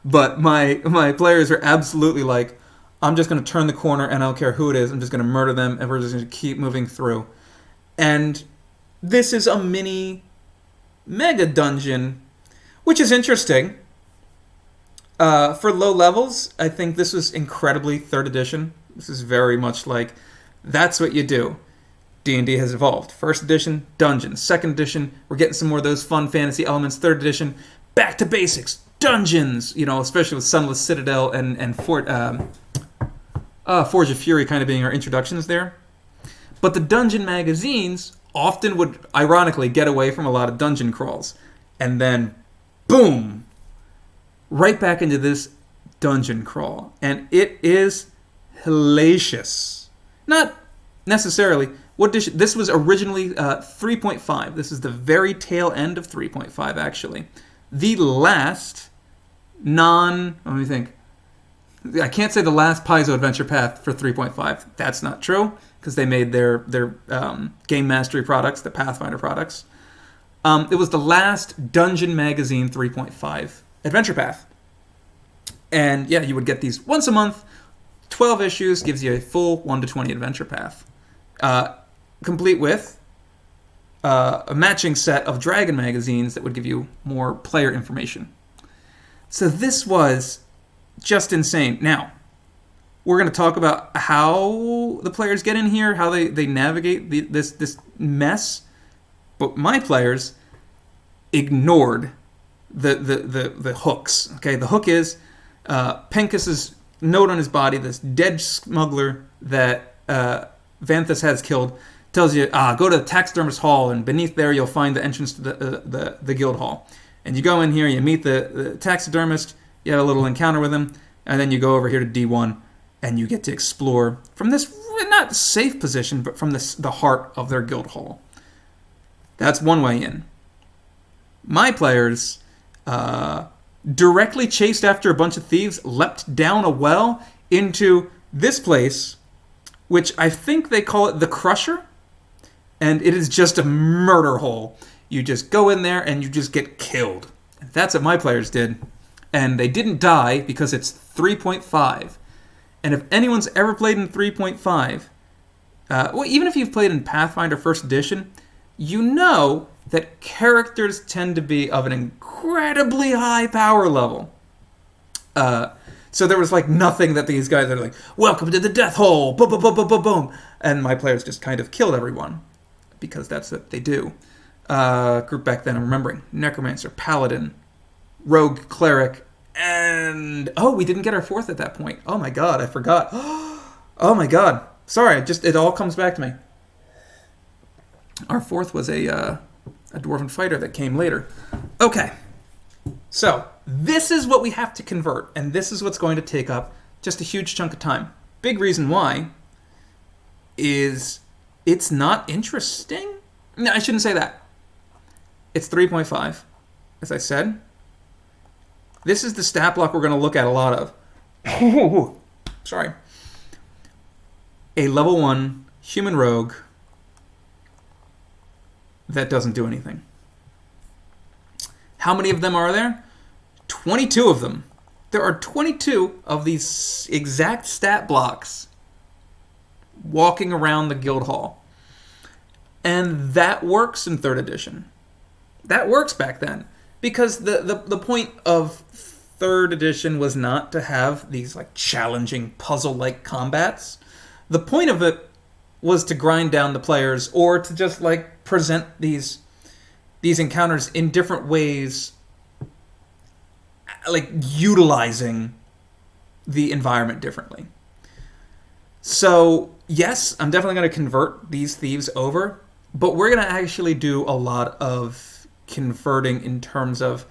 but my players are absolutely like, I'm just going to turn the corner and I don't care who it is, I'm just going to murder them and we're just going to keep moving through. And this is a mini mega dungeon, which is interesting. For low levels, I think this was incredibly 3rd edition. This is very much like, that's what you do. D&D has evolved. 1st edition, dungeons. 2nd edition, we're getting some more of those fun fantasy elements. 3rd edition, back to basics, dungeons. Especially with Sunless Citadel and Forge of Fury kind of being our introductions there. But the dungeon magazines often would, ironically, get away from a lot of dungeon crawls. And then, boom, right back into this dungeon crawl. And it is hellacious. Not necessarily. This was originally 3.5. This is the very tail end of 3.5, actually. The last let me think. I can't say the last Paizo adventure path for 3.5. That's not true, because they made their game mastery products, the Pathfinder products. It was the last Dungeon Magazine 3.5 adventure path. And yeah, you would get these once a month. 12 issues gives you a full 1 to 20 adventure path. Complete with a matching set of Dragon magazines that would give you more player information. So this was just insane. Now, we're going to talk about how the players get in here, how they navigate this mess. But my players ignored the hooks. Okay, the hook is Pencas's note on his body, this dead smuggler that Vanthus has killed, tells you, go to the taxidermist hall, and beneath there you'll find the entrance to the guild hall. And you go in here, you meet the taxidermist, you have a little encounter with him, and then you go over here to D1, and you get to explore from this, not safe position, but from the heart of their guild hall. That's one way in. My players directly chased after a bunch of thieves, leapt down a well into this place, which I think they call it the Crusher, and it is just a murder hole. You just go in there and you just get killed. That's what my players did. And they didn't die because it's 3.5. And if anyone's ever played in 3.5, even if you've played in Pathfinder 1st Edition, you know that characters tend to be of an incredibly high power level. So So there was like nothing that these guys are like, welcome to the death hole, boom, boom, boom, boom, boom, boom. And my players just kind of killed everyone because that's what they do. Group back then, I'm remembering. Necromancer, Paladin, Rogue, Cleric, and... Oh, we didn't get our fourth at that point. Oh my god, I forgot. Oh my god. Sorry, it all comes back to me. Our fourth was a Dwarven Fighter that came later. Okay. So, this is what we have to convert, and this is what's going to take up just a huge chunk of time. Big reason why is it's not interesting. No, I shouldn't say that. It's 3.5, as I said. This is the stat block we're going to look at a lot of. Sorry. A level 1 human rogue that doesn't do anything. How many of them are there? 22 of them. There are 22 of these exact stat blocks walking around the guild hall. And that works in 3rd edition. That works back then. Because the point of 3rd edition was not to have these like challenging puzzle-like combats. The point of it was to grind down the players or to just like present these encounters in different ways, like utilizing the environment differently. So, yes, I'm definitely going to convert these thieves over, but we're going to actually do a lot of converting in terms of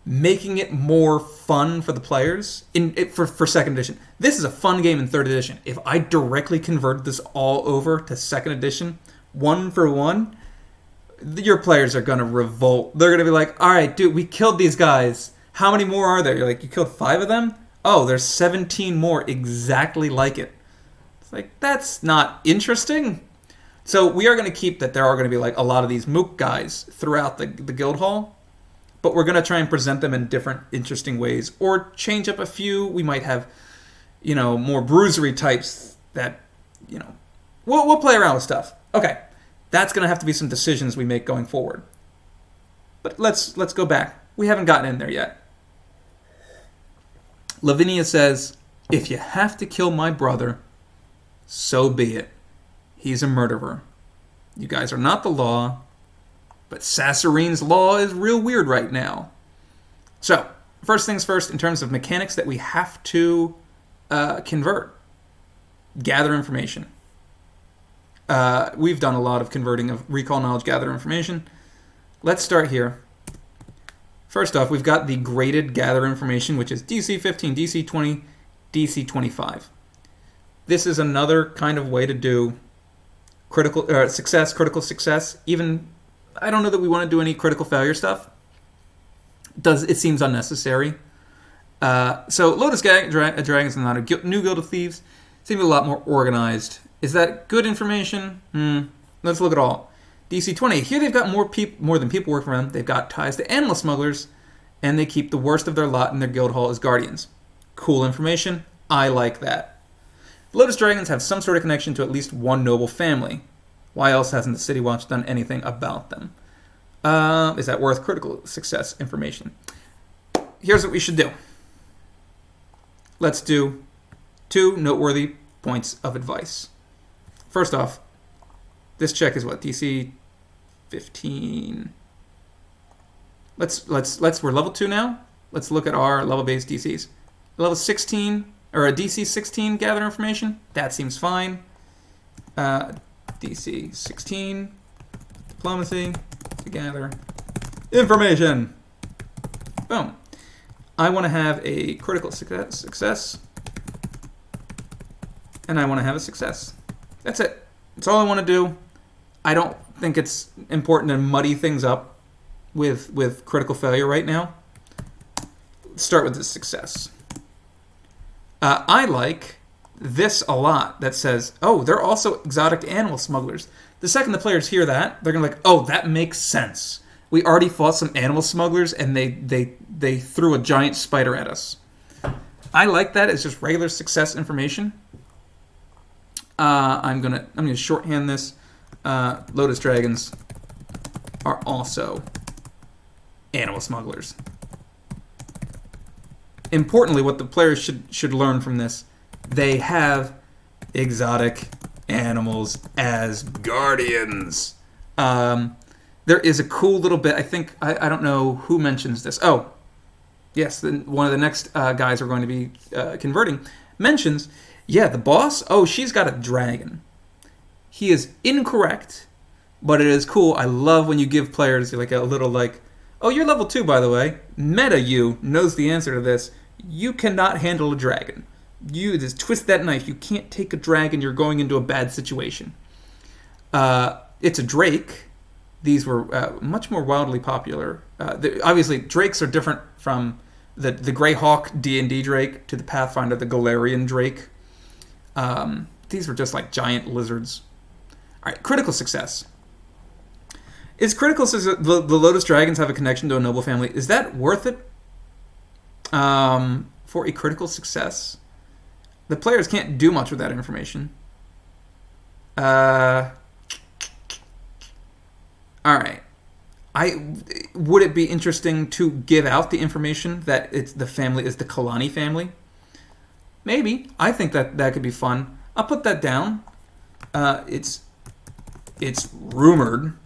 making it more fun for the players for 2nd edition. This is a fun game in 3rd edition. If I directly converted this all over to 2nd edition, 1 for 1, your players are going to revolt. They're going to be like, all right, dude, we killed these guys. How many more are there? You're like, you killed 5 of them? Oh, there's 17 more exactly like it. It's like, that's not interesting. So we are going to keep that there are going to be like a lot of these mook guys throughout the guild hall, but we're going to try and present them in different interesting ways or change up a few. We might have, more bruisery types that, we'll play around with stuff. Okay. That's going to have to be some decisions we make going forward. But let's go back. We haven't gotten in there yet. Lavinia says, if you have to kill my brother, so be it. He's a murderer. You guys are not the law, but Sassarine's law is real weird right now. So, first things first, in terms of mechanics that we have to convert. Gather information. We've done a lot of converting of recall knowledge, gather information. Let's start here. First off, we've got the graded gather information, which is DC 15, DC 20, DC 25. This is another kind of way to do critical success. Even, I don't know that we want to do any critical failure stuff. It seems unnecessary. So Lotus Dragons and not a new Guild of Thieves seem to be a lot more organized. Is that good information? Let's look at all. DC 20. Here they've got more than people work for them. They've got ties to animal smugglers, and they keep the worst of their lot in their guild hall as guardians. Cool information. I like that. Lotus Dragons have some sort of connection to at least one noble family. Why else hasn't the City Watch done anything about them? Is that worth critical success information? Here's what we should do. Let's do 2 noteworthy points of advice. First off, this check is what? DC 15. We're level 2 now. Let's look at our level-based DCs. Level 16, or a DC 16 gather information. That seems fine. DC 16, diplomacy, to gather information. Boom. I want to have a critical success. And I want to have a success. That's it. That's all I want to do. I don't think it's important to muddy things up with critical failure right now. Let's start with the success. I like this a lot that says, oh, they're also exotic animal smugglers. The second the players hear that, they're going to be like, oh, that makes sense. We already fought some animal smugglers and they threw a giant spider at us. I like that as just regular success information. I'm gonna shorthand this. Lotus Dragons are also animal smugglers. importantly, what the players should learn from this, they have exotic animals as guardians. There is a cool little bit. I think I don't know who mentions this. Oh, yes, one of the next guys we're going to be converting mentions. Yeah, the boss. Oh, she's got a dragon. He is incorrect, but it is cool. I love when you give players like a little like, oh, you're level 2, by the way. Meta you knows the answer to this. You cannot handle a dragon. You just twist that knife. You can't take a dragon. You're going into a bad situation. It's a drake. These were much more wildly popular. Obviously, drakes are different from the Greyhawk D&D drake to the Pathfinder, the Galarian drake. These were just like giant lizards. All right, critical success. Is critical success, the Lotus Dragons have a connection to a noble family? Is that worth it for a critical success? The players can't do much with that information. All right. Would it be interesting to give out the information that the family is the Kalani family? Maybe. I think that could be fun. I'll put that down. It's rumored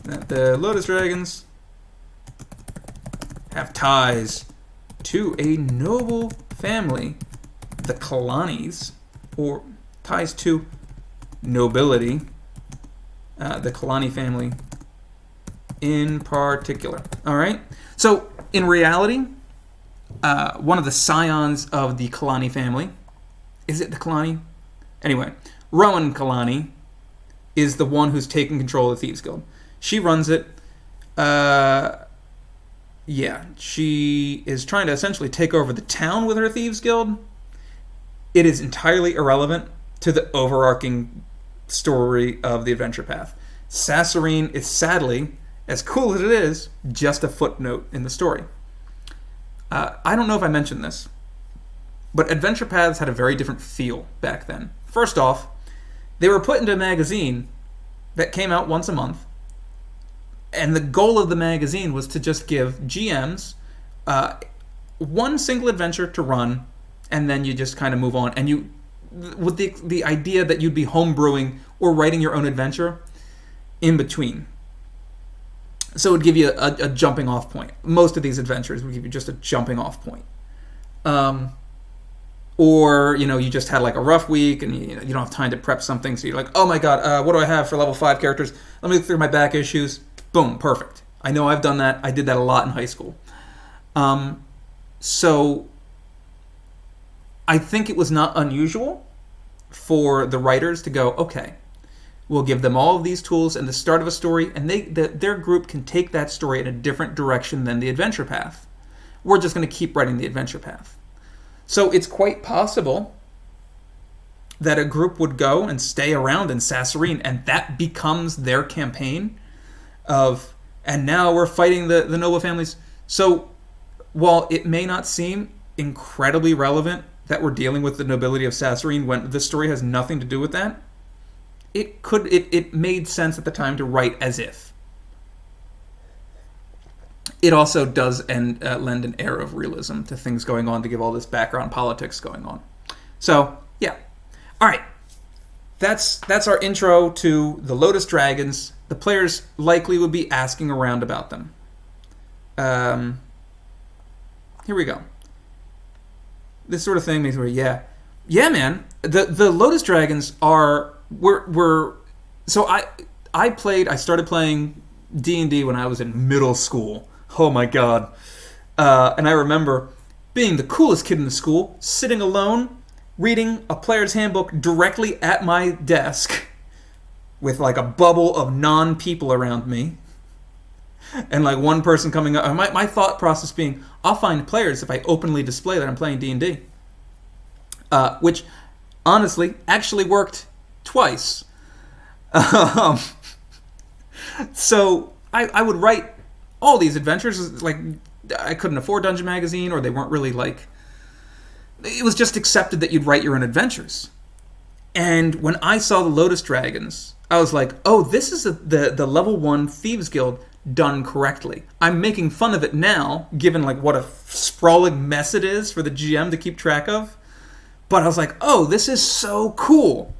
that the Lotus Dragons have ties to a noble family, the Kalanis, or ties to nobility, the Kalani family in particular. All right? So, in reality, one of the scions of the Kalani family, is it the Kalani? Anyway, Rowan Kalani is the one who's taking control of the Thieves Guild. She runs it. She is trying to essentially take over the town with her Thieves Guild. It is entirely irrelevant to the overarching story of the adventure path. Sasserine is sadly, as cool as it is, just a footnote in the story. I don't know if I mentioned this, but adventure paths had a very different feel back then. First off, they were put into a magazine that came out once a month, and the goal of the magazine was to just give GMs one single adventure to run, and then you just kind of move on. And you, with the idea that you'd be homebrewing or writing your own adventure in between. So it would give you a jumping off point. Most of these adventures would give you just a jumping off point. Or, you just had like a rough week and you don't have time to prep something. So you're like, oh my God, what do I have for level 5 characters? Let me look through my back issues. Boom, perfect. I know I've done that. I did that a lot in high school. So I think it was not unusual for the writers to go, okay, we'll give them all of these tools and the start of a story, and their group can take that story in a different direction than the adventure path. We're just going to keep writing the adventure path. So it's quite possible that a group would go and stay around in Sasserine, and that becomes their campaign and now we're fighting the noble families. So while it may not seem incredibly relevant that we're dealing with the nobility of Sasserine when the story has nothing to do with that, it made sense at the time to write as if. It also does lend an air of realism to things going on to give all this background politics going on. So, yeah. All right. That's our intro to the Lotus Dragons. The players likely would be asking around about them. Here we go. This sort of thing makes me, yeah, man. The Lotus Dragons were so I started playing D&D when I was in middle school. Oh my God. And I remember being the coolest kid in the school, sitting alone, reading a player's handbook directly at my desk with like a bubble of non-people around me. And like one person coming up. My thought process being, I'll find players if I openly display that I'm playing D&D. Which, honestly, actually worked twice. So I would write all these adventures. Like, I couldn't afford Dungeon Magazine, or they weren't really like... It was just accepted that you'd write your own adventures. And when I saw the Lotus Dragons, I was like, oh, this is the level 1 Thieves Guild done correctly. I'm making fun of it now, given like what a sprawling mess it is for the GM to keep track of. But I was like, oh, this is so cool.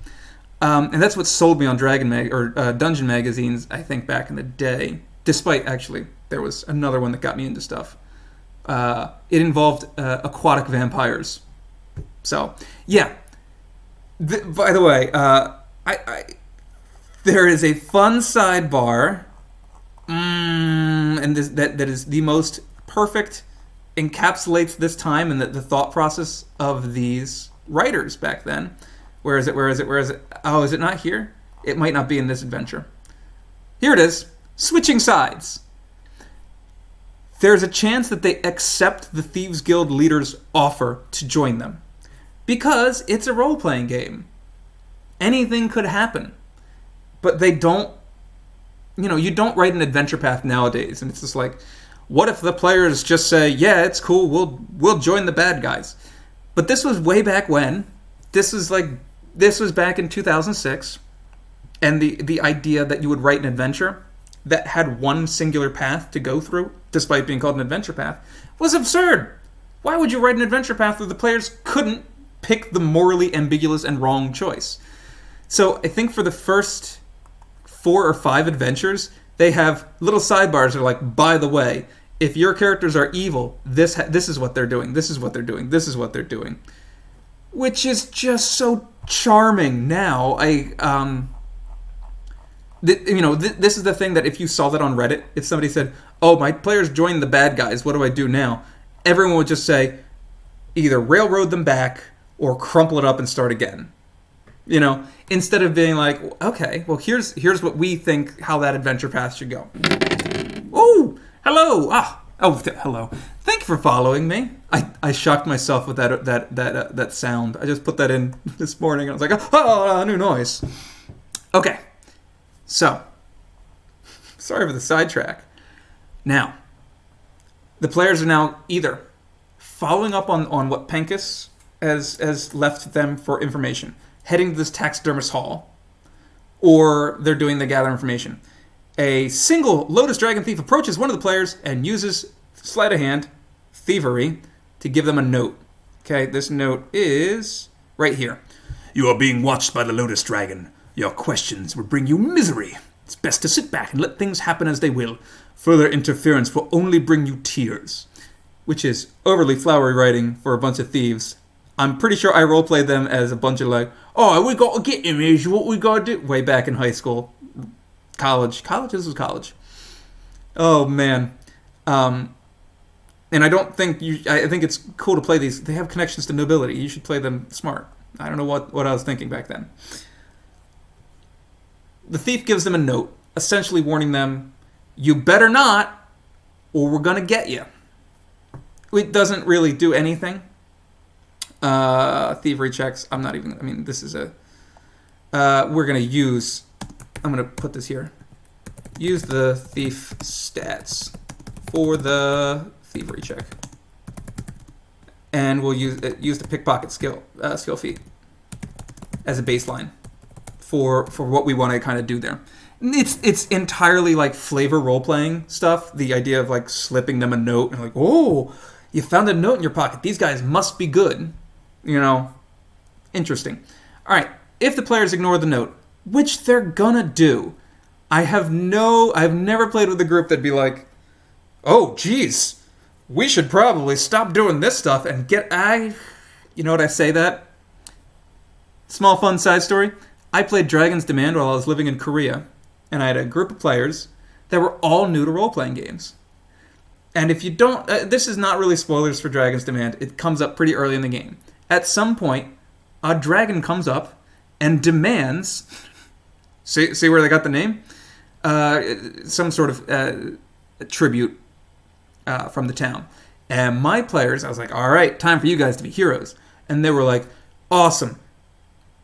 And that's what sold me on Dungeon magazines, I think, back in the day. Despite, actually, there was another one that got me into stuff. It involved aquatic vampires. So, yeah. By the way, there is a fun sidebar, and that is the most perfect, encapsulates this time and the thought process of these writers back then. Where is it? Oh, is it not here? It might not be in this adventure. Here it is. Switching sides. There's a chance that they accept the Thieves Guild leader's offer to join them. Because it's a role-playing game. Anything could happen. But they don't... you don't write an adventure path nowadays. And it's just like, what if the players just say, yeah, it's cool, we'll join the bad guys. But this was way back when. This was back in 2006, and the idea that you would write an adventure that had one singular path to go through, despite being called an adventure path, was absurd. Why would you write an adventure path where the players couldn't pick the morally ambiguous and wrong choice? So I think for the first 4 or 5 adventures, they have little sidebars that are like, by the way, if your characters are evil, this is what they're doing, this is what they're doing, this is what they're doing. Which is just so charming now. This is the thing that if you saw that on Reddit, if somebody said, oh, my players joined the bad guys, what do I do now? Everyone would just say, either railroad them back or crumple it up and start again. Instead of being like, okay, well, here's what we think how that adventure path should go. Oh, hello. Hello. Thank you for following me. I shocked myself with that sound. I just put that in this morning. I was like, oh, new noise. Okay. So, sorry for the sidetrack. Now, the players are now either following up on what Penkus has left them for information, heading to this taxidermist hall, or they're doing the gather information. A single Lotus Dragon Thief approaches one of the players and uses sleight of hand, thievery, to give them a note. Okay, this note is right here. You are being watched by the Lotus Dragon. Your questions will bring you misery. It's best to sit back and let things happen as they will. Further interference will only bring you tears. Which is overly flowery writing for a bunch of thieves. I'm pretty sure I roleplayed them as a bunch of like, oh, we got to get him, is what we got to do. Way back in high school. College. This was college. Oh, man. And I don't think I think it's cool to play these. They have connections to nobility. You should play them smart. I don't know what I was thinking back then. The thief gives them a note, essentially warning them, you better not, or we're going to get you. It doesn't really do anything. Thievery checks. This is we're going to use, I'm going to put this here. Use the thief stats for the thievery check. And we'll use the pickpocket skill feat as a baseline for what we want to kind of do there. It's entirely like flavor role-playing stuff. The idea of like slipping them a note and like, oh, you found a note in your pocket. These guys must be good. Interesting. All right. If the players ignore the note, which they're gonna do, I've never played with a group that'd be like, oh, geez, we should probably stop doing this stuff and you know what I say that? Small fun side story. I played Dragon's Demand while I was living in Korea, and I had a group of players that were all new to role-playing games. And if you don't, this is not really spoilers for Dragon's Demand. It comes up pretty early in the game. At some point, a dragon comes up and demands, see where they got the name? Some sort of tribute from the town. And my players, I was like, all right, time for you guys to be heroes. And they were like, awesome.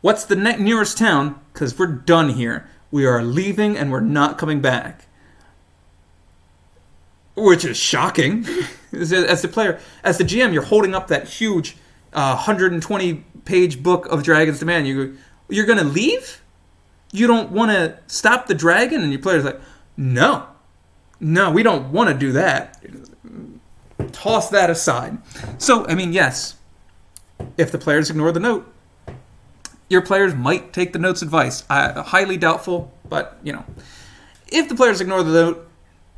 What's the nearest town? Because we're done here. We are leaving and we're not coming back. Which is shocking. As the player, as the GM, you're holding up that huge 120-page book of Dragon's Demand. You're going to leave? You don't want to stop the dragon? And your player's like, no. No, we don't want to do that. Toss that aside. So, I mean, yes, if the players ignore the note, your players might take the note's advice. Highly doubtful, but, If the players ignore the note,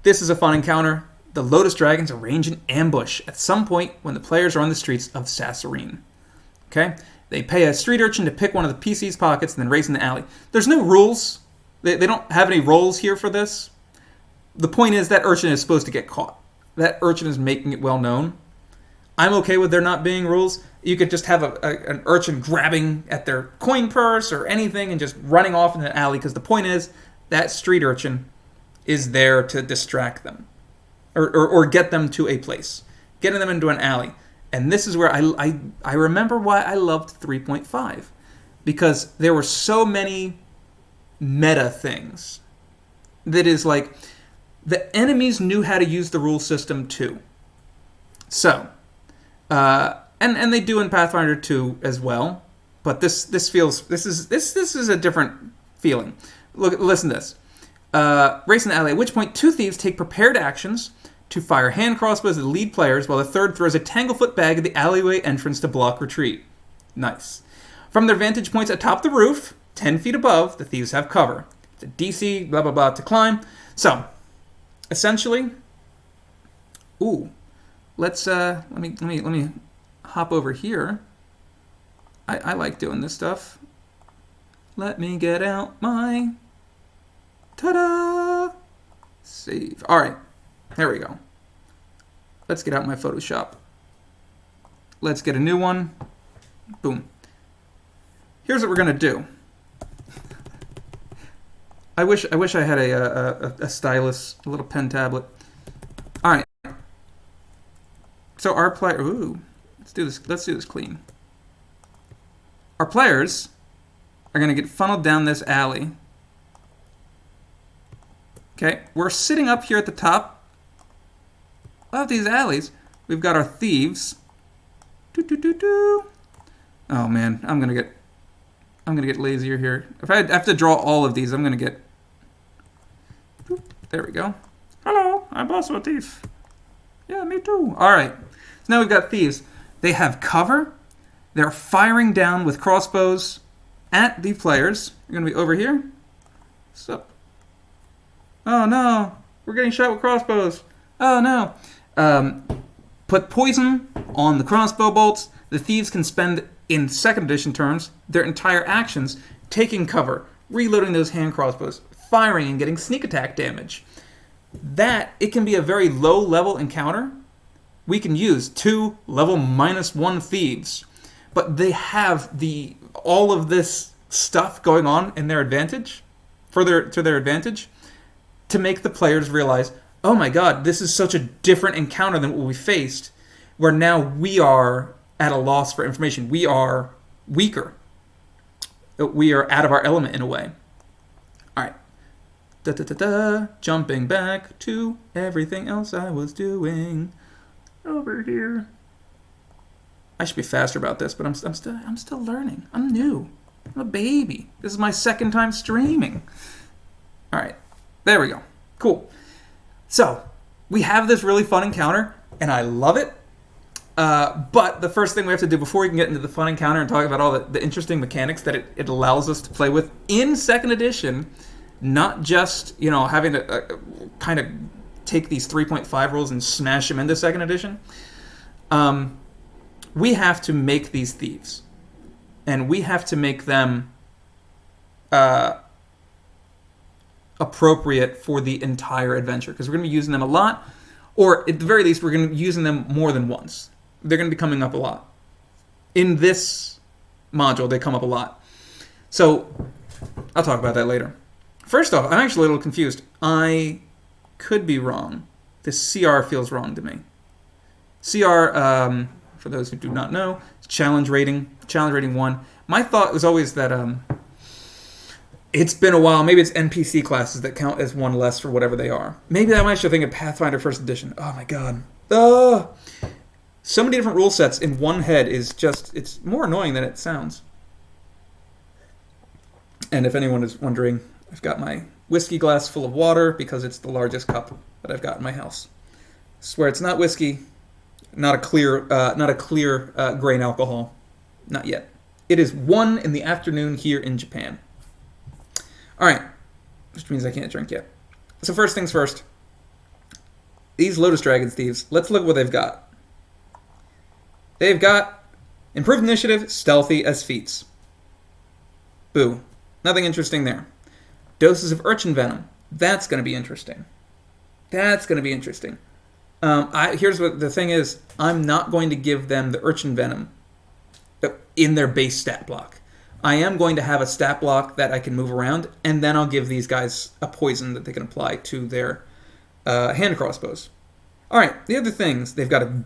this is a fun encounter. The Lotus Dragons arrange an ambush at some point when the players are on the streets of Sassarine. Okay? They pay a street urchin to pick one of the PC's pockets and then race in the alley. There's no rules. They don't have any roles here for this. The point is that urchin is supposed to get caught. That urchin is making it well known. I'm okay with there not being rules. You could just have an urchin grabbing at their coin purse or anything and just running off in the alley, because the point is that street urchin is there to distract them or get them to a place, getting them into an alley. And this is where I remember why I loved 3.5, because there were so many meta things that is like the enemies knew how to use the rule system too. So, and they do in Pathfinder 2 as well, but this is a different feeling. Listen to this. Race in the alley, at which point 2 thieves take prepared actions to fire hand crossbows at the lead players, while the third throws a tanglefoot bag at the alleyway entrance to block retreat. Nice. From their vantage points atop the roof, 10 feet above, the thieves have cover. It's a DC, blah, blah, blah, to climb. So, essentially, let's, let me hop over here. I like doing this stuff. Let me get out my, ta-da, save. All right. There we go. Let's get out my Photoshop. Let's get a new one. Boom. Here's what we're gonna do. I wish I had a stylus, a little pen tablet. All right. So our player. Let's do this. Let's do this clean. Our players are gonna get funneled down this alley. Okay, we're sitting up here at the top of these alleys. We've got our thieves. Oh man, I'm gonna get lazier here. If I have to draw all of these, I'm gonna get. There we go. Hello, I'm also a thief. Yeah, me too. All right. So now we've got thieves. They have cover. They're firing down with crossbows at the players. You're gonna be over here. Sup? Oh no, we're getting shot with crossbows. Oh no. Put poison on the crossbow bolts. The thieves can spend, in 2nd edition terms, their entire actions taking cover, reloading those hand crossbows, firing and getting sneak attack damage. That, it can be a very low level encounter. We can use 2 level -1 thieves, but they have all of this stuff going on in their advantage, to their advantage, to make the players realize, oh my god, this is such a different encounter than what we faced, where now we are at a loss for information. We are weaker. We are out of our element in a way. All right. Jumping back to everything else I was doing over here. I should be faster about this, but I'm still learning. I'm new. I'm a baby. This is my 2nd time streaming. All right. There we go. Cool. So, we have this really fun encounter, and I love it. But the first thing we have to do before we can get into the fun encounter and talk about all the interesting mechanics that it allows us to play with in 2nd edition, not just, having to kind of take these 3.5 rules and smash them into 2nd edition, we have to make these thieves. And we have to make them appropriate for the entire adventure, because we're going to be using them a lot, or at the very least we're going to be using them more than once. They're going to be coming up a lot. In this module, they come up a lot. So, I'll talk about that later. First off, I'm actually a little confused. I could be wrong. This CR feels wrong to me. CR, for those who do not know, is challenge rating 1. My thought was always that it's been a while. Maybe it's NPC classes that count as 1 less for whatever they are. Maybe I might should think of Pathfinder 1st edition. Oh my god. So many different rule sets in one head is just, it's more annoying than it sounds. And if anyone is wondering, I've got my whiskey glass full of water because it's the largest cup that I've got in my house. I swear it's not whiskey, not a clear grain alcohol, not yet. It is 1 in the afternoon here in Japan. All right, which means I can't drink yet. So first things first. These Lotus Dragon Thieves, let's look at what they've got. They've got Improved Initiative, Stealthy as feats. Boo. Nothing interesting there. Doses of Urchin Venom. That's going to be interesting. Here's what the thing is. I'm not going to give them the Urchin Venom in their base stat block. I am going to have a stat block that I can move around, and then I'll give these guys a poison that they can apply to their hand crossbows. All right, the other things. They've got a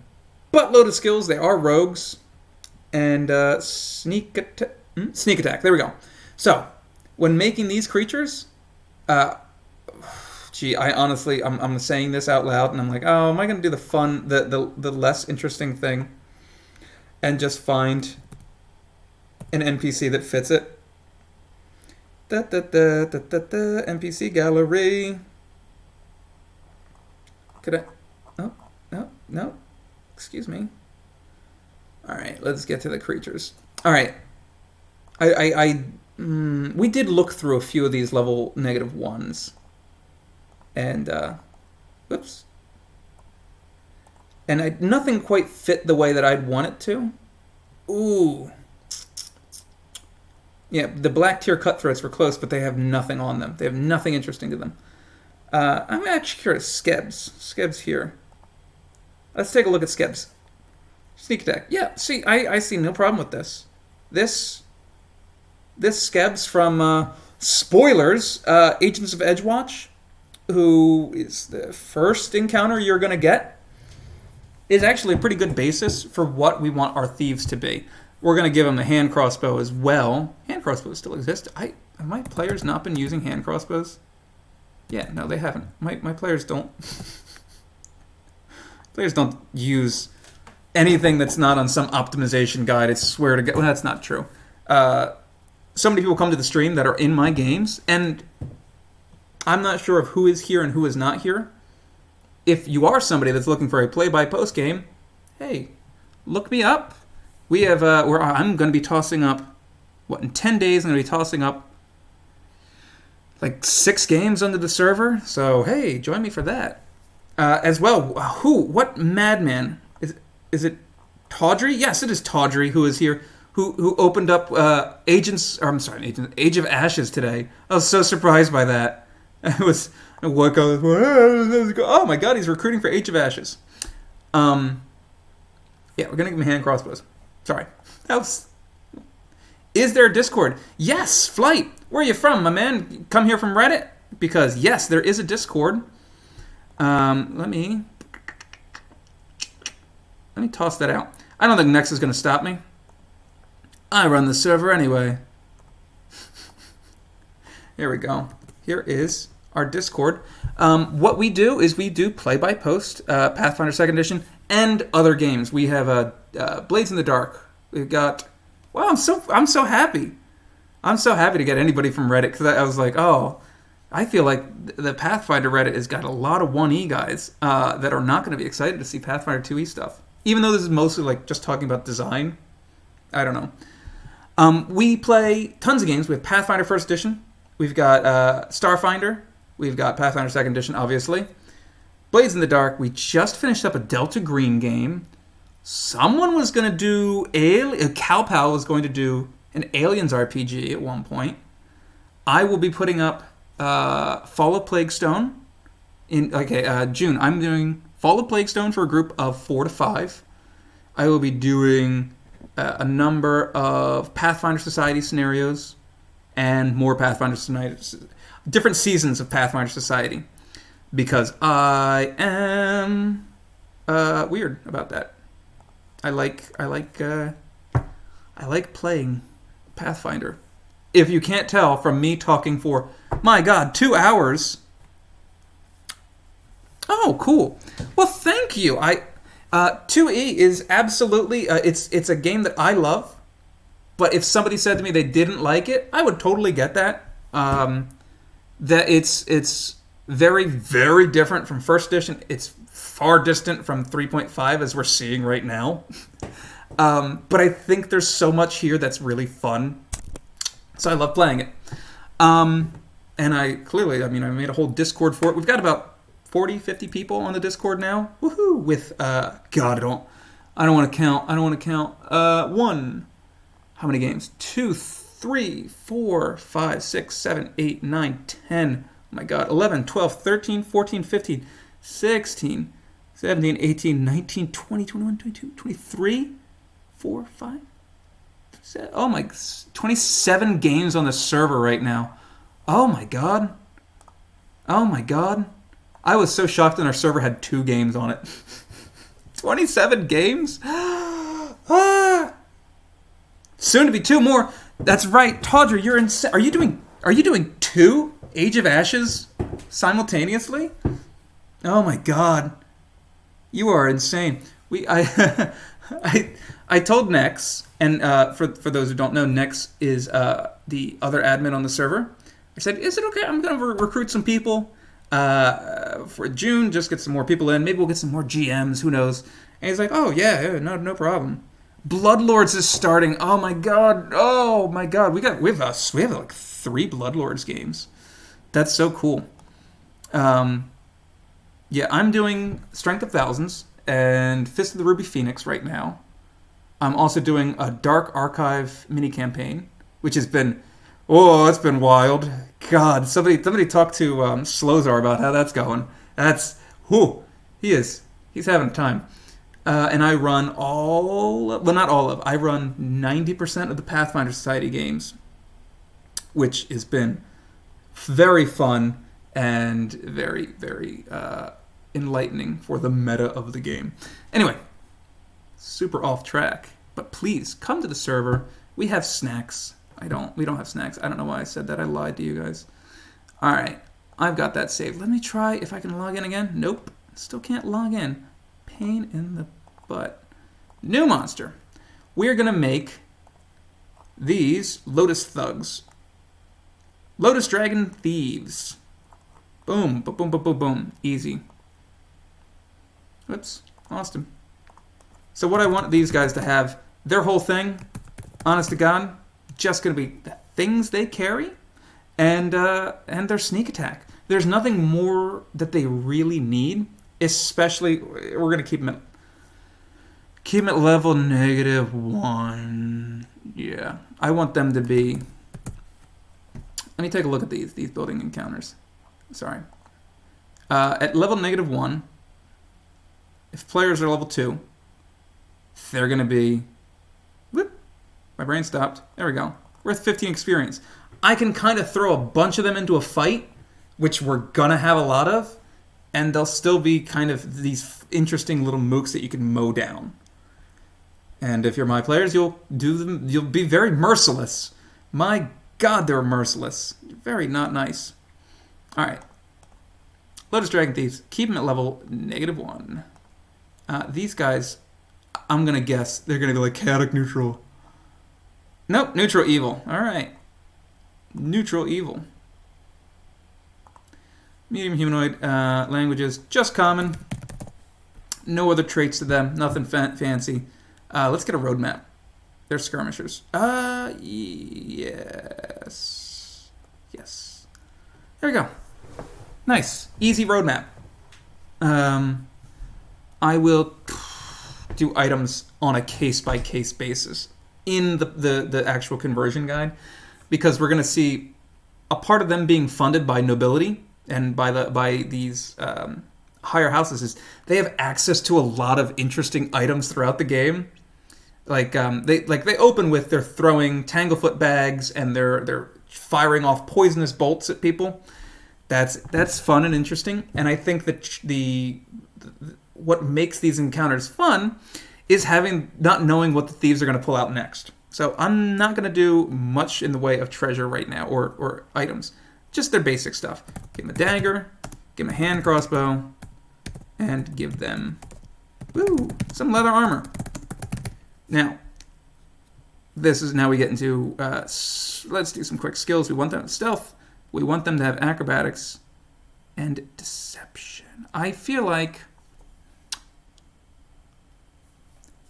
buttload of skills. They are rogues. And sneak attack. There we go. So, when making these creatures, I'm saying this out loud, and I'm like, oh, am I going to do the fun, the less interesting thing, and just find an NPC that fits it? NPC gallery. Could I? No. Excuse me. All right, let's get to the creatures. All right. We did look through a few of these level -1s. And, whoops. And nothing quite fit the way that I'd want it to. Ooh. Yeah, the black tier cutthroats were close, but they have nothing on them. They have nothing interesting to them. I'm actually curious. Skebs here. Let's take a look at Skebs. Sneak attack. Yeah, see, I see no problem with this. This Skebs from, spoilers, Agents of Edgewatch, who is the first encounter you're going to get, is actually a pretty good basis for what we want our thieves to be. We're going to give them a hand crossbow as well. Hand crossbows still exist. Have my players not been using hand crossbows? Yeah, no, they haven't. My players don't... Players don't use anything that's not on some optimization guide. I swear to God. Well, that's not true. So many people come to the stream that are in my games, and I'm not sure of who is here and who is not here. If you are somebody that's looking for a play-by-post game, hey, look me up. We have, I'm going to be tossing up, in 10 days I'm going to be tossing up like 6 games under the server. So, hey, join me for that. As well, what madman? Is it Tawdry? Yes, it is Tawdry who is here, who opened up Age of Ashes today. I was so surprised by that. Oh my God, he's recruiting for Age of Ashes. Yeah, we're gonna give him hand crossbows. Sorry. Is there a Discord? Yes, Flight. Where are you from, my man? Come here from Reddit? Because yes, there is a Discord. Let me toss that out. I don't think Nex is going to stop me. I run the server anyway. Here we go. Here is our Discord. What we do is we do play-by-post, Pathfinder 2nd Edition, and other games. We have Blades in the Dark. We've got... Wow, I'm so happy. I'm so happy to get anybody from Reddit, because I was like, oh... I feel like the Pathfinder Reddit has got a lot of 1E guys that are not going to be excited to see Pathfinder 2E stuff. Even though this is mostly like just talking about design. I don't know. We play tons of games. We have Pathfinder 1st Edition. We've got Starfinder. We've got Pathfinder 2nd Edition, obviously. Blades in the Dark. We just finished up a Delta Green game. Someone was going to do... Calpal was going to do an Aliens RPG at one point. I will be putting up Fall of Plaguestone in June. I'm doing Fall of Plaguestone for a group of 4 to 5. I will be doing a number of Pathfinder Society scenarios and more Pathfinder Society, different seasons of Pathfinder Society, because I am weird about that. I like playing Pathfinder. If you can't tell from me talking for, my God, 2 hours. Oh, cool. Well, thank you. 2E is absolutely, it's a game that I love, but if somebody said to me they didn't like it, I would totally get that. That it's Very, very different from first edition. It's far distant from 3.5 as we're seeing right now. But I think there's so much here that's really fun. So I love playing it. And I made a whole Discord for it. We've got about 40, 50 people on the Discord now. Woohoo! With, God, I don't want to count. One. How many games? 2, 3, 4, 5, 6, 7, 8, 9, 10. Oh my God. 11, 12, 13, 14, 15, 16, 17, 18, 19, 20, 21, 22, 23, 4, 5, 7. Oh my, 27 games on the server right now. Oh my God. I was so shocked that our server had 2 games on it. 27 games? Soon to be 2 more. That's right, Tawdra, you're insane. Are you doing 2 Age of Ashes simultaneously? Oh my God, you are insane. I told Nex, and for those who don't know, Nex is the other admin on the server. I said, is it okay? I'm going to recruit some people for June, just get some more people in. Maybe we'll get some more GMs, who knows? And he's like, oh yeah, no problem. Bloodlords is starting. Oh my god. We have like 3 Bloodlords games. That's so cool. Yeah, I'm doing Strength of Thousands and Fist of the Ruby Phoenix right now. I'm also doing a Dark Archive mini campaign, which has been, it's been wild. God, somebody talk to Slozar about how that's going. He's having time. And I run I run 90% of the Pathfinder Society games, which has been very fun and very, very enlightening for the meta of the game. Anyway, super off track, but please come to the server. We have snacks. We don't have snacks. I don't know why I said that. I lied to you guys. All right, I've got that saved. Let me try if I can log in again. Nope, still can't log in. Pain in the butt. New monster. We're going to make these Lotus Thugs. Lotus Dragon Thieves. Boom, boom, boom, boom, boom, boom. Easy. Oops, lost him. So what I want these guys to have, their whole thing, honest to God, just going to be the things they carry and their sneak attack. There's nothing more that they really need. Especially, we're going to keep them at level -1. Yeah, I want them to be... Let me take a look at these building encounters. Sorry. At level -1, if players are level 2, they're going to be... Whoop, my brain stopped. There we go. Worth 15 experience. I can kind of throw a bunch of them into a fight, which we're going to have a lot of, and they'll still be kind of these interesting little mooks that you can mow down. And if you're my players, you'll be very merciless. My God, they're merciless. Very not nice. All right. Lotus Dragon Thieves. Keep them at level -1. These guys, I'm going to guess, they're going to go like chaotic neutral. Nope, neutral evil. All right. Neutral evil. Medium humanoid languages, just common. No other traits to them, nothing fancy. Let's get a roadmap. They're skirmishers. Yes. Yes. There we go. Nice. Easy roadmap. I will do items on a case-by-case basis in the actual conversion guide, because we're going to see a part of them being funded by nobility and by these higher houses is they have access to a lot of interesting items throughout the game. They open with they're throwing tanglefoot bags and they're firing off poisonous bolts at people. That's fun and interesting, and I think that what makes these encounters fun is not knowing what the thieves are going to pull out next. So I'm not going to do much in the way of treasure right now or items. Just their basic stuff. Give them a dagger, give them a hand crossbow, and give them some leather armor. Now we get into, let's do some quick skills. We want them to stealth. We want them to have acrobatics. and deception. I feel like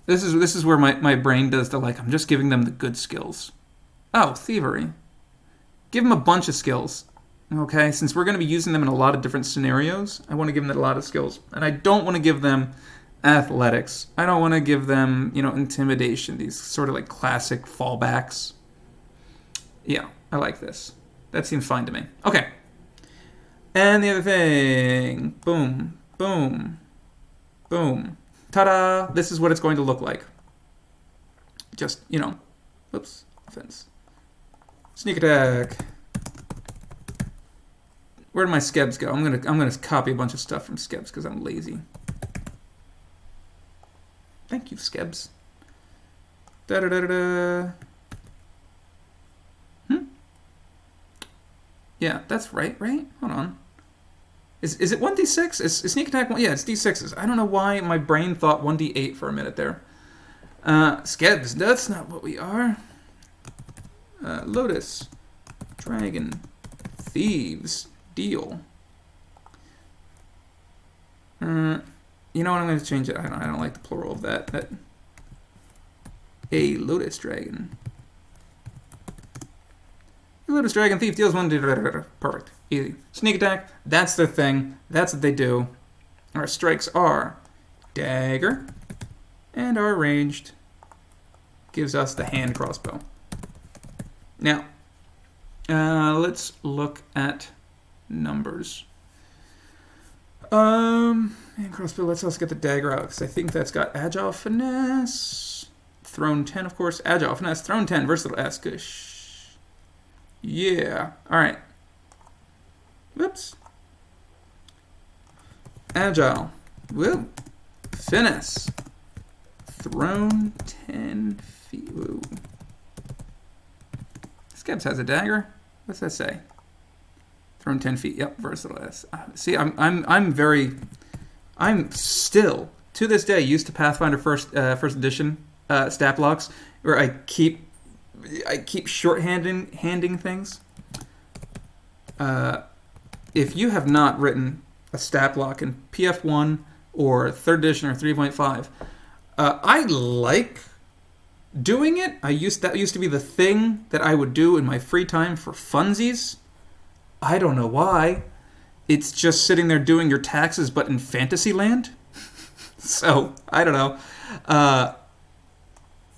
this is where my brain does the I'm just giving them the good skills. Oh, thievery. Give them a bunch of skills. Okay, since we're going to be using them in a lot of different scenarios, I want to give them a lot of skills. And I don't want to give them athletics. I don't want to give them, intimidation, these sort of classic fallbacks. Yeah, I like this. That seems fine to me. Okay. And the other thing. Boom, boom, boom. Ta-da! This is what it's going to look like. Just, whoops, offense. Sneak attack. Where did my skebs go? I'm gonna copy a bunch of stuff from skebs because I'm lazy. Thank you, skebs. Da da da da da. Yeah, that's right. Hold on. Is it 1d6? Is sneak attack 1? Yeah, it's d6s. I don't know why my brain thought 1d8 for a minute there. Skebs, that's not what we are. Lotus, dragon, thieves, deal. You know what? I'm going to change it. I don't like the plural of that. A lotus dragon. Lotus dragon, thief deals 1. Perfect. Easy. Sneak attack. That's their thing. That's what they do. Our strikes are dagger, and our ranged gives us the hand crossbow. Now, let's look at numbers. And crossbow, let's also get the dagger out, because I think that's got agile, finesse, thrown 10, of course, agile, finesse, thrown 10, versatile, askish. Yeah, alright. Whoops. Agile. Woo. Finesse. Thrown 10 feet. Woo. Skebs has a dagger. What's that say? Thrown 10 feet. Yep, versatile. See, I'm still to this day used to Pathfinder first edition stat blocks where I keep handing things. If you have not written a stat block in PF1 or 3rd edition or 3.5, I like doing it. That used to be the thing that I would do in my free time for funsies. I don't know why. It's just sitting there doing your taxes, but in Fantasyland. So, I don't know.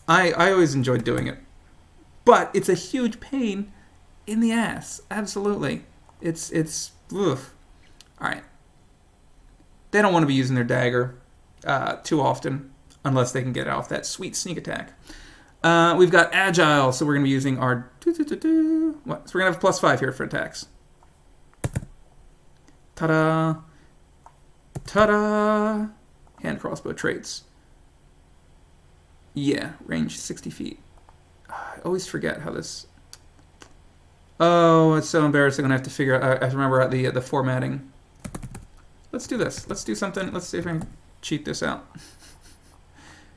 I always enjoyed doing it. But it's a huge pain in the ass. Absolutely. It's oof. All right. They don't want to be using their dagger too often unless they can get off that sweet sneak attack. We've got agile, so we're going to be using our... What? So we're going to have a +5 here for attacks. Ta-da. Ta-da. Hand crossbow traits. Yeah, range 60 feet. I always forget how this... Oh, it's so embarrassing when I have to figure out... I have to remember the formatting. Let's do this. Let's do something. Let's see if I can cheat this out.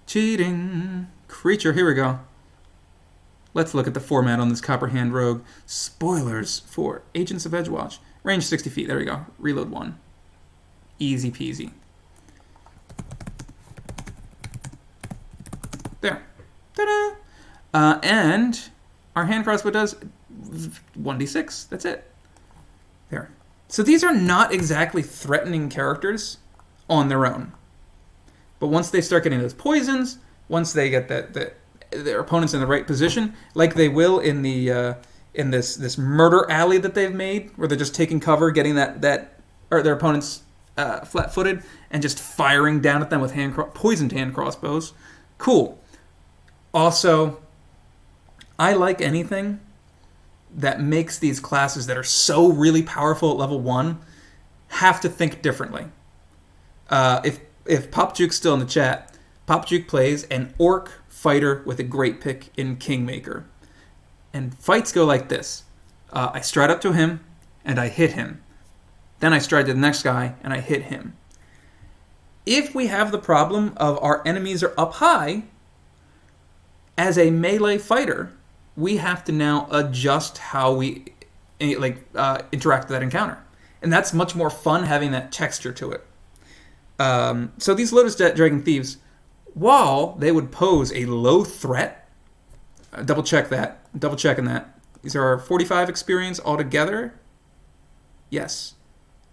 Cheating. Creature. Here we go. Let's look at the format on this Copperhand Rogue. Spoilers for Agents of Edgewatch. Range 60 feet. There we go. Reload 1. Easy peasy. There. Ta-da! And our hand crossbow does 1d6. That's it. There. So these are not exactly threatening characters on their own. But once they start getting those poisons, once they get their opponents in the right position, like they will in the in this murder alley that they've made, where they're just taking cover, getting that or their opponents flat-footed, and just firing down at them with poisoned hand crossbows. Cool. Also, I like anything that makes these classes that are so really powerful at level 1 have to think differently. If Pop Juke's still in the chat, Pop Juke plays an orc fighter with a great pick in Kingmaker. And fights go like this. I stride up to him, and I hit him. Then I stride to the next guy, and I hit him. If we have the problem of our enemies are up high, as a melee fighter, we have to now adjust how we interact with that encounter. And that's much more fun having that texture to it. So these Lotus Dragon Thieves, while they would pose a low threat, double checking that. These are 45 experience altogether. Yes.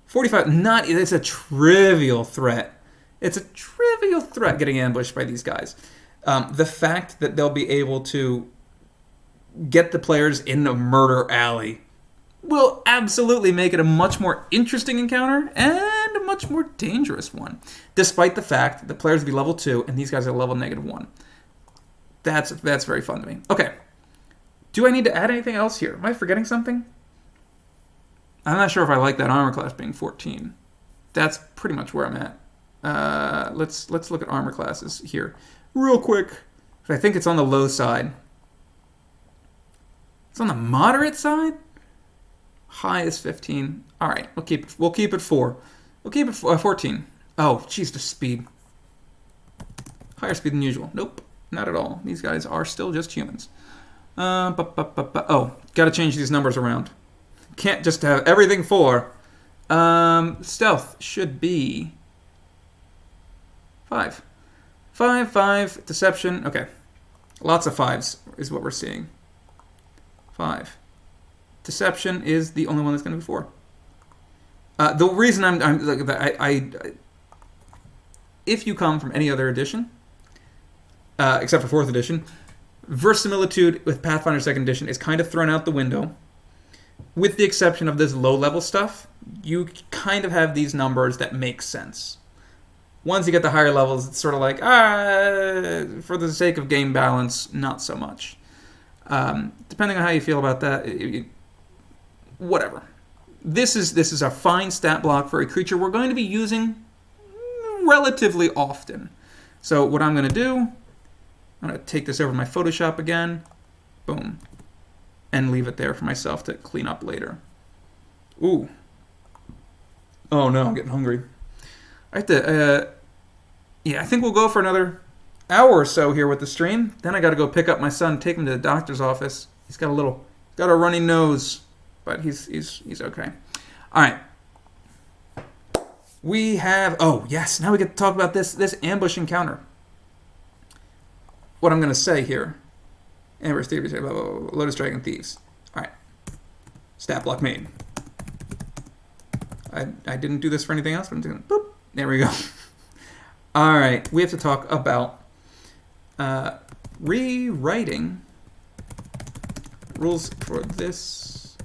45, it's a trivial threat. It's a trivial threat getting ambushed by these guys. The fact that they'll be able to get the players in a murder alley will absolutely make it a much more interesting encounter and a much more dangerous one, despite the fact that the players will be level 2 and these guys are level -1. That's very fun to me. Okay. Do I need to add anything else here? Am I forgetting something? I'm not sure if I like that armor class being 14. That's pretty much where I'm at. Let's look at armor classes here real quick. I think it's on the low side. It's on the moderate side. High is 15. All right, we'll keep it 4. We'll keep it 14. Oh, jeez, the speed. Higher speed than usual. Nope, not at all. These guys are still just humans. Oh, got to change these numbers around. Can't just have everything 4. Stealth should be 5. 5. Deception. Okay, lots of 5s is what we're seeing. 5. Deception is the only one that's going to be 4. The reason if you come from any other edition, except for 4th edition, verisimilitude with Pathfinder 2nd edition is kind of thrown out the window. With the exception of this low-level stuff, you kind of have these numbers that make sense. Once you get the higher levels, it's sort of like, for the sake of game balance, not so much. Depending on how you feel about that, whatever. This is a fine stat block for a creature we're going to be using relatively often. So what I'm going to do, I'm going to take this over to my Photoshop again. Boom. And leave it there for myself to clean up later. Ooh. Oh no, I'm getting hungry. I have to, yeah, I think we'll go for another hour or so here with the stream. Then I got to go pick up my son, take him to the doctor's office. He's got a runny nose, but he's okay. All right. We have, oh yes, now we get to talk about this ambush encounter. What I'm going to say here. Ambush Thieves, blah, blah, blah, Lotus Dragon Thieves. All right. Stat block made. I didn't do this for anything else, but I'm doing boop. There we go. All right. We have to talk about rewriting rules for this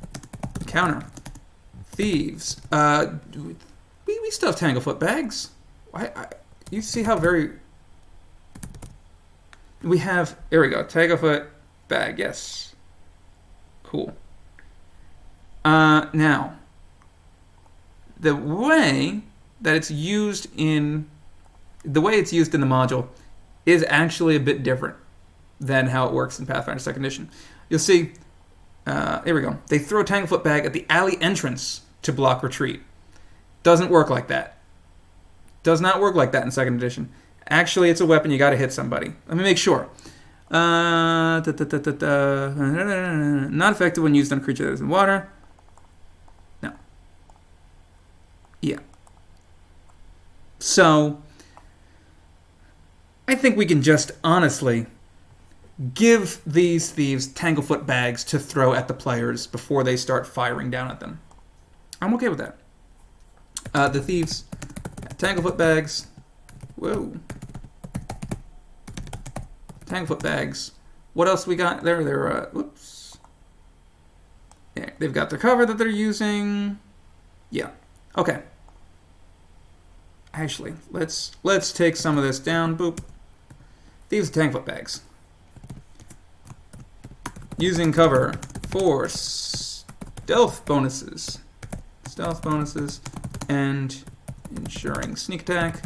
encounter. Thieves. We still have Tanglefoot bags. You see how very... We have... There we go. Tanglefoot bag. Yes. Cool. Now, the way that it's used in... The way it's used in the module is actually a bit different than how it works in Pathfinder 2nd Edition. You'll see... here we go. They throw a Tanglefoot bag at the alley entrance to block retreat. Doesn't work like that. Does not work like that in 2nd Edition. Actually, it's a weapon. You got to hit somebody. Let me make sure. Not effective when used on a creature that is in water. No. Yeah. So, I think we can just honestly give these thieves Tanglefoot bags to throw at the players before they start firing down at them. I'm okay with that. The thieves, Tanglefoot bags. Whoa. Tanglefoot bags. What else we got there? They're, whoops. Yeah, they've got their cover that they're using. Yeah. Okay. Actually, let's take some of this down. Boop. Thieves, Tanglefoot bags. Using cover for stealth bonuses. Stealth bonuses and ensuring sneak attack.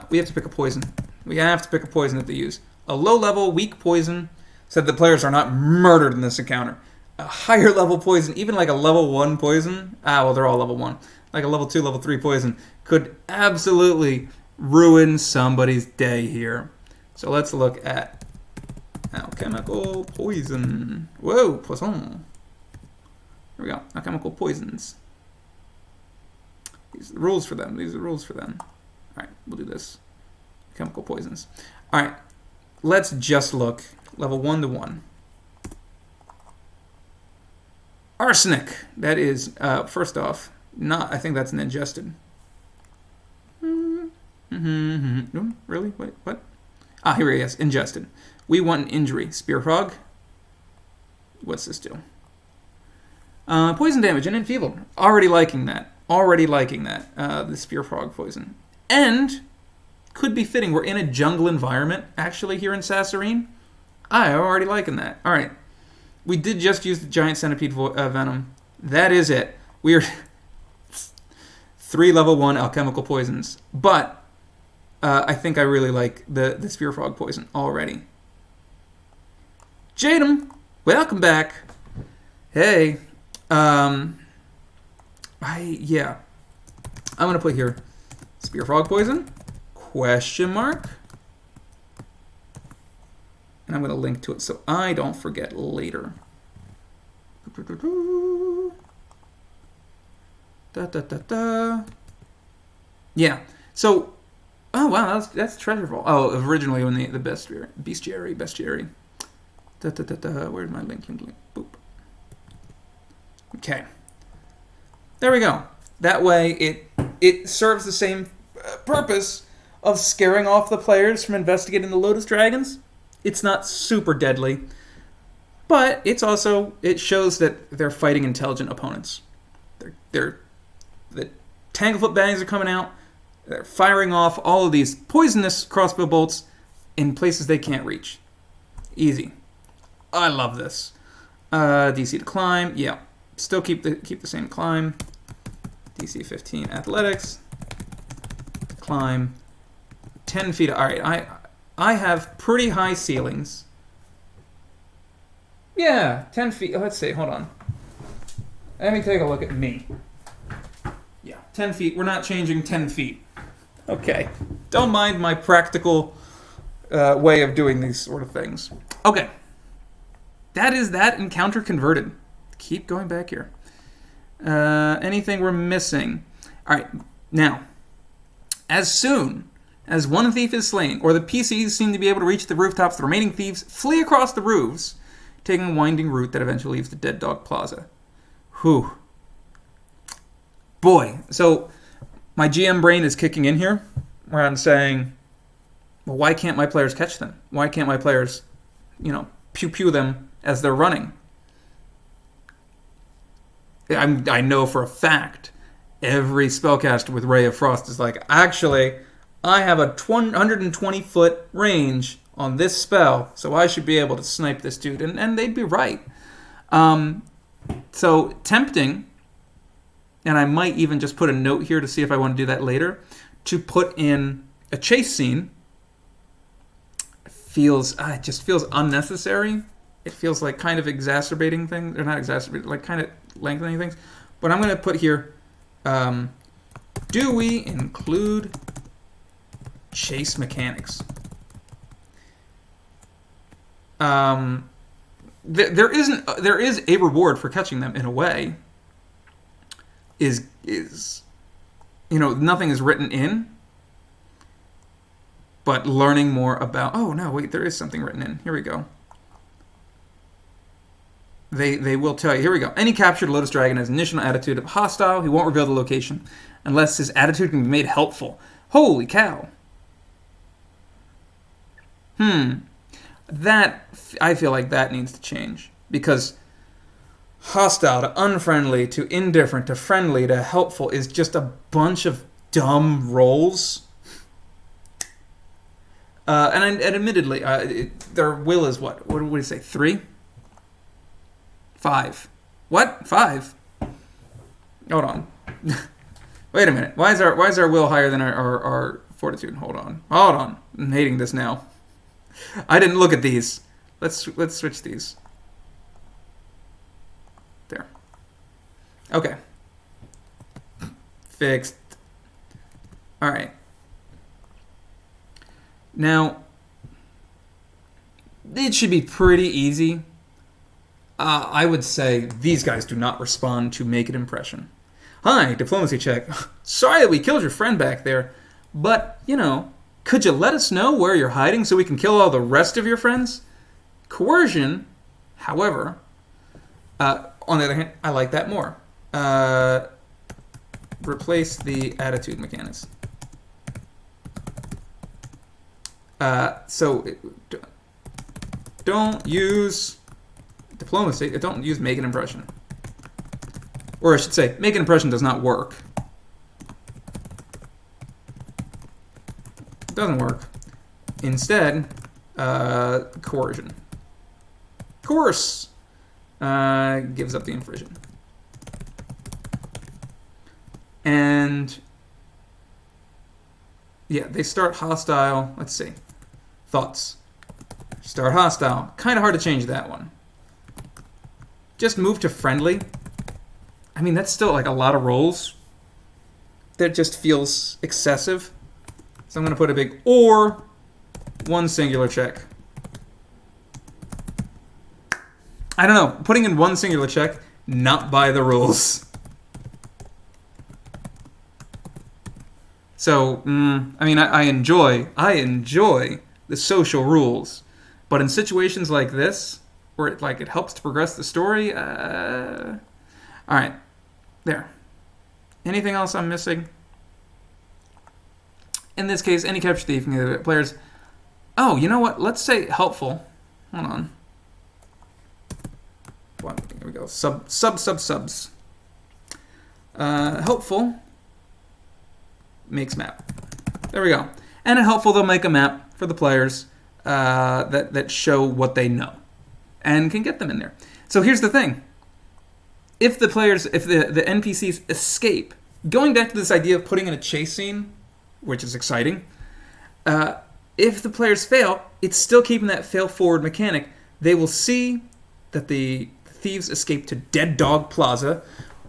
We have to pick a poison. We have to pick a poison that they use. A low-level, weak poison, so that the players are not murdered in this encounter. A higher-level poison, even like a level 1 poison, well, they're all level 1, like a level 2, level 3 poison, could absolutely ruin somebody's day here. So let's look at alchemical poison. Whoa, poison. There we go. Alchemical poisons. These are the rules for them. These are the rules for them. All right, we'll do this. Chemical poisons. All right, let's just look. Level 1 to 1. Arsenic. That is, first off, not. I think that's an ingested. Really? Wait, what? Ah, here he is. Ingested. We want an injury. Spear Frog. What's this do? Poison damage and enfeebled. Already liking that. The Spear Frog poison. And could be fitting. We're in a jungle environment, actually, here in Sasserine. I'm already liking that. All right. We did just use the giant centipede venom. That is it. We are 3 level 1 alchemical poisons. But I think I really like the Spear Frog poison already. Jadam, welcome back. Hey. I'm going to put here Spear Frog poison, question mark. And I'm going to link to it so I don't forget later. Yeah. So, oh wow, that's Treasure Vault. Oh, originally when the bestiary. Where's my link? Boop. Okay. There we go. That way, it serves the same purpose of scaring off the players from investigating the Lotus Dragons. It's not super deadly, but it shows that they're fighting intelligent opponents. The Tanglefoot Bangs are coming out. They're firing off all of these poisonous crossbow bolts in places they can't reach. Easy. I love this. DC to climb. Yeah. Still keep the same climb. DC 15 athletics. Climb. 10 feet. All right. I have pretty high ceilings. Yeah, 10 feet. Let's see. Hold on. Let me take a look at me. Yeah, 10 feet. We're not changing 10 feet. Okay. Don't mind my practical way of doing these sort of things. Okay. That is that encounter converted. Keep going back here. Anything we're missing? All right. Now, as soon as one thief is slain, or the PCs seem to be able to reach the rooftops, the remaining thieves flee across the roofs, taking a winding route that eventually leaves the Dead Dog Plaza. Whew. Boy. So, my GM brain is kicking in here, where I'm saying, well, why can't my players catch them? Why can't my players, pew-pew them as they're running? I know for a fact every spellcaster with Ray of Frost is like, actually, I have a 120-foot range on this spell, so I should be able to snipe this dude. And they'd be right. So, tempting, and I might even just put a note here to see if I want to do that later, to put in a chase scene. It just feels unnecessary. It feels like kind of exacerbating things. Or not exacerbating, like kind of lengthening things. But I'm going to put here, do we include chase mechanics? There is a reward for catching them in a way. Nothing is written in, but learning more about. Oh no, wait, there is something written in. Here we go. They will tell you. Here we go. Any captured Lotus Dragon has initial attitude of hostile. He won't reveal the location unless his attitude can be made helpful. Holy cow. That, I feel like that needs to change. Because hostile to unfriendly to indifferent to friendly to helpful is just a bunch of dumb roles. And admittedly, their will is what? What would we say? 3? 5. What? 5? Hold on. Wait a minute. Why is our will higher than our fortitude? Hold on. I'm hating this now. I didn't look at these. Let's switch these. There. Okay. Fixed. All right. Now, it should be pretty easy. I would say these guys do not respond to make an impression. Hi, diplomacy check. Sorry that we killed your friend back there, but, could you let us know where you're hiding so we can kill all the rest of your friends? Coercion, however, on the other hand, I like that more. Replace the attitude mechanics. So, don't use diplomacy. Don't use make an impression. Or I should say, make an impression does not work. It doesn't work. Instead, coercion. Coerce gives up the infringement. And yeah, they start hostile. Let's see. Thoughts. Start hostile. Kind of hard to change that one. Just move to friendly. I mean, that's still like a lot of rolls. That just feels excessive. So I'm going to put a big or one singular check. I don't know. Putting in one singular check, not by the rules. So, I mean, I enjoy the social rules. But in situations like this, where it helps to progress the story, all right, there. Anything else I'm missing? In this case, any capture thief can give players. Oh, you know what? Let's say helpful. Hold on. Here we go. Subs. Helpful makes map. There we go. And in helpful, they'll make a map for the players that show what they know and can get them in there. So here's the thing. If the NPCs escape, going back to this idea of putting in a chase scene, which is exciting, if the players fail, it's still keeping that fail forward mechanic. They will see that the thieves escape to Dead Dog Plaza.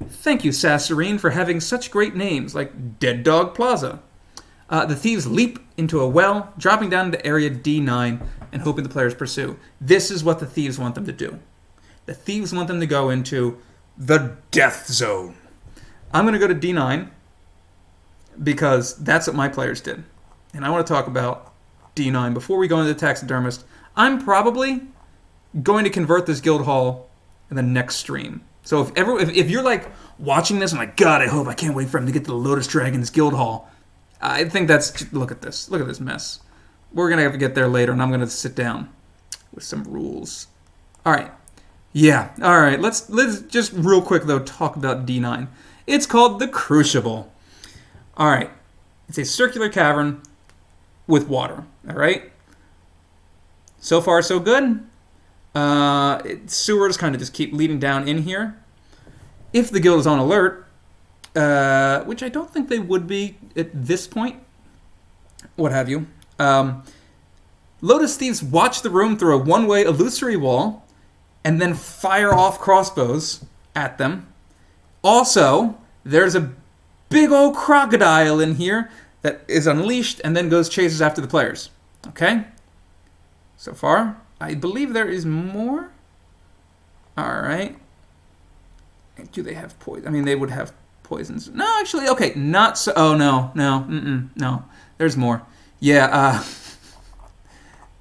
Thank you, Sassarine, for having such great names like Dead Dog Plaza. The thieves leap into a well, dropping down into area D9 and hoping the players pursue. This is what the thieves want them to do. The thieves want them to go into the death zone. I'm going to go to D9 because that's what my players did. And I want to talk about D9 before we go into the taxidermist. I'm probably going to convert this guild hall in the next stream. So if you're like watching this and like, God, I can't wait for him to get to the Lotus Dragons guild hall. I think look at this mess. We're going to have to get there later, and I'm going to sit down with some rules. All right. Yeah. All right. Let's just real quick, though, talk about D9. It's called the Crucible. All right. It's a circular cavern with water. All right. So far, so good. Sewers kind of just keep leading down in here. If the guild is on alert, which I don't think they would be at this point, what have you. Lotus Thieves watch the room through a one-way illusory wall and then fire off crossbows at them. Also, there's a big old crocodile in here that is unleashed and then chases after the players. Okay? So far, I believe there is more. All right. Do they have poison? I mean, they would have poisons. No, actually, okay, not so. Oh, no. There's more. Yeah,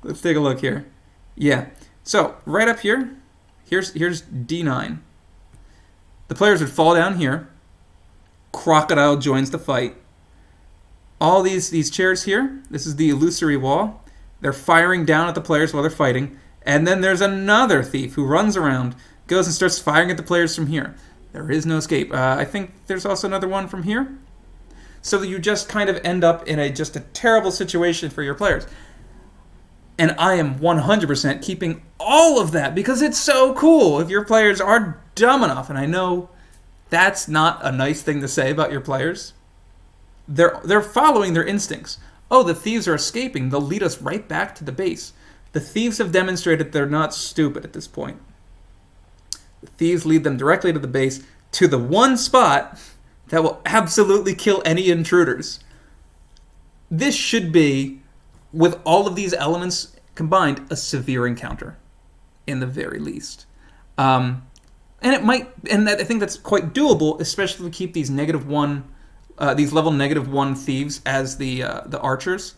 let's take a look here. Yeah, so right up here, here's D9. The players would fall down here. Crocodile joins the fight. All these chairs here, this is the illusory wall. They're firing down at the players while they're fighting. And then there's another thief who runs around, goes and starts firing at the players from here. There is no escape. I think there's also another one from here. So that you just kind of end up in just a terrible situation for your players. And I am 100% keeping all of that because it's so cool if your players are dumb enough. And I know that's not a nice thing to say about your players. They're following their instincts. Oh, the thieves are escaping. They'll lead us right back to the base. The thieves have demonstrated they're not stupid at this point. The thieves lead them directly to the base, to the one spot that will absolutely kill any intruders. This should be, with all of these elements combined, a severe encounter, in the very least. And it might, and I think that's quite doable, especially if we keep these -1, these level -1 thieves as the archers.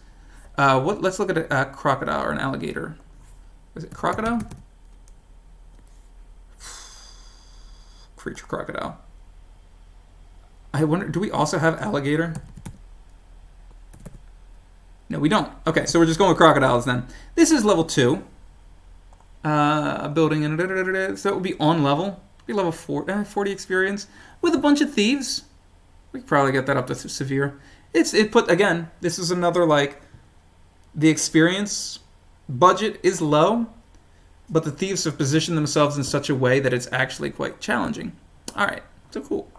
Let's look at a crocodile or an alligator. Is it crocodile? Creature crocodile. I wonder, do we also have alligator? No, we don't. Okay, so we're just going with crocodiles then. This is level 2. Building, so it would be on level. Be level 40 experience with a bunch of thieves. We could probably get that up to severe. Again, this is another, like, the experience budget is low, but the thieves have positioned themselves in such a way that it's actually quite challenging. All right, so cool.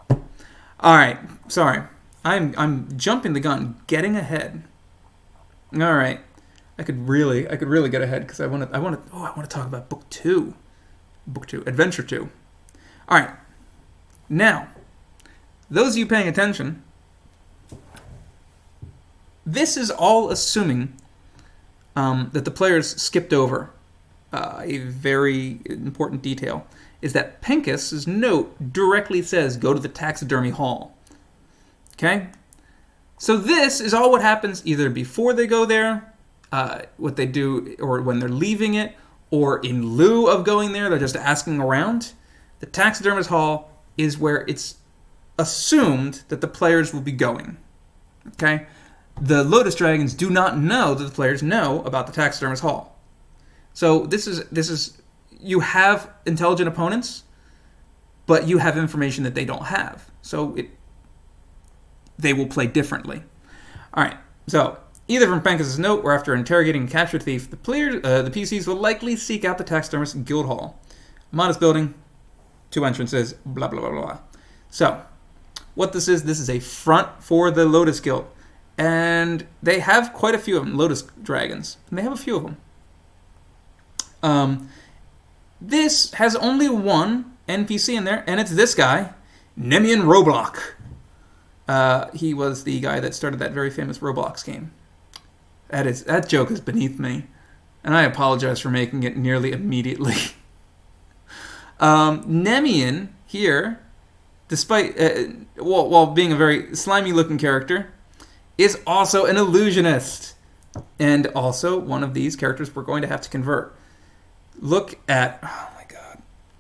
All right, sorry, I'm jumping the gun, getting ahead. All right, I could really get ahead because I want to talk about book 2, adventure 2. All right, now, those of you paying attention, this is all assuming that the players skipped over a very important detail, is that Pincus's note directly says, go to the taxidermy hall. Okay? So this is all what happens either before they go there, what they do, or when they're leaving it, or in lieu of going there, they're just asking around. The taxidermist hall is where it's assumed that the players will be going. Okay? The Lotus Dragons do not know that the players know about the taxidermist hall. So this is you have intelligent opponents, but you have information that they don't have. So they will play differently. All right. So either from Pincus's note or after interrogating and captured thief, the PCs will likely seek out the taxidermist guild hall. Modest building, 2 entrances, blah blah blah blah. So what this is a front for the Lotus Guild. And they have quite a few of them, Lotus Dragons. And they have a few of them. This has only one NPC in there, and it's this guy, Nemian Roblox. He was the guy that started that very famous Roblox game. That joke is beneath me, and I apologize for making it nearly immediately. Nemian here, despite while being a very slimy-looking character, is also an illusionist, and also one of these characters we're going to have to convert. Look at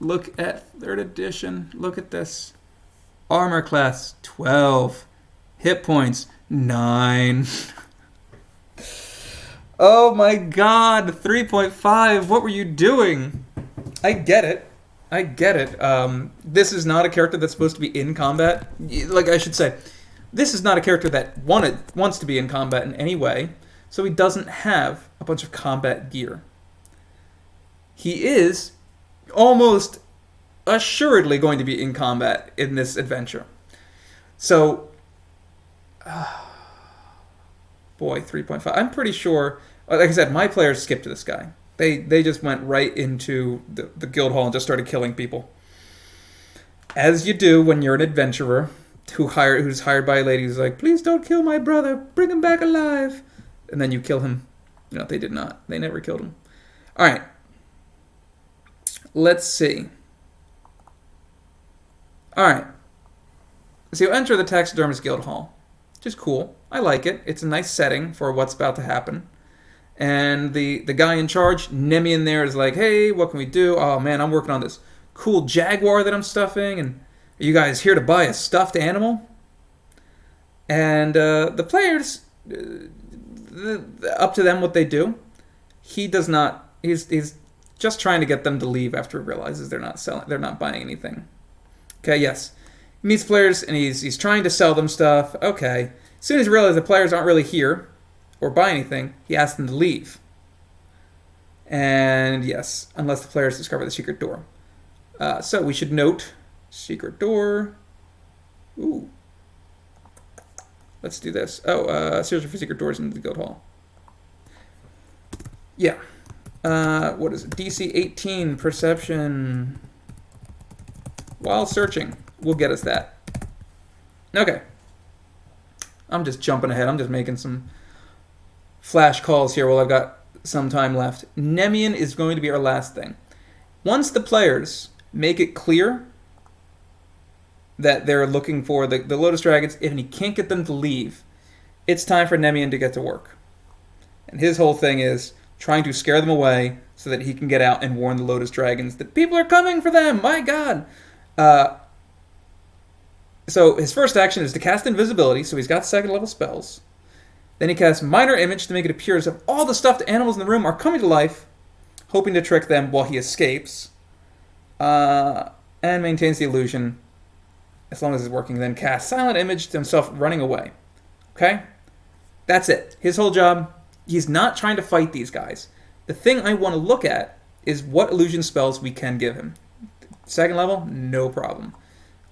3rd edition. Look at this. Armor class 12. Hit points 9. Oh my god, 3.5. What were you doing? I get it. This is not a character that's supposed to be in combat. Like, I should say, this is not a character that wants to be in combat in any way, so he doesn't have a bunch of combat gear. He is almost assuredly going to be in combat in this adventure. So, boy, 3.5. I'm pretty sure, like I said, my players skipped this guy. They just went right into the guild hall and just started killing people. As you do when you're an adventurer who's hired by a lady who's like, please don't kill my brother, bring him back alive. And then you kill him. No, they did not. They never killed him. All right. Let's see. All right. So you enter the Taxidermist Guild Hall, which is cool. I like it. It's a nice setting for what's about to happen. And the guy in charge, Nemian there, is like, hey, what can we do? Oh, man, I'm working on this cool jaguar that I'm stuffing. And are you guys here to buy a stuffed animal? And the players, up to them what they do. He does not. He's just trying to get them to leave after he realizes they're not buying anything. Okay, yes. He meets players and he's trying to sell them stuff. Okay. As soon as he realizes the players aren't really here or buy anything, he asks them to leave. And yes, unless the players discover the secret door. So we should note secret door. Ooh. Let's do this. Search for secret doors into the guild hall. Yeah. What is it? DC 18 perception. While searching, will get us that. Okay. I'm just jumping ahead. I'm just making some flash calls here while I've got some time left. Nemian is going to be our last thing. Once the players make it clear that they're looking for the Lotus Dragons, and he can't get them to leave, it's time for Nemean to get to work. And his whole thing is trying to scare them away so that he can get out and warn the Lotus Dragons that people are coming for them, my god! So his first action is to cast Invisibility, so he's got 2nd level spells. Then he casts Minor Image to make it appear as if all the stuffed animals in the room are coming to life, hoping to trick them while he escapes. And maintains the illusion as long as it's working. Then casts Silent Image to himself running away. Okay? That's it. His whole job, he's not trying to fight these guys. The thing I want to look at is what illusion spells we can give him. 2nd level, no problem.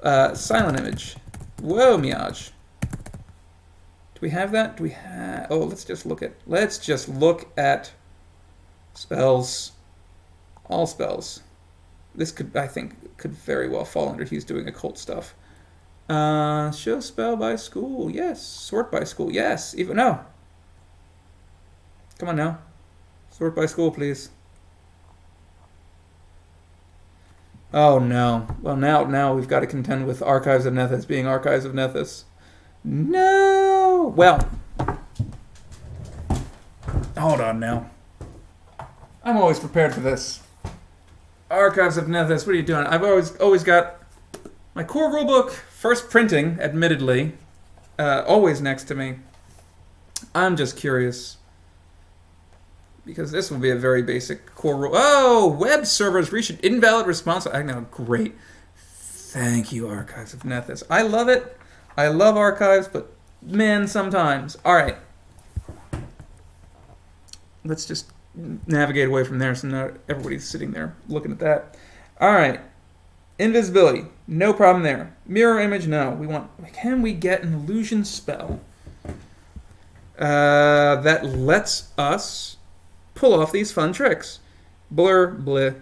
Silent Image. Whoa, Miage. Do we have that? Do we have... Oh, let's just look at spells. All spells. This could, I think, could very well fall under he's doing occult stuff. Show spell by school. Yes. Sort by school. Yes. Even no. Come on now. Sort by school, please. Oh no. Well, now we've got to contend with Archives of Nethys being Archives of Nethys. No. Well. Hold on now. I'm always prepared for this. Archives of Nethys, what are you doing? I've always got my core rulebook, first printing, admittedly, always next to me. I'm just curious, because this will be a very basic core rule. Oh, web servers reached an invalid response. I know, great. Thank you, Archives of Nethys. I love it. I love archives, but man, sometimes. All right. Let's just navigate away from there so not everybody's sitting there looking at that. All right. Invisibility. No problem there. Mirror image, no. Can we get an illusion spell that lets us pull off these fun tricks? Blur, bleh.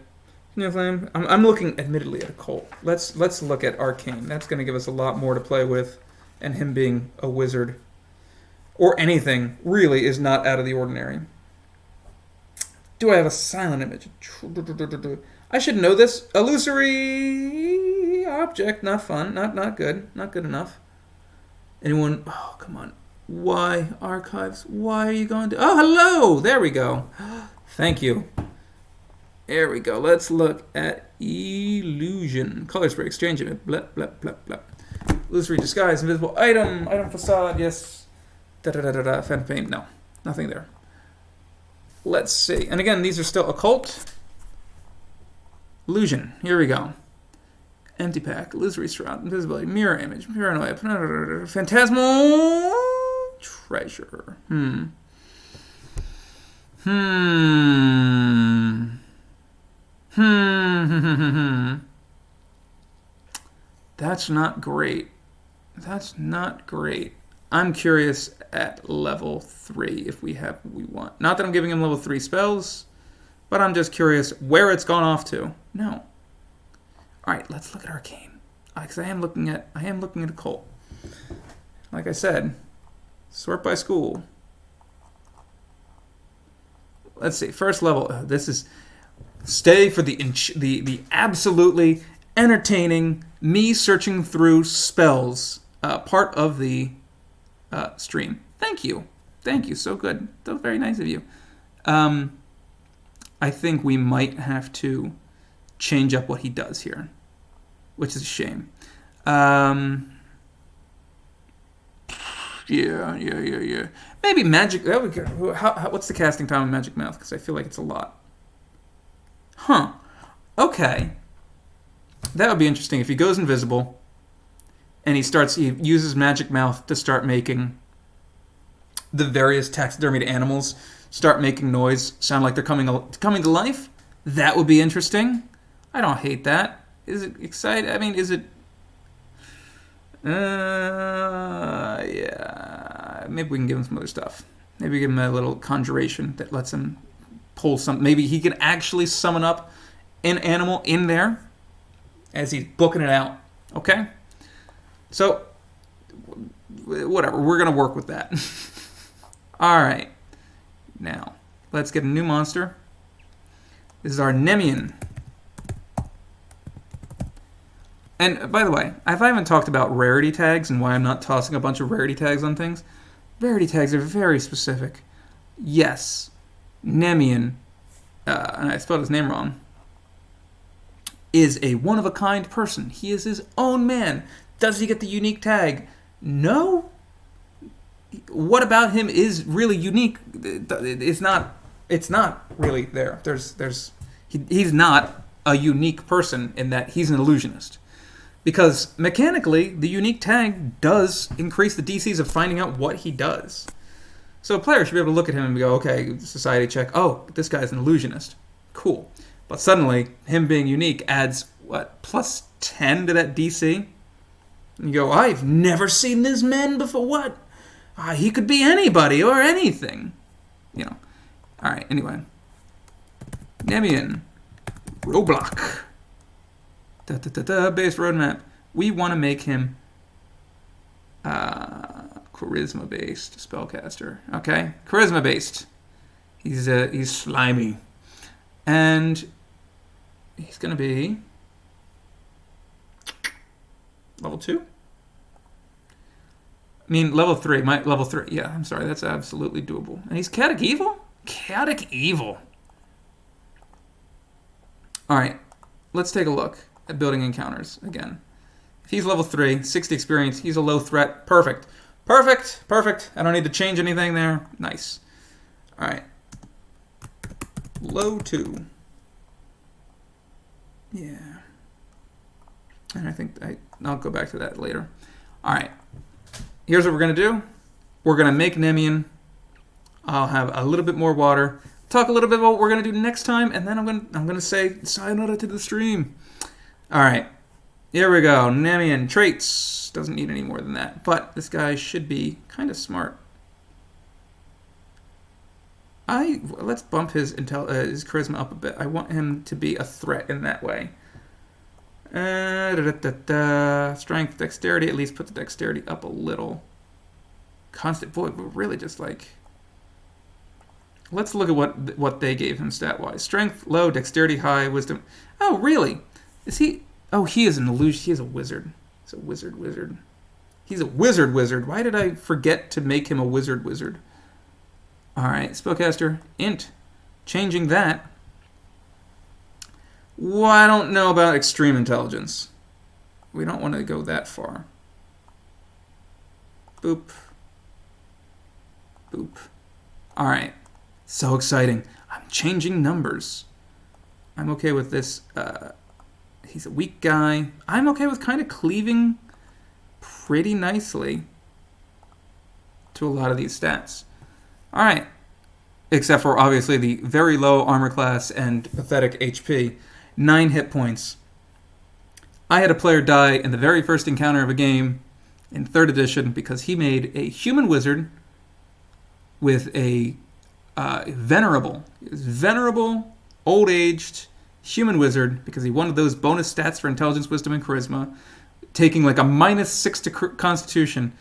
Flame. I'm looking, admittedly, at occult. Let's look at arcane. That's going to give us a lot more to play with, and him being a wizard or anything really is not out of the ordinary. Do I have a silent image? I should know this. Illusory object. Not fun. Not good. Not good enough. Anyone? Oh, come on. Why, Archives? Why are you going to... Oh, hello! There we go. Thank you. There we go. Let's look at illusion. Color spray. Exchange it. Blep, blep, blep, blep. Illusory disguise. Invisible item. Item facade. Yes. Da-da-da-da-da. Phantom paint. No. Nothing there. Let's see. And again, these are still occult. Illusion. Here we go. Empty pack. Illusory shroud. Invisibility. Mirror image. Paranoia. Phantasmal treasure. That's not great. That's not great. I'm curious at level 3 if we have what we want. Not that I'm giving him level 3 spells, but I'm just curious where it's gone off to. No. All right, let's look at arcane. Because I am looking at occult. Like I said, sort by school. Let's see. First level. This is stay for the absolutely entertaining me searching through spells part of the stream. Thank you. So good. That was very nice of you. I think we might have to change up what he does here, which is a shame. Yeah. Maybe magic. What's the casting time of Magic Mouth? Because I feel like it's a lot. Huh. Okay. That would be interesting if he goes invisible and he uses Magic Mouth to start making the various taxidermied animals start making noise, sound like they're coming to life. That would be interesting. I don't hate that. Is it exciting? I mean, is it... yeah. Maybe we can give him some other stuff. Maybe give him a little conjuration that lets him pull some... Maybe he can actually summon up an animal in there as he's booking it out. Okay? So, whatever. We're going to work with that. All right. Now, let's get a new monster. This is our Nemean. And by the way, if I haven't talked about rarity tags and why I'm not tossing a bunch of rarity tags on things, rarity tags are very specific. Yes, Nemean, and I spelled his name wrong, is a one-of-a-kind person. He is his own man. Does he get the unique tag? No. What about him is really unique? It's not really there. He's not a unique person in that he's an illusionist. Because mechanically, the unique tag does increase the DCs of finding out what he does. So a player should be able to look at him and go, okay, society check. Oh, this guy's an illusionist. Cool. But suddenly, him being unique adds, what, plus 10 to that DC? And you go, I've never seen this man before. What? He could be anybody or anything. You know. Alright, anyway. Nemean. Roblox. Base roadmap. We want to make him charisma-based spellcaster. Okay? Charisma-based. He's slimy. And he's going to be level 2? I mean, level 3. Level 3. Yeah, I'm sorry. That's absolutely doable. And he's chaotic evil? Chaotic evil. All right. Let's take a look at building encounters again. If he's level 3, 60 experience, he's a low threat. Perfect. Perfect. Perfect. I don't need to change anything there. Nice. All right. Low 2. Yeah. And I think I'll go back to that later. All right. Here's what we're going to do. We're going to make Nemean. I'll have a little bit more water. Talk a little bit about what we're going to do next time, and then I'm going to say sayonara to the stream. All right. Here we go. Nemean traits. Doesn't need any more than that. But this guy should be kind of smart. Let's bump his charisma up a bit. I want him to be a threat in that way. Strength, dexterity. At least put the dexterity up a little. Constant. Boy, we're really just like. Let's look at what they gave him stat-wise. Strength low, dexterity high, wisdom. Oh, really? Is he? Oh, he is an illusion. He is a wizard. He's a wizard. He's a wizard. Why did I forget to make him a wizard? All right, spellcaster, int. Changing that. Well, I don't know about extreme intelligence. We don't want to go that far. Boop. Boop. All right. So exciting. I'm changing numbers. I'm okay with this. He's a weak guy. I'm okay with kind of cleaving pretty nicely to a lot of these stats. All right. Except for, obviously, the very low armor class and pathetic HP. 9 hit points. I had a player die in the very first encounter of a game in 3rd edition because he made a human wizard with a venerable, old-aged human wizard because he wanted those bonus stats for intelligence, wisdom, and charisma, taking like a -6 to Constitution,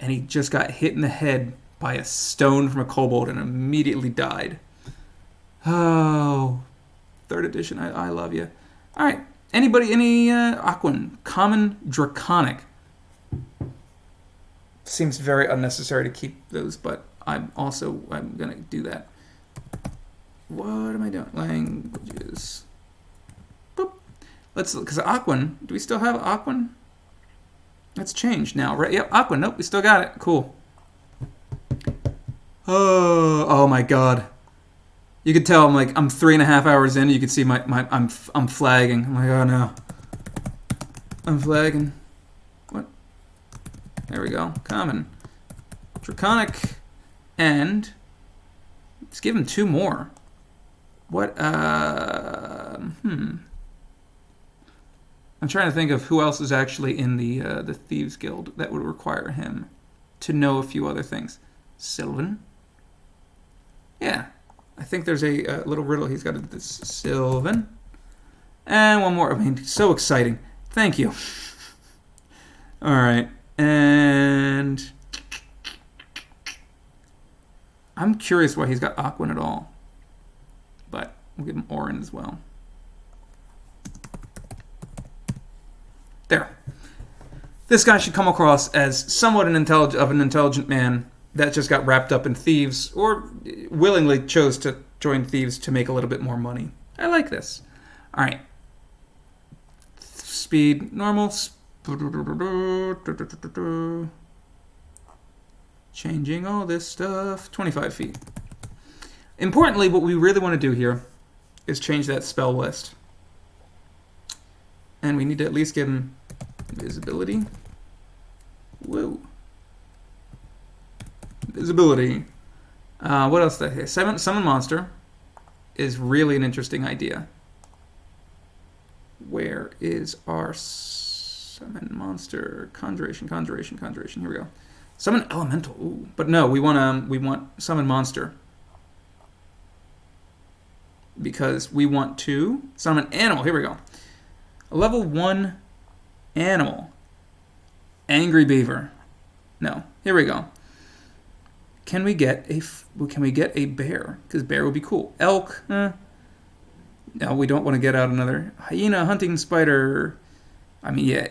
and he just got hit in the head by a stone from a kobold and immediately died. Oh, 3rd edition, I love you. All right, anybody, any Aquan, common, draconic. Seems very unnecessary to keep those, but I'm going to do that. What am I doing? Languages. Boop. Because Aquan, do we still have Aquan? That's changed now, right? Yep, Aquan. Nope, we still got it. Cool. Oh my God. You could tell I'm 3.5 hours in. You can see I'm flagging. I'm like, oh no. I'm flagging. What? There we go. Common. Draconic. And let's give him 2 more. What? I'm trying to think of who else is actually in the Thieves Guild that would require him to know a few other things. Sylvan. Yeah, I think there's a little riddle. He's got this Sylvan. And one more. I mean, so exciting. Thank you. All right, and I'm curious why he's got Aquan at all. But we'll give him Orin as well. There. This guy should come across as somewhat an intelligent man that just got wrapped up in thieves or willingly chose to join thieves to make a little bit more money. I like this. All right. Speed, normal. Changing all this stuff. 25 feet. Importantly, what we really want to do here is change that spell list. And we need to at least give him visibility. Whoa. Visibility. What else did I say? Summon monster is really an interesting idea. Where is our summon monster? Conjuration. Here we go. Summon elemental. Ooh. But no, we want summon monster. Because we want to summon animal. Here we go. A level 1 animal. Angry beaver. No. Here we go. Can we get a bear? Because bear would be cool. Elk. No, we don't want to get out another hyena, hunting spider. I mean, yeah,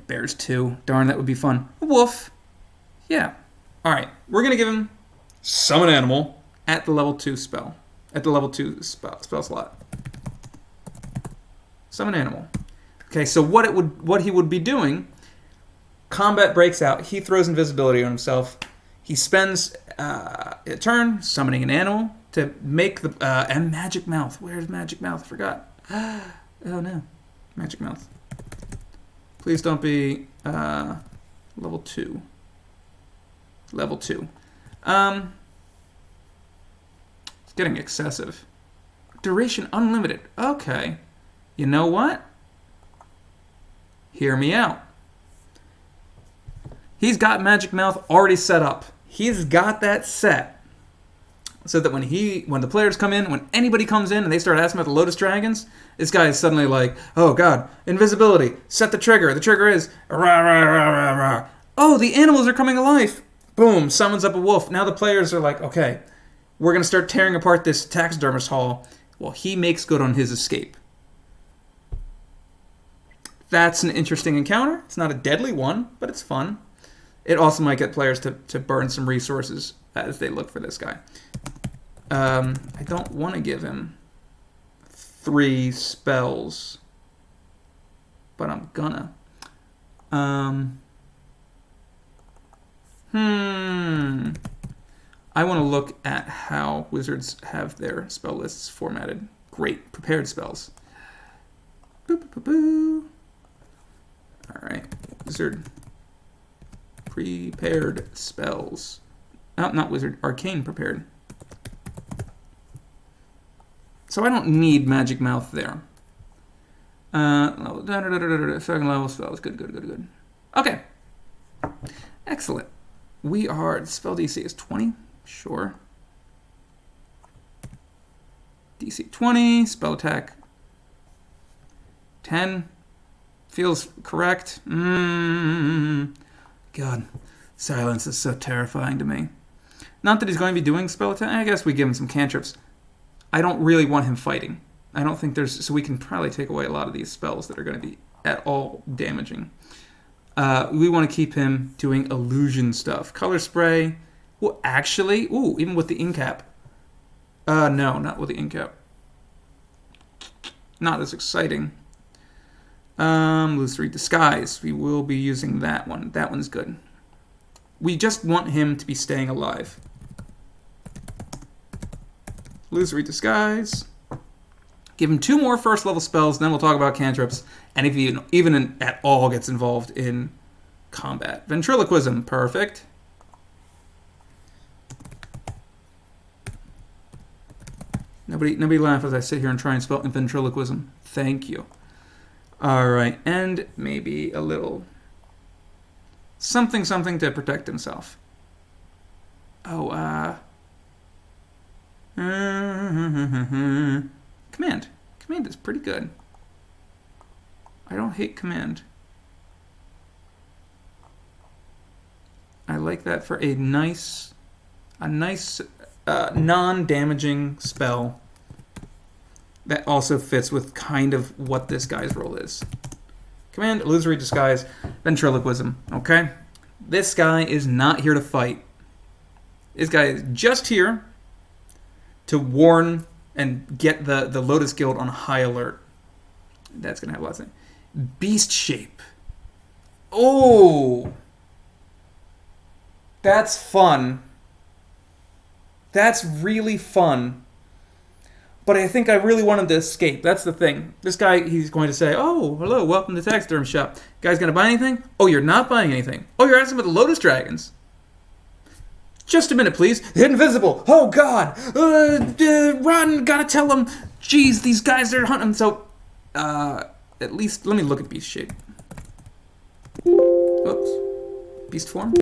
bears too. Darn, that would be fun. A wolf. Yeah. All right. We're gonna give him summon animal at the level 2 spell. At the level 2 spell slot. Summon animal. Okay, so what he would be doing, combat breaks out, he throws invisibility on himself, he spends a turn summoning an animal to make the, and Magic Mouth. Where's Magic Mouth? I forgot. Oh no. Magic Mouth. Please don't be level 2. Level 2. It's getting excessive. Duration unlimited. Okay. You know what? Hear me out. He's got Magic Mouth already set up. He's got that set. So that when the players come in, when anybody comes in and they start asking about the Lotus Dragons, this guy is suddenly like, oh god, invisibility, set the trigger. The trigger is, rah, rah, rah, rah, rah. Oh, the animals are coming alive. Boom, summons up a wolf. Now the players are like, okay, we're going to start tearing apart this taxidermist hall while he makes good on his escape. That's an interesting encounter. It's not a deadly one, but it's fun. It also might get players to burn some resources as they look for this guy. I don't want to give him 3 spells, but I'm gonna. I want to look at how wizards have their spell lists formatted. Great, prepared spells. Boop, boop, boop, boop. All right, wizard prepared spells. Oh, not wizard, arcane prepared. So I don't need Magic Mouth there. Second level spells. Good. Okay. Excellent. Spell DC is 20. Sure. DC 20. Spell attack 10. Feels correct. God. Silence is so terrifying to me. Not that he's going to be doing spell attack. I guess we give him some cantrips. I don't really want him fighting. I don't think so we can probably take away a lot of these spells that are going to be at all damaging. We want to keep him doing illusion stuff. Color spray. Well, actually, even with the incap. No, not with the incap. Not as exciting. Illusory disguise. We will be using that one. That one's good. We just want him to be staying alive. Illusory disguise. Give him 2 more first level spells, then we'll talk about cantrips, and if he even at all gets involved in combat. Ventriloquism, perfect. Nobody laugh as I sit here and try and spell ventriloquism. Thank you. All right, and maybe a little something to protect himself. Oh, Command. Command is pretty good. I don't hate command. I like that for a nice non-damaging spell that also fits with kind of what this guy's role is. Command, illusory disguise. Ventriloquism, okay? This guy is not here to fight. This guy is just here to warn and get the Lotus Guild on high alert. That's going to have lots of... Beast Shape. Oh! That's fun. That's really fun. But I think I really want him to escape. That's the thing. This guy, he's going to say, oh, hello, welcome to the taxidermy shop. Guys going to buy anything? Oh, you're not buying anything. Oh, you're asking about the Lotus Dragons. Just a minute, please. Invisible. Oh, God. Run. Gotta tell him. Jeez, these guys are hunting. So, at least, let me look at Beast Shape. Oops. Beast form.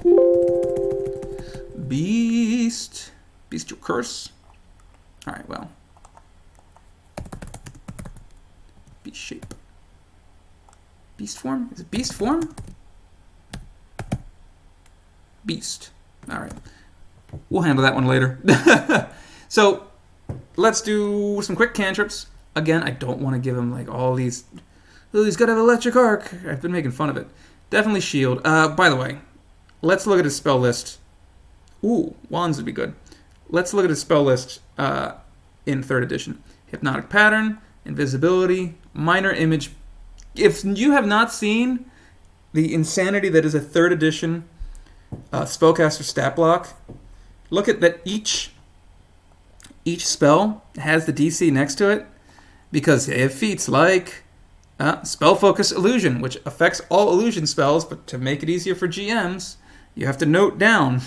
Bestial Curse. Alright, well. Beast Shape. Beast form? Is it beast form? Beast. Alright. We'll handle that one later. So, let's do some quick cantrips. Again, I don't want to give him like all these... Oh, he's got to have electric arc. I've been making fun of it. Definitely shield. By the way, let's look at his spell list. Ooh, wands would be good. Let's look at his spell list in 3rd edition. Hypnotic Pattern, Invisibility, Minor Image. If you have not seen the insanity that is a 3rd edition spellcaster stat block, look at that each spell has the DC next to it, because they have feats like Spell Focus Illusion, which affects all illusion spells, but to make it easier for GMs, you have to note down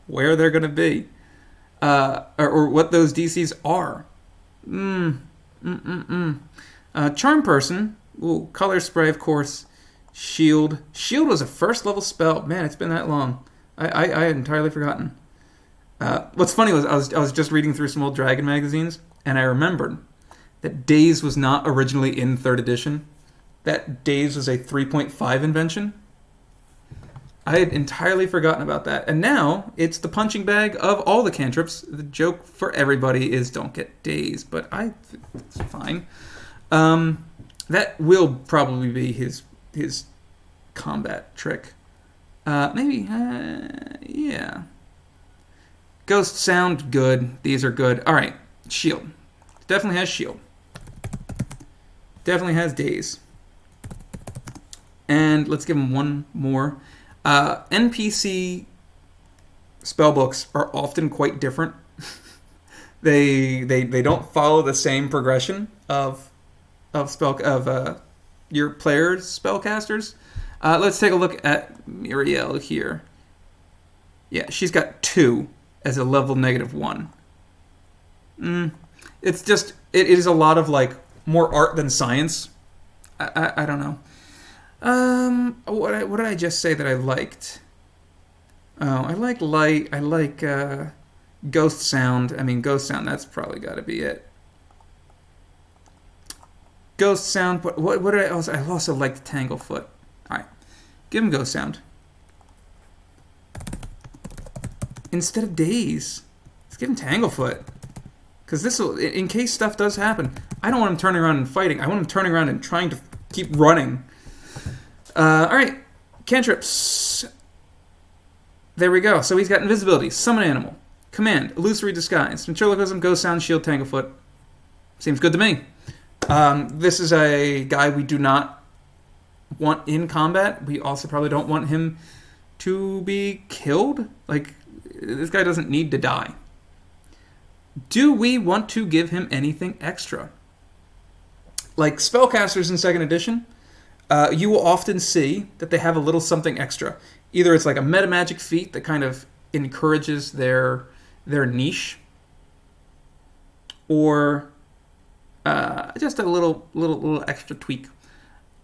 where they're going to be, or what those DCs are. Charm Person, ooh, Color Spray, of course. Shield. Shield was a 1st level spell. Man, it's been that long. I had entirely forgotten. What's funny was I was just reading through some old Dragon magazines, and I remembered that Daze was not originally in 3rd edition. That Daze was a 3.5 invention. I had entirely forgotten about that. And now, it's the punching bag of all the cantrips. The joke for everybody is don't get Daze, but it's fine. That will probably be his combat trick. Maybe, yeah. Ghost Sound, good. These are good. Alright, shield. Definitely has shield. Definitely has Daze. And let's give him one more. NPC spellbooks are often quite different. They don't follow the same progression of your players' spellcasters. Let's take a look at Muriel here. Yeah, she's got 2 as a level -1. It's just it is a lot of like more art than science. I don't know. What did I just say that I liked? Oh, I like light. I like ghost sound. I mean, ghost sound. That's probably got to be it. Ghost sound. What did I also? I also liked Tanglefoot. All right, give him ghost sound instead of Daze. Let's give him Tanglefoot. Because this will, in case stuff does happen, I don't want him turning around and fighting. I want him turning around and trying to keep running. Alright, cantrips. There we go. So he's got invisibility, summon animal, command, illusory disguise, ventriloquism, ghost sound, shield, Tanglefoot. Seems good to me. This is a guy we do not want in combat. We also probably don't want him to be killed. Like, this guy doesn't need to die. Do we want to give him anything extra? Like spellcasters in 2nd edition, you will often see that they have a little something extra. Either it's like a meta magic feat that kind of encourages their niche, or just a little extra tweak.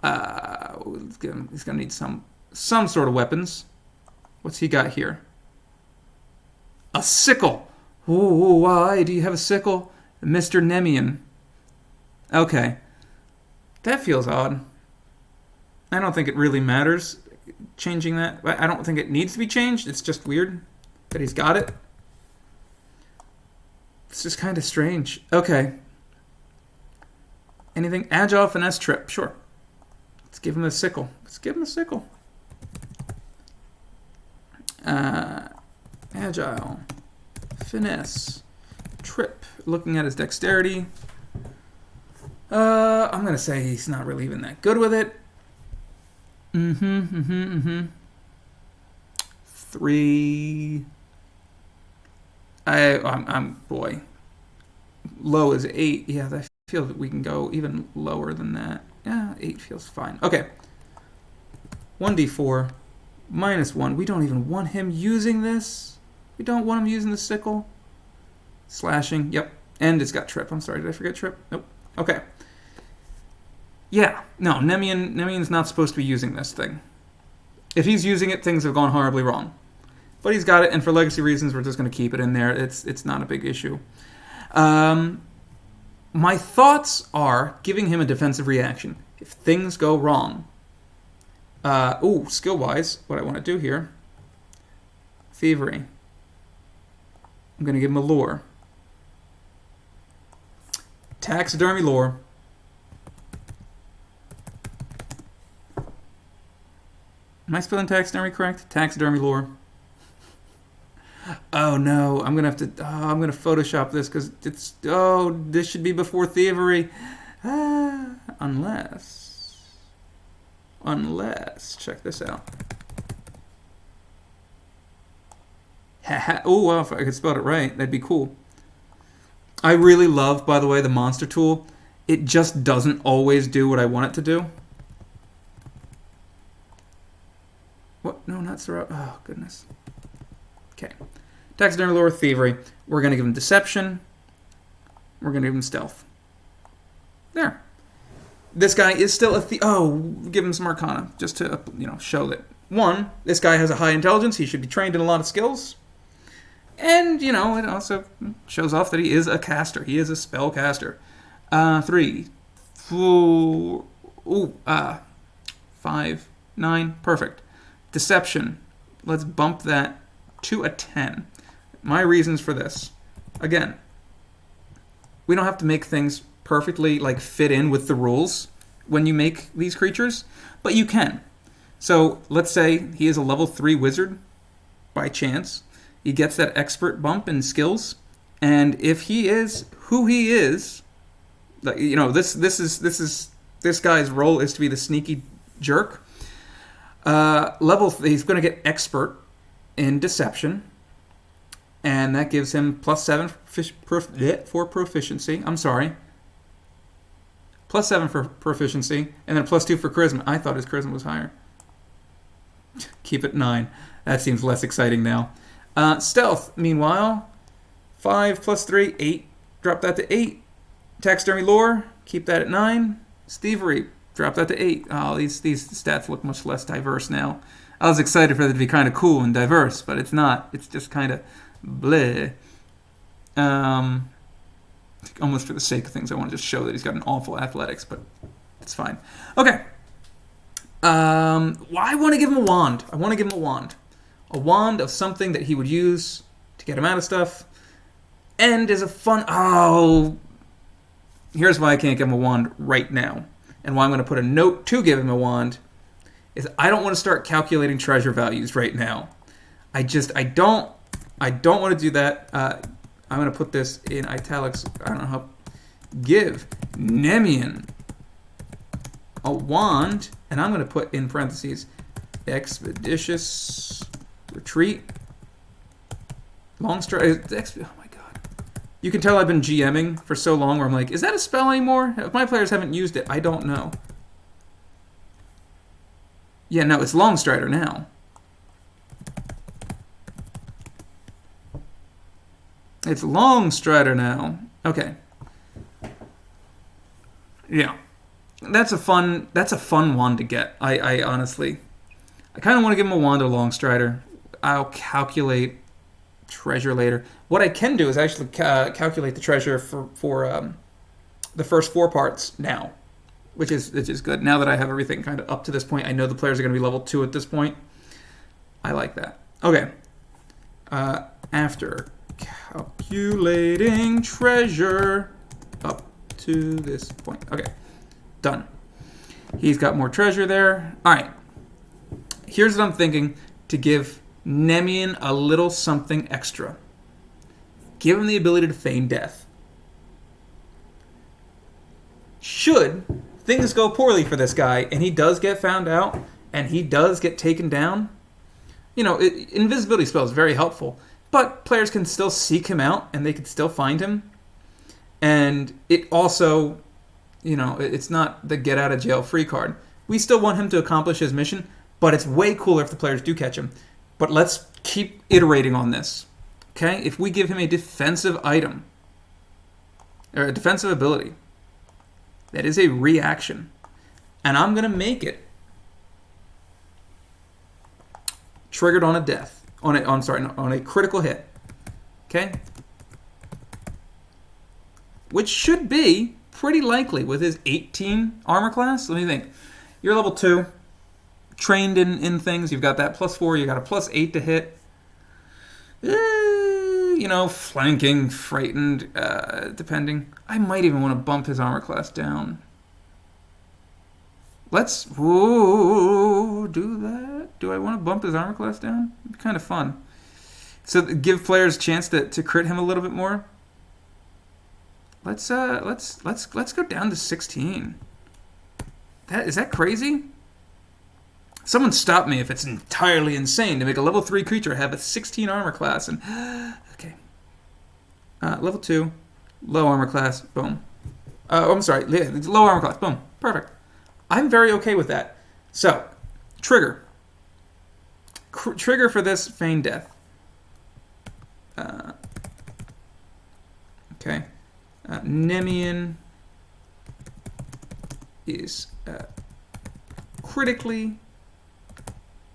He's gonna need some sort of weapons. What's he got here? A sickle. Oh, why do you have a sickle, Mr. Nemian? Okay. That feels odd. I don't think it really matters changing that. I don't think it needs to be changed. It's just weird that he's got it. It's just kind of strange. Okay. Anything? Agile, finesse, trip. Sure. Let's give him a sickle. agile, finesse, trip. Looking at his dexterity, I'm going to say he's not really even that good with it. 3. I'm boy. Low is 8. Yeah, I feel that we can go even lower than that. Yeah, 8 feels fine. Okay. 1d4 -1. We don't even want him using this. We don't want him using the sickle. Slashing. Yep. And it's got trip. I'm sorry. Did I forget trip? Nope. Okay. Yeah. No, Nemian's not supposed to be using this thing. If he's using it, things have gone horribly wrong. But he's got it, and for legacy reasons, we're just going to keep it in there. It's not a big issue. My thoughts are giving him a defensive reaction. If things go wrong. Skill-wise, what I want to do here. Thievery. I'm going to give him a lore. Taxidermy lore. Am I spelling taxidermy correct? Taxidermy lore. Oh no, I'm gonna have to. I'm gonna Photoshop this because it's. Oh, this should be before thievery. Unless, check this out. Oh, well, if I could spell it right, that'd be cool. I really love, by the way, the monster tool. It just doesn't always do what I want it to do. What? No, not Syrah. Oh, goodness. Okay. Taxidermy lore, thievery. We're going to give him deception. We're going to give him stealth. There. This guy is still a thief. Oh, give him some arcana just to, show that. 1, this guy has a high intelligence. He should be trained in a lot of skills. And, it also shows off that he is a caster. He is a spell caster. 3, 4, 5, 9. Perfect. Deception. Let's bump that to a 10. My reasons for this. Again, we don't have to make things perfectly fit in with the rules when you make these creatures, but you can. So let's say he is a level 3 wizard by chance. He gets that expert bump in skills, and if he is who he is, this guy's role is to be the sneaky jerk. He's going to get expert in deception, and that gives him +7 for proficiency. I'm sorry. +7 for proficiency, and then +2 for charisma. I thought his charisma was higher. Keep it 9. That seems less exciting now. Stealth, meanwhile, 5 + 3, 8. Drop that to 8. Taxidermy lore, keep that at 9. Thievery, drop that to 8. Oh, these stats look much less diverse now. I was excited for them to be kind of cool and diverse, but it's not. It's just kind of bleh. Almost for the sake of things, I want to just show that he's got an awful athletics, but it's fine. Okay. I want to give him a wand. I want to give him a wand. A wand of something that he would use to get him out of stuff. And is a fun... Oh! Here's why I can't give him a wand right now. And why I'm going to put a note to give him a wand is I don't want to start calculating treasure values right now. I don't want to do that. I'm going to put this in italics. I don't know how. Give Nemian a wand, and I'm going to put in parentheses expeditious retreat. Long stride. Oh my god. You can tell I've been GMing for so long where I'm like, is that a spell anymore? If my players haven't used it, I don't know. Yeah, no, it's Long Strider now. It's Long Strider now. Okay. Yeah. That's a fun wand to get. I honestly, I kind of want to give him a wand or Long Strider. I'll calculate treasure later. What I can do is actually calculate the treasure for the first 4 parts now, which is good. Now that I have everything kind of up to this point, I know the players are going to be level 2 at this point. I like that. Okay. After calculating treasure up to this point. Okay. Done. He's got more treasure there. All right. Here's what I'm thinking to give Nemean a little something extra. Give him the ability to feign death. Should things go poorly for this guy, and he does get found out, and he does get taken down, invisibility spell is very helpful, but players can still seek him out, and they can still find him. And it also, it's not the get out of jail free card. We still want him to accomplish his mission, but it's way cooler if the players do catch him. But let's keep iterating on this. Okay? If we give him a defensive item, or a defensive ability, that is a reaction, and I'm going to make it triggered on a death. On a critical hit. Okay? Which should be pretty likely with his 18 armor class. Let me think. You're level 2, trained in things. You've got that +4. You got a +8 to hit. Flanking, frightened, depending. I might even want to bump his armor class down. Let's do that. Do I want to bump his armor class down? It'd be kind of fun. So give players a chance to crit him a little bit more. Let's go down to 16. Is that crazy? Someone stop me if it's entirely insane to make a level 3 creature have a 16 armor class. And okay, level 2, low armor class, boom. I'm sorry, low armor class, boom, perfect. I'm very okay with that. So, trigger. Trigger for this feign death. Okay. Nemean is critically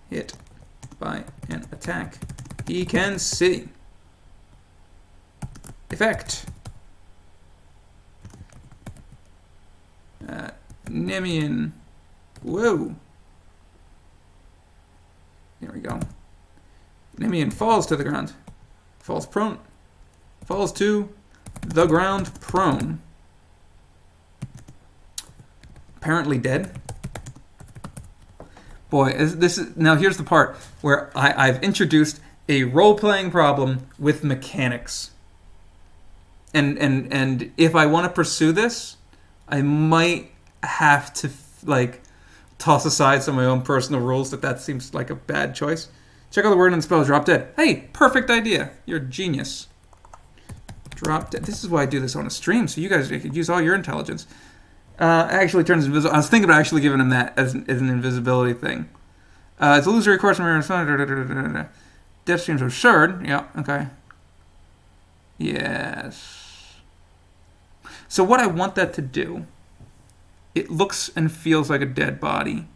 hit by an attack he can see. Effect. Nemean. Whoa. There we go. Nemean falls to the ground. Falls prone. Falls to the ground prone. Apparently dead. Boy, now here's the part where I've introduced a role-playing problem with mechanics. And if I want to pursue this, I might have to toss aside some of my own personal rules that seems like a bad choice. Check out the word and spell drop dead. Hey, perfect idea. You're a genius. Drop dead. This is why I do this on a stream, so you guys could use all your intelligence. Actually turns invisible. I was thinking about actually giving him that as an invisibility thing. It's a illusory course from death seems absurd. Yeah, okay. Yes. So what I want that to do, it looks and feels like a dead body.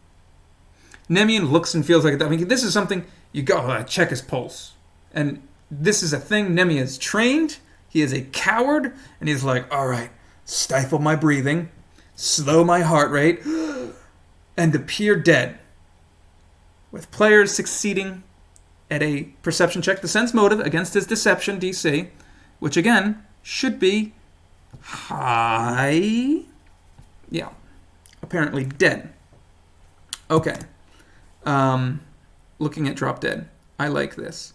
Nemean looks and feels like a... this is something you go, check his pulse. And this is a thing Nemean is trained. He is a coward. And he's like, all right, stifle my breathing, slow my heart rate, and appear dead. With players succeeding at a perception check to sense motive against his deception DC, which again should be high. Yeah. Apparently dead. Okay. Looking at drop dead. I like this.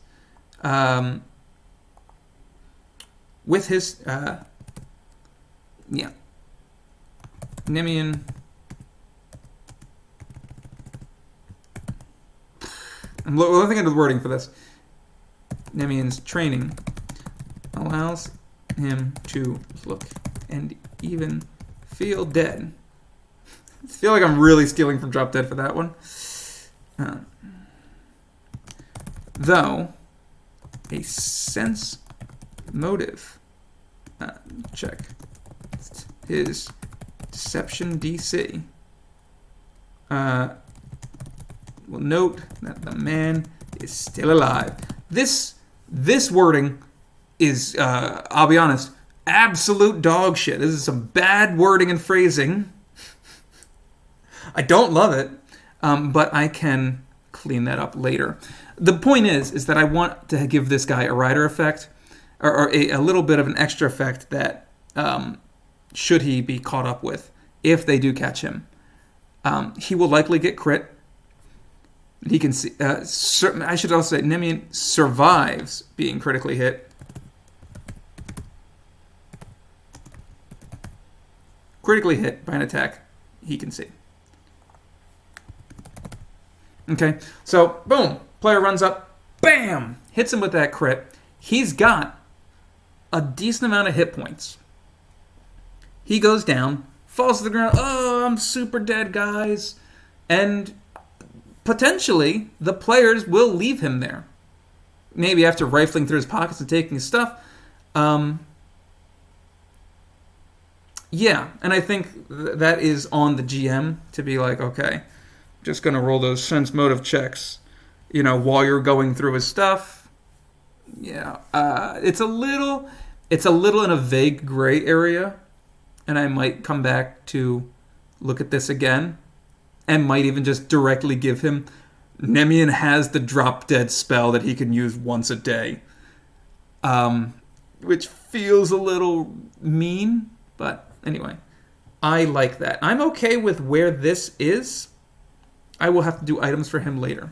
With his Nemean. I'm looking at the wording for this. Nemean's training allows him to look and even feel dead. I feel like I'm really stealing from Drop Dead for that one. Though a sense motive check his deception DC will note that the man is still alive. This wording is, I'll be honest, absolute dog shit. This is some bad wording and phrasing. I don't love it, but I can clean that up later. The point is that I want to give this guy a rider effect, or a little bit of an extra effect that should he be caught up with, if they do catch him. He will likely get crit. He can see. I should also say Nemean survives being critically hit. Critically hit by an attack he can see. Okay, so boom, player runs up, bam, hits him with that crit. He's got a decent amount of hit points. He goes down, falls to the ground. Oh, I'm super dead, guys. And potentially, the players will leave him there. Maybe after rifling through his pockets and taking his stuff. Yeah, and I think that is on the GM to be like, okay, just going to roll those sense motive checks, while you're going through his stuff. Yeah, it's a little in a vague gray area, and I might come back to look at this again, and might even just directly give him, Nemean has the drop dead spell that he can use once a day, which feels a little mean, but anyway, I like that. I'm okay with where this is. I will have to do items for him later,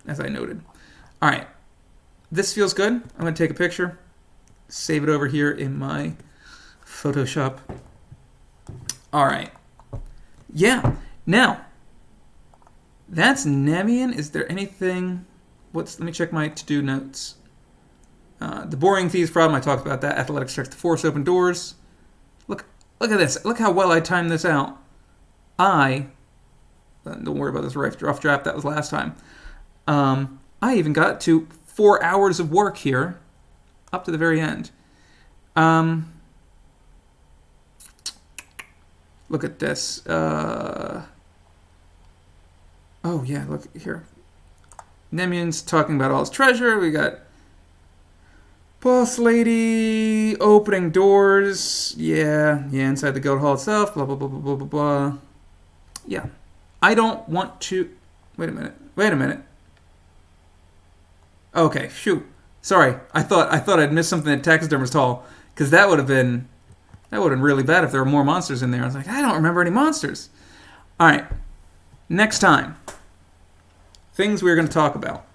as I noted. All right. This feels good. I'm going to take a picture, save it over here in my Photoshop. All right. Yeah. Now, that's Nemean. Is there anything... Let me check my to-do notes. The boring thieves problem, I talked about that. Athletics checks to force open doors. Look at this. Look how well I timed this out. Don't worry about this rough draft. That was last time. I even got to 4 hours of work here, up to the very end. Look at this. Oh yeah, look here. Nemean's talking about all his treasure. We got boss lady opening doors. Yeah, inside the guild hall itself. Blah blah blah blah blah blah blah. Yeah. I don't want to... Wait a minute. Okay, shoot. Sorry, I thought I'd missed something at Taxidermist Hall, because that would have been really bad if there were more monsters in there. I was like, I don't remember any monsters. All right, next time, things we're going to talk about.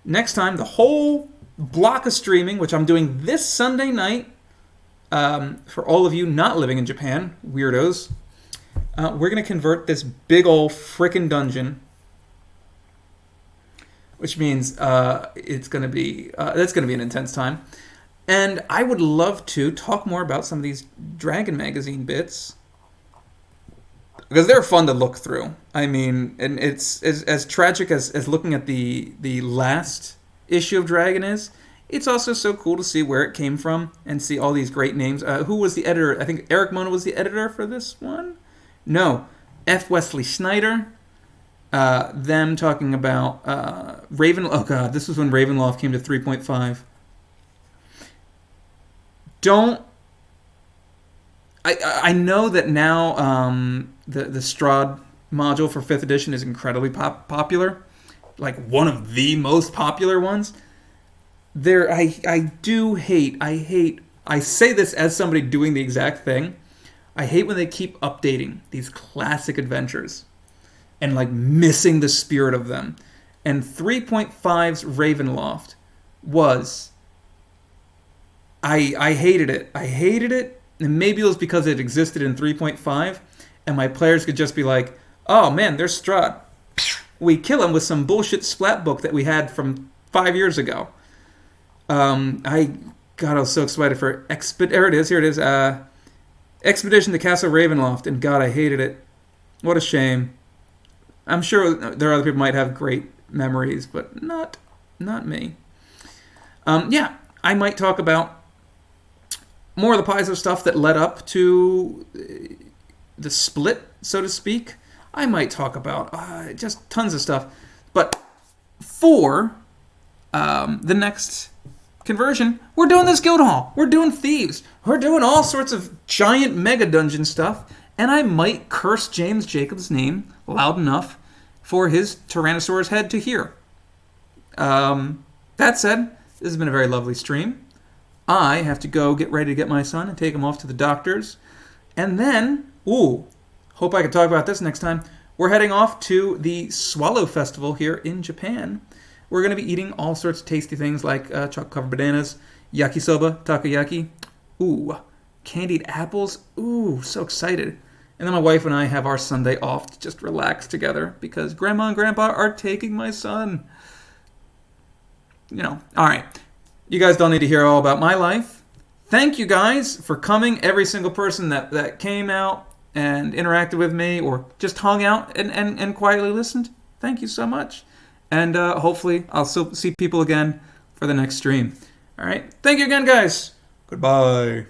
Next time, the whole block of streaming, which I'm doing this Sunday night, for all of you not living in Japan, weirdos. We're going to convert this big ol' frickin' dungeon, which means that's going to be an intense time. And I would love to talk more about some of these Dragon Magazine bits, because they're fun to look through. I mean, and it's as tragic as looking at the last issue of Dragon is. It's also so cool to see where it came from and see all these great names. Who was the editor? I think Eric Mona was the editor for this one. No, F. Wesley Snyder. Them talking about Raven. Oh god, this was when Ravenloft came to 3.5. I know that now the Strahd module for 5th edition is incredibly popular, like one of the most popular ones. I say this as somebody doing the exact thing. I hate when they keep updating these classic adventures and like missing the spirit of them. And 3.5's Ravenloft was... I hated it. And maybe it was because it existed in 3.5 and my players could just be like, oh man, there's Strahd. We kill him with some bullshit splat book that we had from 5 years ago. I was so excited for Here it is. Expedition to Castle Ravenloft, and God, I hated it. What a shame. I'm sure there are other people who might have great memories, but not me. Yeah, I might talk about more of the Paizo stuff that led up to the split, so to speak. I might talk about just tons of stuff. But for the next conversion, we're doing this guild hall. We're doing thieves. We're doing all sorts of giant mega dungeon stuff. And I might curse James Jacobs' name loud enough for his Tyrannosaurus head to hear. That said, this has been a very lovely stream. I have to go get ready to get my son and take him off to the doctors. And then, hope I can talk about this next time. we're heading off to the Swallow Festival here in Japan. We're going to be eating all sorts of tasty things like chocolate-covered bananas, yakisoba, takoyaki, ooh, candied apples, ooh, so excited. And then my wife and I have our Sunday off to just relax together because Grandma and Grandpa are taking my son. All right. You guys don't need to hear all about my life. Thank you guys for coming. Every single person that came out and interacted with me or just hung out and quietly listened. Thank you so much. And hopefully I'll still see people again for the next stream. All right. Thank you again, guys. Goodbye.